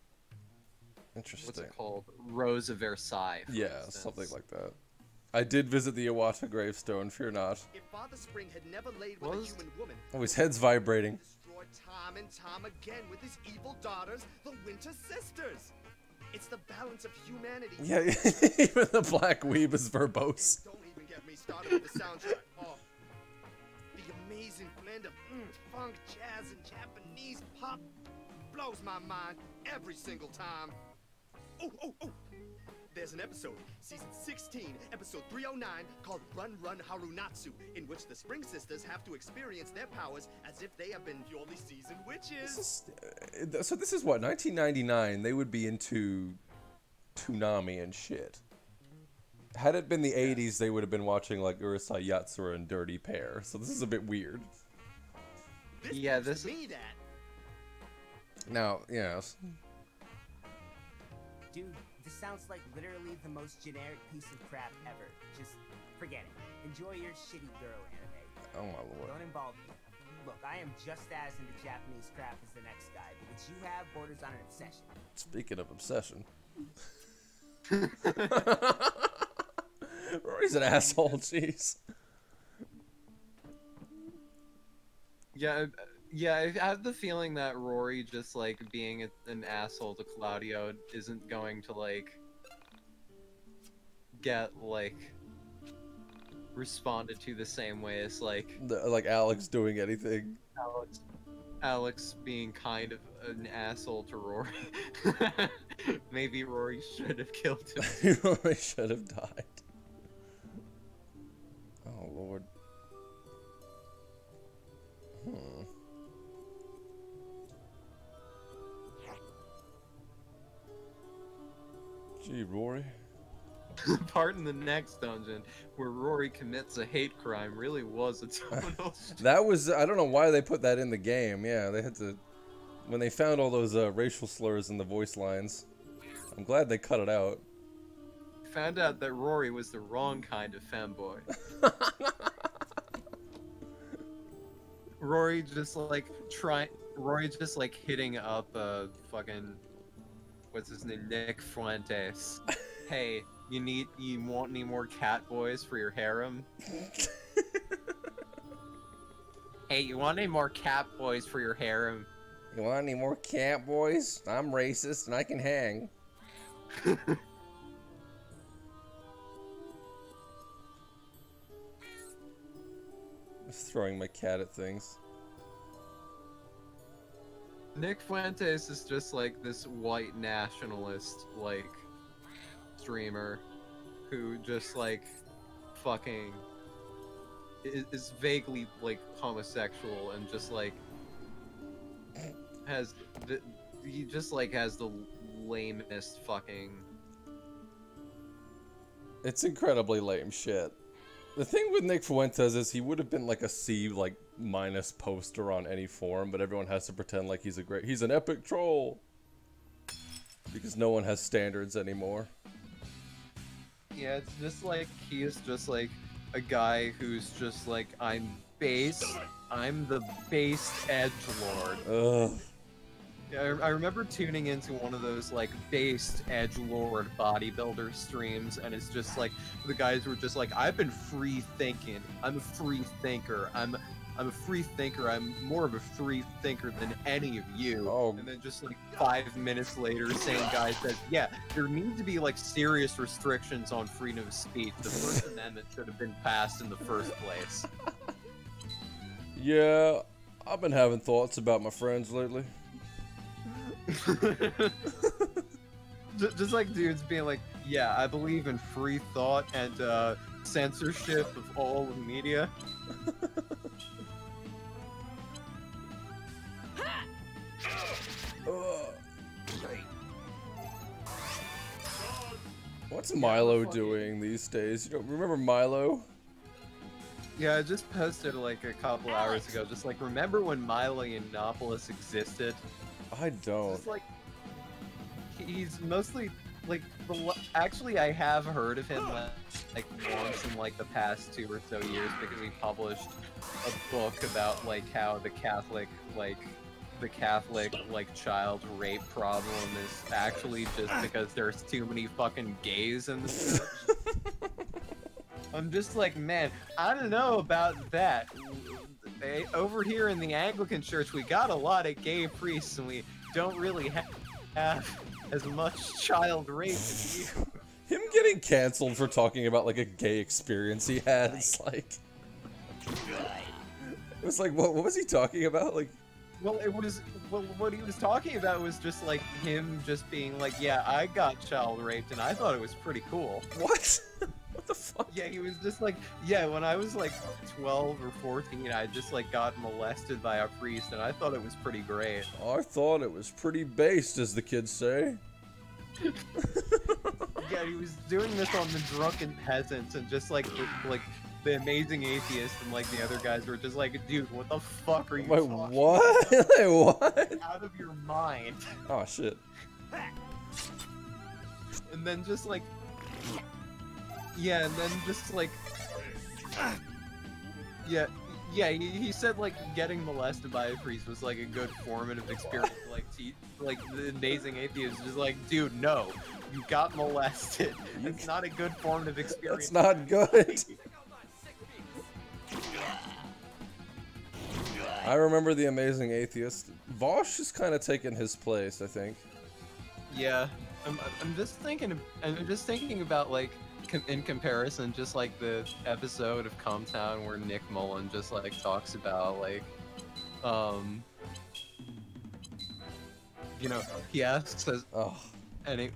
Speaker 2: Interesting.
Speaker 1: it called? Rose of Versailles. for
Speaker 2: Yeah,
Speaker 1: instance.
Speaker 2: something like that. I did visit the Iwata gravestone, fear not.
Speaker 8: If Father Spring had never laid
Speaker 1: What
Speaker 8: with a
Speaker 1: was-
Speaker 8: human woman,
Speaker 2: Oh, his head's vibrating.
Speaker 8: destroyed time and time again with his evil daughters, the Winter Sisters. It's the balance of humanity.
Speaker 2: Yeah, even the black weeb is verbose.
Speaker 8: And don't even get me started with the soundtrack. Oh, the amazing blend of funk, jazz, and Japanese pop blows my mind every single time. Oh, oh, oh! there's an episode, season 16, episode 309, called Run Run Harunatsu, in which the Spring Sisters have to experience their powers as if they have been purely seasoned witches.
Speaker 2: So this is what, 1999? They would be into Toonami and shit. Had it been the 80s, they would have been watching like Urusei Yatsura and Dirty Pair. So this is a bit weird.
Speaker 1: This
Speaker 8: Me that.
Speaker 2: Now, yes.
Speaker 4: Dude, this sounds like literally the most generic piece of crap ever. Just forget it. Enjoy your shitty girl anime.
Speaker 2: Oh my lord.
Speaker 4: Don't involve me. Look, I am just as into Japanese crap as the next guy, but what you have borders on an obsession.
Speaker 2: Speaking of obsession. Rory's an asshole, jeez.
Speaker 1: Yeah, I have the feeling that Rory just, like, being an asshole to Claudio isn't going to, like, get, like, responded to the same way as, like...
Speaker 2: like Alex doing anything.
Speaker 1: Alex being kind of an asshole to Rory. Maybe Rory should have killed him.
Speaker 2: Rory should have died. Oh, Lord. Gee, Rory.
Speaker 1: Part in the next dungeon where Rory commits a hate crime really was a tonal
Speaker 2: That was, I don't know why they put that in the game. Yeah, they had to, when they found all those racial slurs in the voice lines. I'm glad they cut it out.
Speaker 1: Found out that Rory was the wrong kind of femboy. Rory just like hitting up fucking, what's his name, Nick Fuentes. Hey, you want any more cat boys for your harem? Hey, you want any more cat boys for your harem?
Speaker 2: You want any more cat boys? I'm racist and I can hang. Just throwing my cat at things.
Speaker 1: Nick Fuentes is just like this white nationalist, like, streamer who just, like, fucking is vaguely, like, homosexual and just, like, he just, like, has the lamest fucking...
Speaker 2: It's incredibly lame shit. The thing with Nick Fuentes is he would have been like a C, like, minus poster on any forum, but everyone has to pretend like he's an epic troll. Because no one has standards anymore.
Speaker 1: Yeah, it's just like, he is just like a guy who's just like, I'm the based edgelord.
Speaker 2: Ugh.
Speaker 1: Yeah, I remember tuning into one of those, like, based edgelord bodybuilder streams, and it's just like, the guys were just like, I've been free thinking, I'm a free thinker, I'm a free thinker, I'm more of a free thinker than any of you.
Speaker 2: Oh.
Speaker 1: And then just like 5 minutes later, same guy says, yeah, there need to be like serious restrictions on freedom of speech. The First Amendment should have been passed in the first place.
Speaker 2: Yeah, I've been having thoughts about my friends lately.
Speaker 1: Just like dudes being like, yeah, I believe in free thought and censorship of all the media.
Speaker 2: What's Milo doing these days? You don't remember Milo?
Speaker 1: Yeah, I just posted like a couple hours ago. Just like, remember when Milo Yiannopoulos existed?
Speaker 2: I don't.
Speaker 1: Just like, he's mostly like actually I have heard of him like once in like the past 2 or so years because he published a book about like how the Catholic child rape problem is actually just because there's too many fucking gays in the church. I'm just like, man, I don't know about that. Over here in the Anglican Church, we got a lot of gay priests, and we don't really have as much child rape as you.
Speaker 2: Him getting canceled for talking about like a gay experience he had, it's like... It was like, what was he talking about? Like,
Speaker 1: Well, it was what he was talking about was just like him just being like, yeah, I got child raped and I thought it was pretty cool.
Speaker 2: What? What the fuck?
Speaker 1: Yeah, he was just like, yeah, when I was like 12 or 14, I just like got molested by a priest and I thought it was pretty great.
Speaker 2: I thought it was pretty based, as the kids say.
Speaker 1: Yeah, he was doing this on the drunken peasants and just like the amazing atheist and like the other guys were just like, dude, what the fuck are you
Speaker 2: Wait,
Speaker 1: talking
Speaker 2: what?
Speaker 1: about?
Speaker 2: Wait, what?
Speaker 1: Out of your mind.
Speaker 2: Oh shit.
Speaker 1: And then just like, yeah, and then just like, yeah, he said like getting molested by a priest was like a good formative experience. Like the amazing atheist is just like, dude, no, you got molested. It's not a good formative experience.
Speaker 2: That's not good. I remember the amazing atheist. Vosh has kind of taken his place, I think.
Speaker 1: Yeah, I'm just thinking about like in comparison, just like the episode of Comtown where Nick Mullen just like talks about like, you know, he asks us, and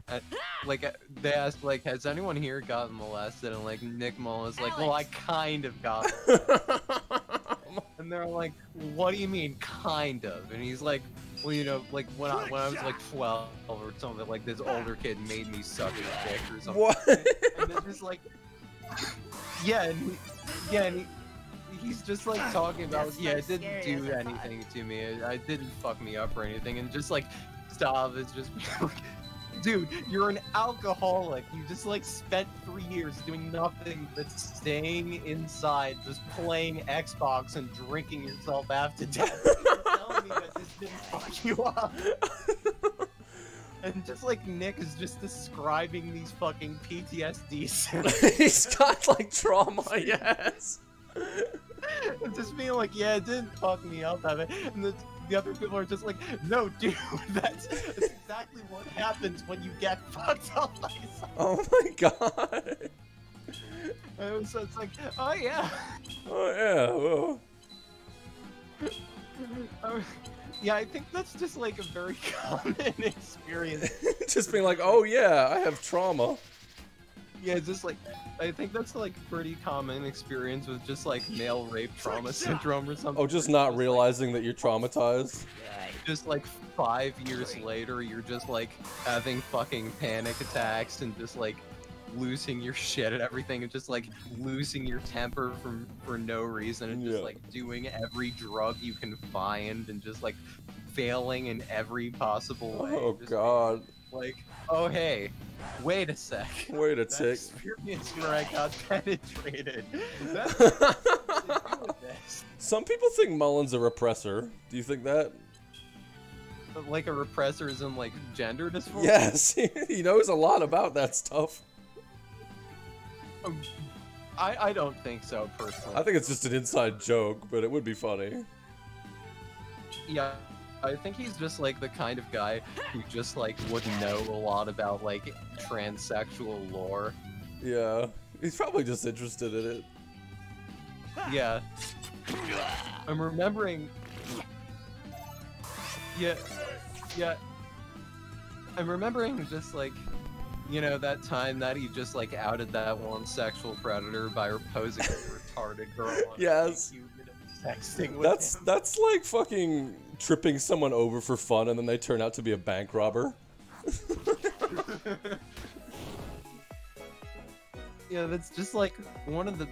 Speaker 1: they ask like, has anyone here gotten molested? And like Nick Mullen's like, well, I kind of got it. And they're like, what do you mean, kind of? And he's like, well, you know, like when I was like 12 or something, like this older kid made me suck his dick or something.
Speaker 2: What?
Speaker 1: And then just like, yeah, and he's just like talking about, yeah, it didn't do anything to me. It didn't fuck me up or anything. And just like, Stav is just like, dude, you're an alcoholic. You just like spent 3 years doing nothing but staying inside, just playing Xbox and drinking yourself half to death. You're telling me that this didn't fuck you up. And just like Nick is just describing these fucking PTSD symptoms.
Speaker 2: He's got like trauma, yes.
Speaker 1: And just being like, yeah, it didn't fuck me up, have it? And the other people are just like, no, dude, that's exactly what happens when you get fucked up by someone.
Speaker 2: Oh my god.
Speaker 1: And so it's like, oh yeah.
Speaker 2: Oh yeah, well.
Speaker 1: Yeah, I think that's just like a very common experience.
Speaker 2: Just being like, oh yeah, I have trauma.
Speaker 1: Yeah, it's just like, I think that's like pretty common experience with just like male rape trauma syndrome or something.
Speaker 2: Oh, just not realizing that you're traumatized?
Speaker 1: Just like 5 years later, you're just like having fucking panic attacks and just like losing your shit and everything and just like losing your temper for no reason and just like doing every drug you can find and just like failing in every possible way.
Speaker 2: Oh
Speaker 1: just
Speaker 2: god.
Speaker 1: Like, oh hey, wait a sec.
Speaker 2: Wait a
Speaker 1: that
Speaker 2: tick.
Speaker 1: experience where I got penetrated. That's
Speaker 2: Some people think Mullen's a repressor. Do you think that?
Speaker 1: like a repressor is in like gender dysphoria?
Speaker 2: Yes, he knows a lot about that stuff.
Speaker 1: I don't think so, personally.
Speaker 2: I think it's just an inside joke, but it would be funny.
Speaker 1: Yeah, I think he's just like the kind of guy who just like would know a lot about like transsexual lore.
Speaker 2: Yeah, he's probably just interested in it.
Speaker 1: Yeah. I'm remembering... Yeah. I'm remembering just like, you know, that time that he just like outed that one sexual predator by posing as a retarded girl.
Speaker 2: Yes.
Speaker 1: Sexting with
Speaker 2: That's like fucking tripping someone over for fun and then they turn out to be a bank robber.
Speaker 1: Yeah, that's just like one of the.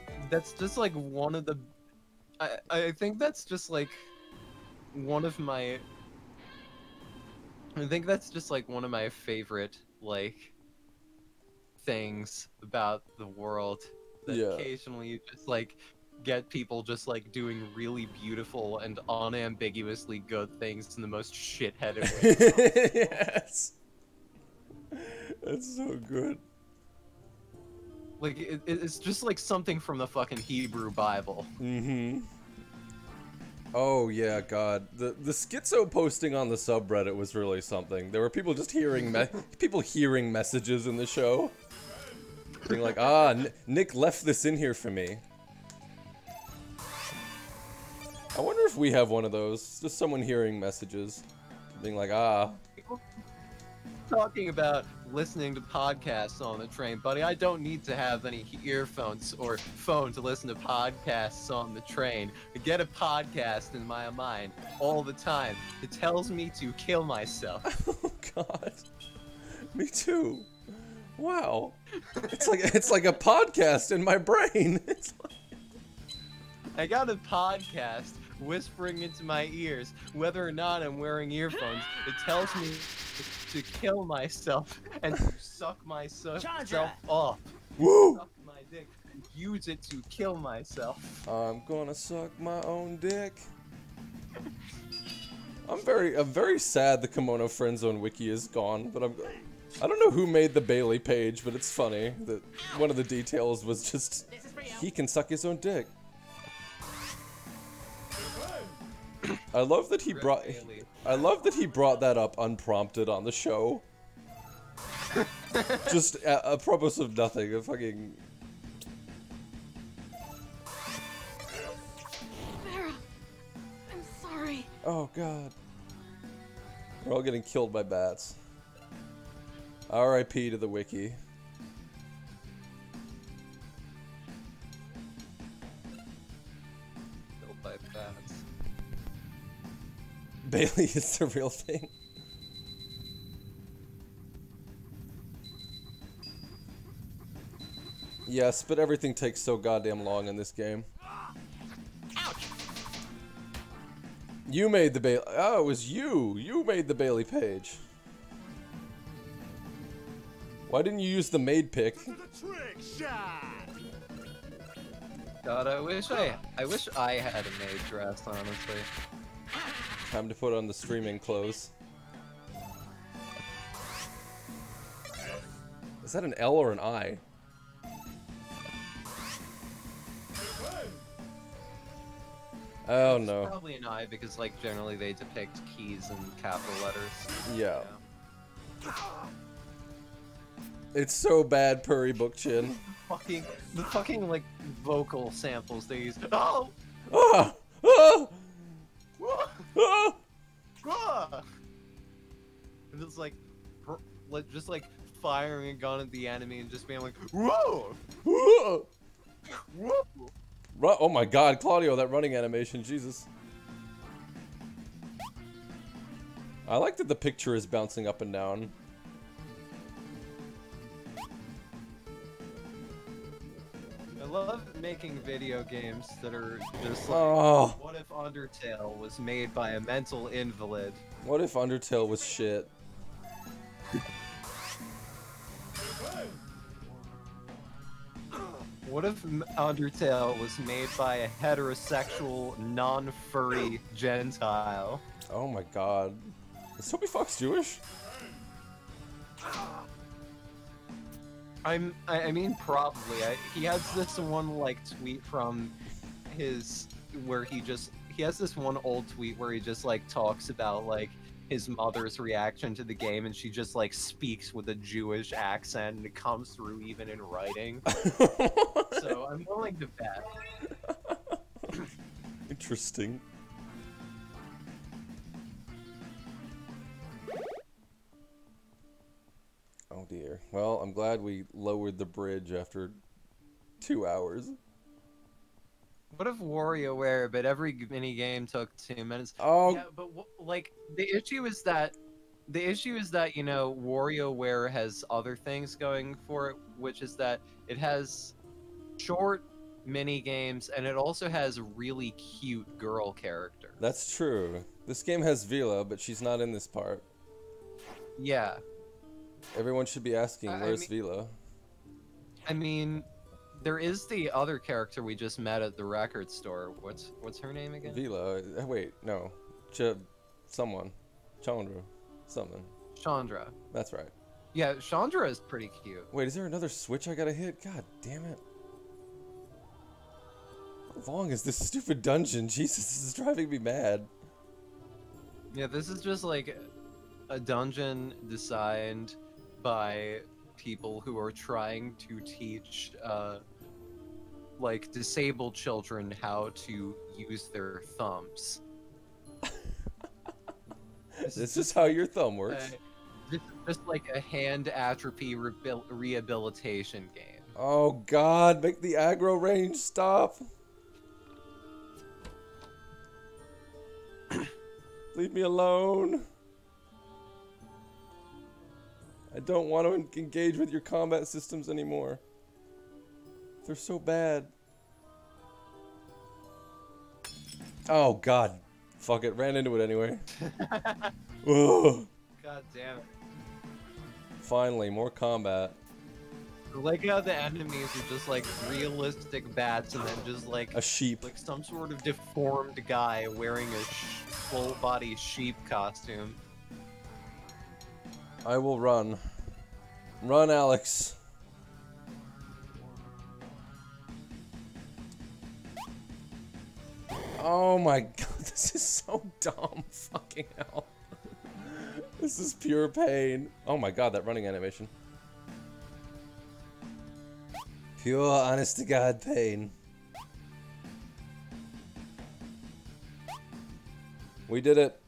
Speaker 1: I think that's just like one of my. I think that's just like one of my favorite like things about the world. That occasionally you just like get people just like doing really beautiful and unambiguously good things in the most shit-headed way.
Speaker 2: Yes. That's so good.
Speaker 1: Like it's just like something from the fucking Hebrew Bible.
Speaker 2: Mm-hmm. Oh yeah, God. The schizo posting on the subreddit was really something. There were people just hearing hearing messages in the show, being like, "Ah, Nick left this in here for me." I wonder if we have one of those. Just someone hearing messages, being like, ah.
Speaker 1: Talking about listening to podcasts on the train, buddy. I don't need to have any earphones or phone to listen to podcasts on the train. I get a podcast in my mind all the time. It tells me to kill myself.
Speaker 2: Oh God. Me too. Wow. It's like a podcast in my brain. It's like...
Speaker 1: I got a podcast whispering into my ears. Whether or not I'm wearing earphones, it tells me to kill myself and to suck myself off.
Speaker 2: Woo!
Speaker 1: Suck my dick and use it to kill myself.
Speaker 2: I'm gonna suck my own dick. I'm very sad the KemonoFriendzone wiki is gone, but I don't know who made the Bailey page, but it's funny that one of the details was just he can suck his own dick. I love that he brought that up unprompted on the show. Just a purpose of nothing. A fucking.
Speaker 9: Vera, I'm sorry.
Speaker 2: Oh God. We're all getting killed by bats. R.I.P. to the wiki.
Speaker 1: Killed by bats.
Speaker 2: Bailey is the real thing. Yes, but everything takes so goddamn long in this game.
Speaker 8: Ouch!
Speaker 2: You made the Bailey. Oh, it was you. You made the Bailey page. Why didn't you use the maid pick?
Speaker 8: The trick shot!
Speaker 1: God, I wish I had a maid dress, honestly.
Speaker 2: Time to put on the streaming clothes. Is that an L or an I? Oh no.
Speaker 1: Probably an I because, like, generally they depict keys in capital letters.
Speaker 2: Yeah. It's so bad, Purry Book Chin.
Speaker 1: The fucking like vocal samples they use. Oh!
Speaker 2: Ah! Ah! Ah!
Speaker 1: Ah! And it's like, just like firing a gun at the enemy and just being like, whoa!
Speaker 2: Whoa!
Speaker 1: Whoa!
Speaker 2: Oh my God, Claudio, that running animation, Jesus. I like that the picture is bouncing up and down.
Speaker 1: I love making video games that are just like,
Speaker 2: Oh.
Speaker 1: what if Undertale was made by a mental invalid?
Speaker 2: What if Undertale was shit?
Speaker 1: What if Undertale was made by a heterosexual, non-furry Gentile?
Speaker 2: Oh my God. Is Toby Fox Jewish?
Speaker 1: I mean, probably. He has this one, like, tweet from his, where he has this one old tweet where he just, like, talks about, like, his mother's reaction to the game, and she just, like, speaks with a Jewish accent, and it comes through even in writing. So, I'm willing to bet.
Speaker 2: Interesting. Oh dear. Well, I'm glad we lowered the bridge after 2 hours.
Speaker 1: What if WarioWare, but every mini game took 2 minutes?
Speaker 2: Oh.
Speaker 1: Yeah, but like the issue is that you know WarioWare has other things going for it, which is that it has short mini games and it also has really cute girl characters.
Speaker 2: That's true. This game has Vila, but she's not in this part.
Speaker 1: Yeah.
Speaker 2: Everyone should be asking, where's Vila?
Speaker 1: I mean, there is the other character we just met at the record store. What's her name again?
Speaker 2: Vila. Wait, no. Someone. Chandra. Something.
Speaker 1: Chandra.
Speaker 2: That's right.
Speaker 1: Yeah, Chandra is pretty cute.
Speaker 2: Wait, is there another switch I gotta hit? God damn it. How long is this stupid dungeon? Jesus, this is driving me mad.
Speaker 1: Yeah, this is just like a dungeon designed by people who are trying to teach like disabled children how to use their thumbs.
Speaker 2: This is how your thumb works.
Speaker 1: Just like a hand atrophy rehabilitation game.
Speaker 2: Oh God, make the aggro range stop. Leave me alone. I don't want to engage with your combat systems anymore. They're so bad. Oh God. Fuck it, ran into it anyway. Ugh.
Speaker 1: God damn it.
Speaker 2: Finally, more combat.
Speaker 1: I like how the enemies are just like realistic bats and then just like
Speaker 2: a sheep.
Speaker 1: Like some sort of deformed guy wearing a full body sheep costume.
Speaker 2: I will run. Run, Alex. Oh my God, this is so dumb. Fucking hell. This is pure pain. Oh my God, that running animation. Pure, honest to God pain. We did it.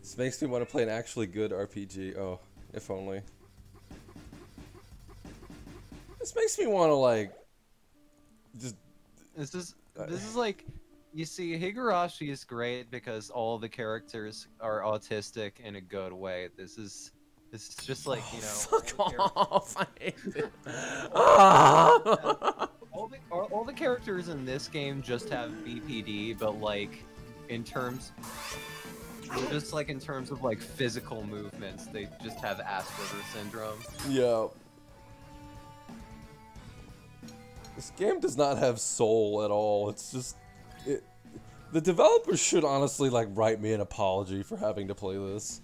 Speaker 2: This makes me want to play an actually good RPG. Oh, if only. This makes me want to like just.
Speaker 1: This is like, you see, Higurashi is great because all the characters are autistic in a good way. This is just like, you know.
Speaker 2: Fuck off! I hate it.
Speaker 1: All the characters in this game just have BPD, but like, in terms of like physical movements, they just have Asperger's syndrome.
Speaker 2: Yeah. This game does not have soul at all. It's just the developers should honestly like write me an apology for having to play this.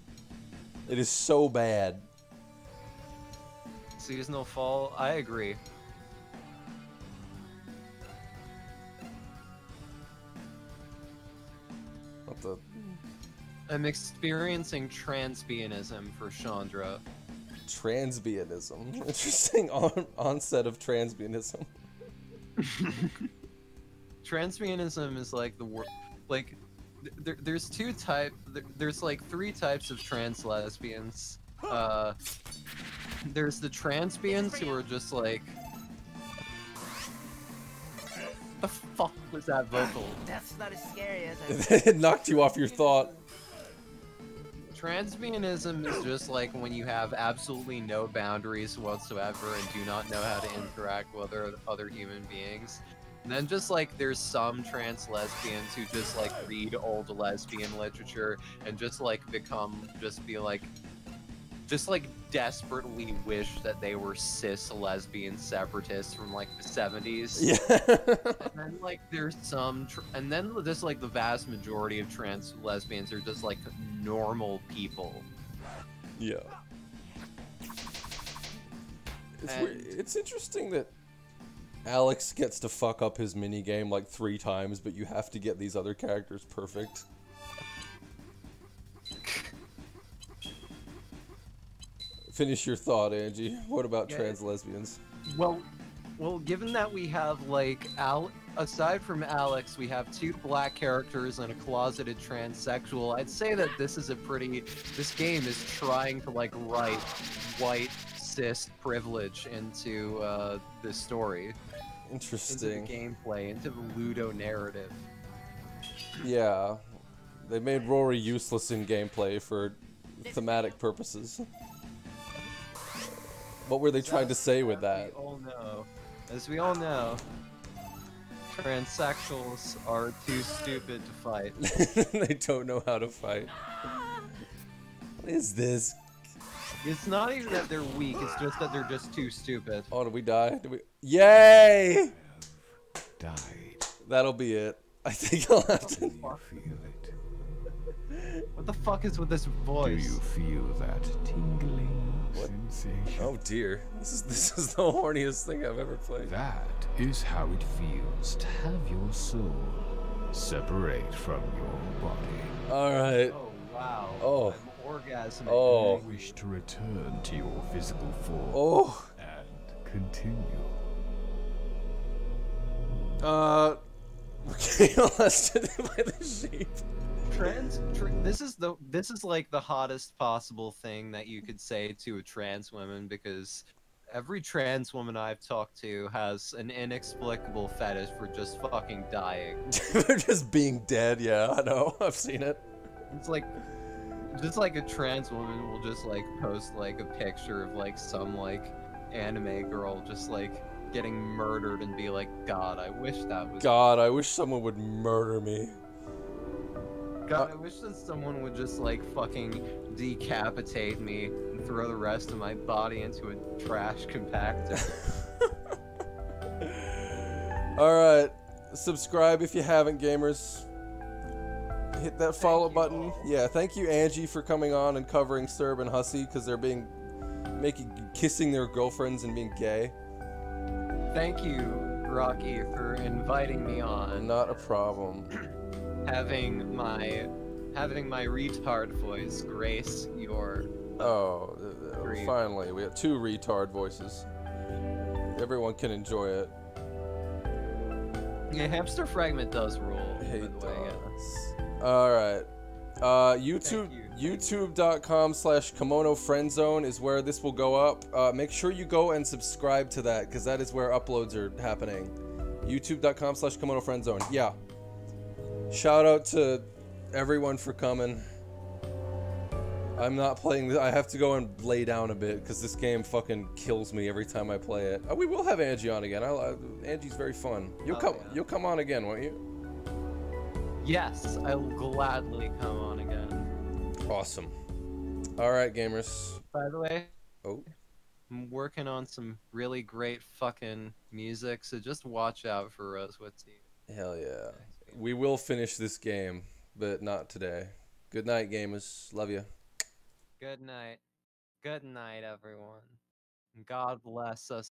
Speaker 2: It is so bad.
Speaker 1: Seasonal fall, I agree.
Speaker 2: What the?
Speaker 1: I'm experiencing transbianism for Chandra.
Speaker 2: Transbianism. Interesting onset of transbianism.
Speaker 1: Transbianism is like the word, like there's there's like 3 types of trans lesbians. There's the transbians who are just like, the fuck was that vocal?
Speaker 4: That's not as scary as I thought.
Speaker 2: It knocked you off your thought.
Speaker 1: Transbianism is just like when you have absolutely no boundaries whatsoever and do not know how to interact with other human beings. And then just like there's some trans lesbians who just like read old lesbian literature and just like just like desperately wish that they were cis lesbian separatists from like the 70s.
Speaker 2: Yeah.
Speaker 1: And then like there's some and then just like the vast majority of trans lesbians are just like normal people.
Speaker 2: Yeah. It's interesting that Alex gets to fuck up his minigame like 3 times, but you have to get these other characters perfect. Finish your thought, Angie. What about trans lesbians?
Speaker 1: Well, given that we have like aside from Alex, we have 2 black characters and a closeted transsexual. I'd say that this game is trying to like write white cis privilege into the story.
Speaker 2: Interesting.
Speaker 1: Into the gameplay, into the Ludo narrative.
Speaker 2: Yeah. They made Rory useless in gameplay for thematic purposes. What were they trying to say with that?
Speaker 1: As we all know, transsexuals are too stupid to fight.
Speaker 2: They don't know how to fight. What is this?
Speaker 1: It's not even that they're weak, it's just that they're just too stupid.
Speaker 2: Oh, did we die? Did we? Yay!
Speaker 5: Died.
Speaker 2: That'll be it. I think I'll have to.
Speaker 5: Do you feel it?
Speaker 1: What the fuck is with this voice?
Speaker 5: Do you feel that tingling sensation?
Speaker 2: Oh dear. This is the horniest thing I've ever played.
Speaker 5: That is how it feels to have your soul separate from your body.
Speaker 2: Alright.
Speaker 1: Oh Wow.
Speaker 2: Oh.
Speaker 1: I'm orgasming.
Speaker 2: Oh.
Speaker 5: You wish to return to your physical form.
Speaker 2: Oh.
Speaker 5: And continue.
Speaker 2: Okay, molested by the sheep.
Speaker 1: This is like the hottest possible thing that you could say to a trans woman, because every trans woman I've talked to has an inexplicable fetish for just fucking dying.
Speaker 2: Just being dead, yeah, I know. I've seen it.
Speaker 1: It's like, just like a trans woman will just like post like a picture of like some like anime girl just like getting murdered and be like, God, I wish that was.
Speaker 2: God, I wish someone would murder me.
Speaker 1: God, I wish that someone would just like fucking decapitate me and throw the rest of my body into a trash compactor.
Speaker 2: Alright, subscribe if you haven't, gamers. Hit that follow button. Yeah, thank you, Angie, for coming on and covering Serb and Hussy, because they're kissing their girlfriends and being gay.
Speaker 1: Thank you, Rocky, for inviting me on.
Speaker 2: Not a problem.
Speaker 1: Having my retard voice grace your.
Speaker 2: Oh, finally, we have 2 retard voices. Everyone can enjoy it.
Speaker 1: Yeah, Hamster Fragment does rule.
Speaker 2: He
Speaker 1: by the way, yeah.
Speaker 2: Alright. YouTube.com/KemonoFriendzone is where this will go up. Make sure you go and subscribe to that, because that is where uploads are happening. YouTube.com/KemonoFriendzone. Yeah. Shout out to everyone for coming. I'm not playing this. I have to go and lay down a bit, because this game fucking kills me every time I play it. We will have Angie on again. Angie's very fun. You'll come on again, won't you?
Speaker 1: Yes, I will gladly come on again.
Speaker 2: Awesome. Alright, gamers.
Speaker 1: By the way,
Speaker 2: oh,
Speaker 1: I'm working on some really great fucking music, so just watch out for Rosewitzy.
Speaker 2: Hell yeah. We will finish this game, but not today. Good night, gamers. Love you.
Speaker 1: Good night. Good night, everyone. God bless us.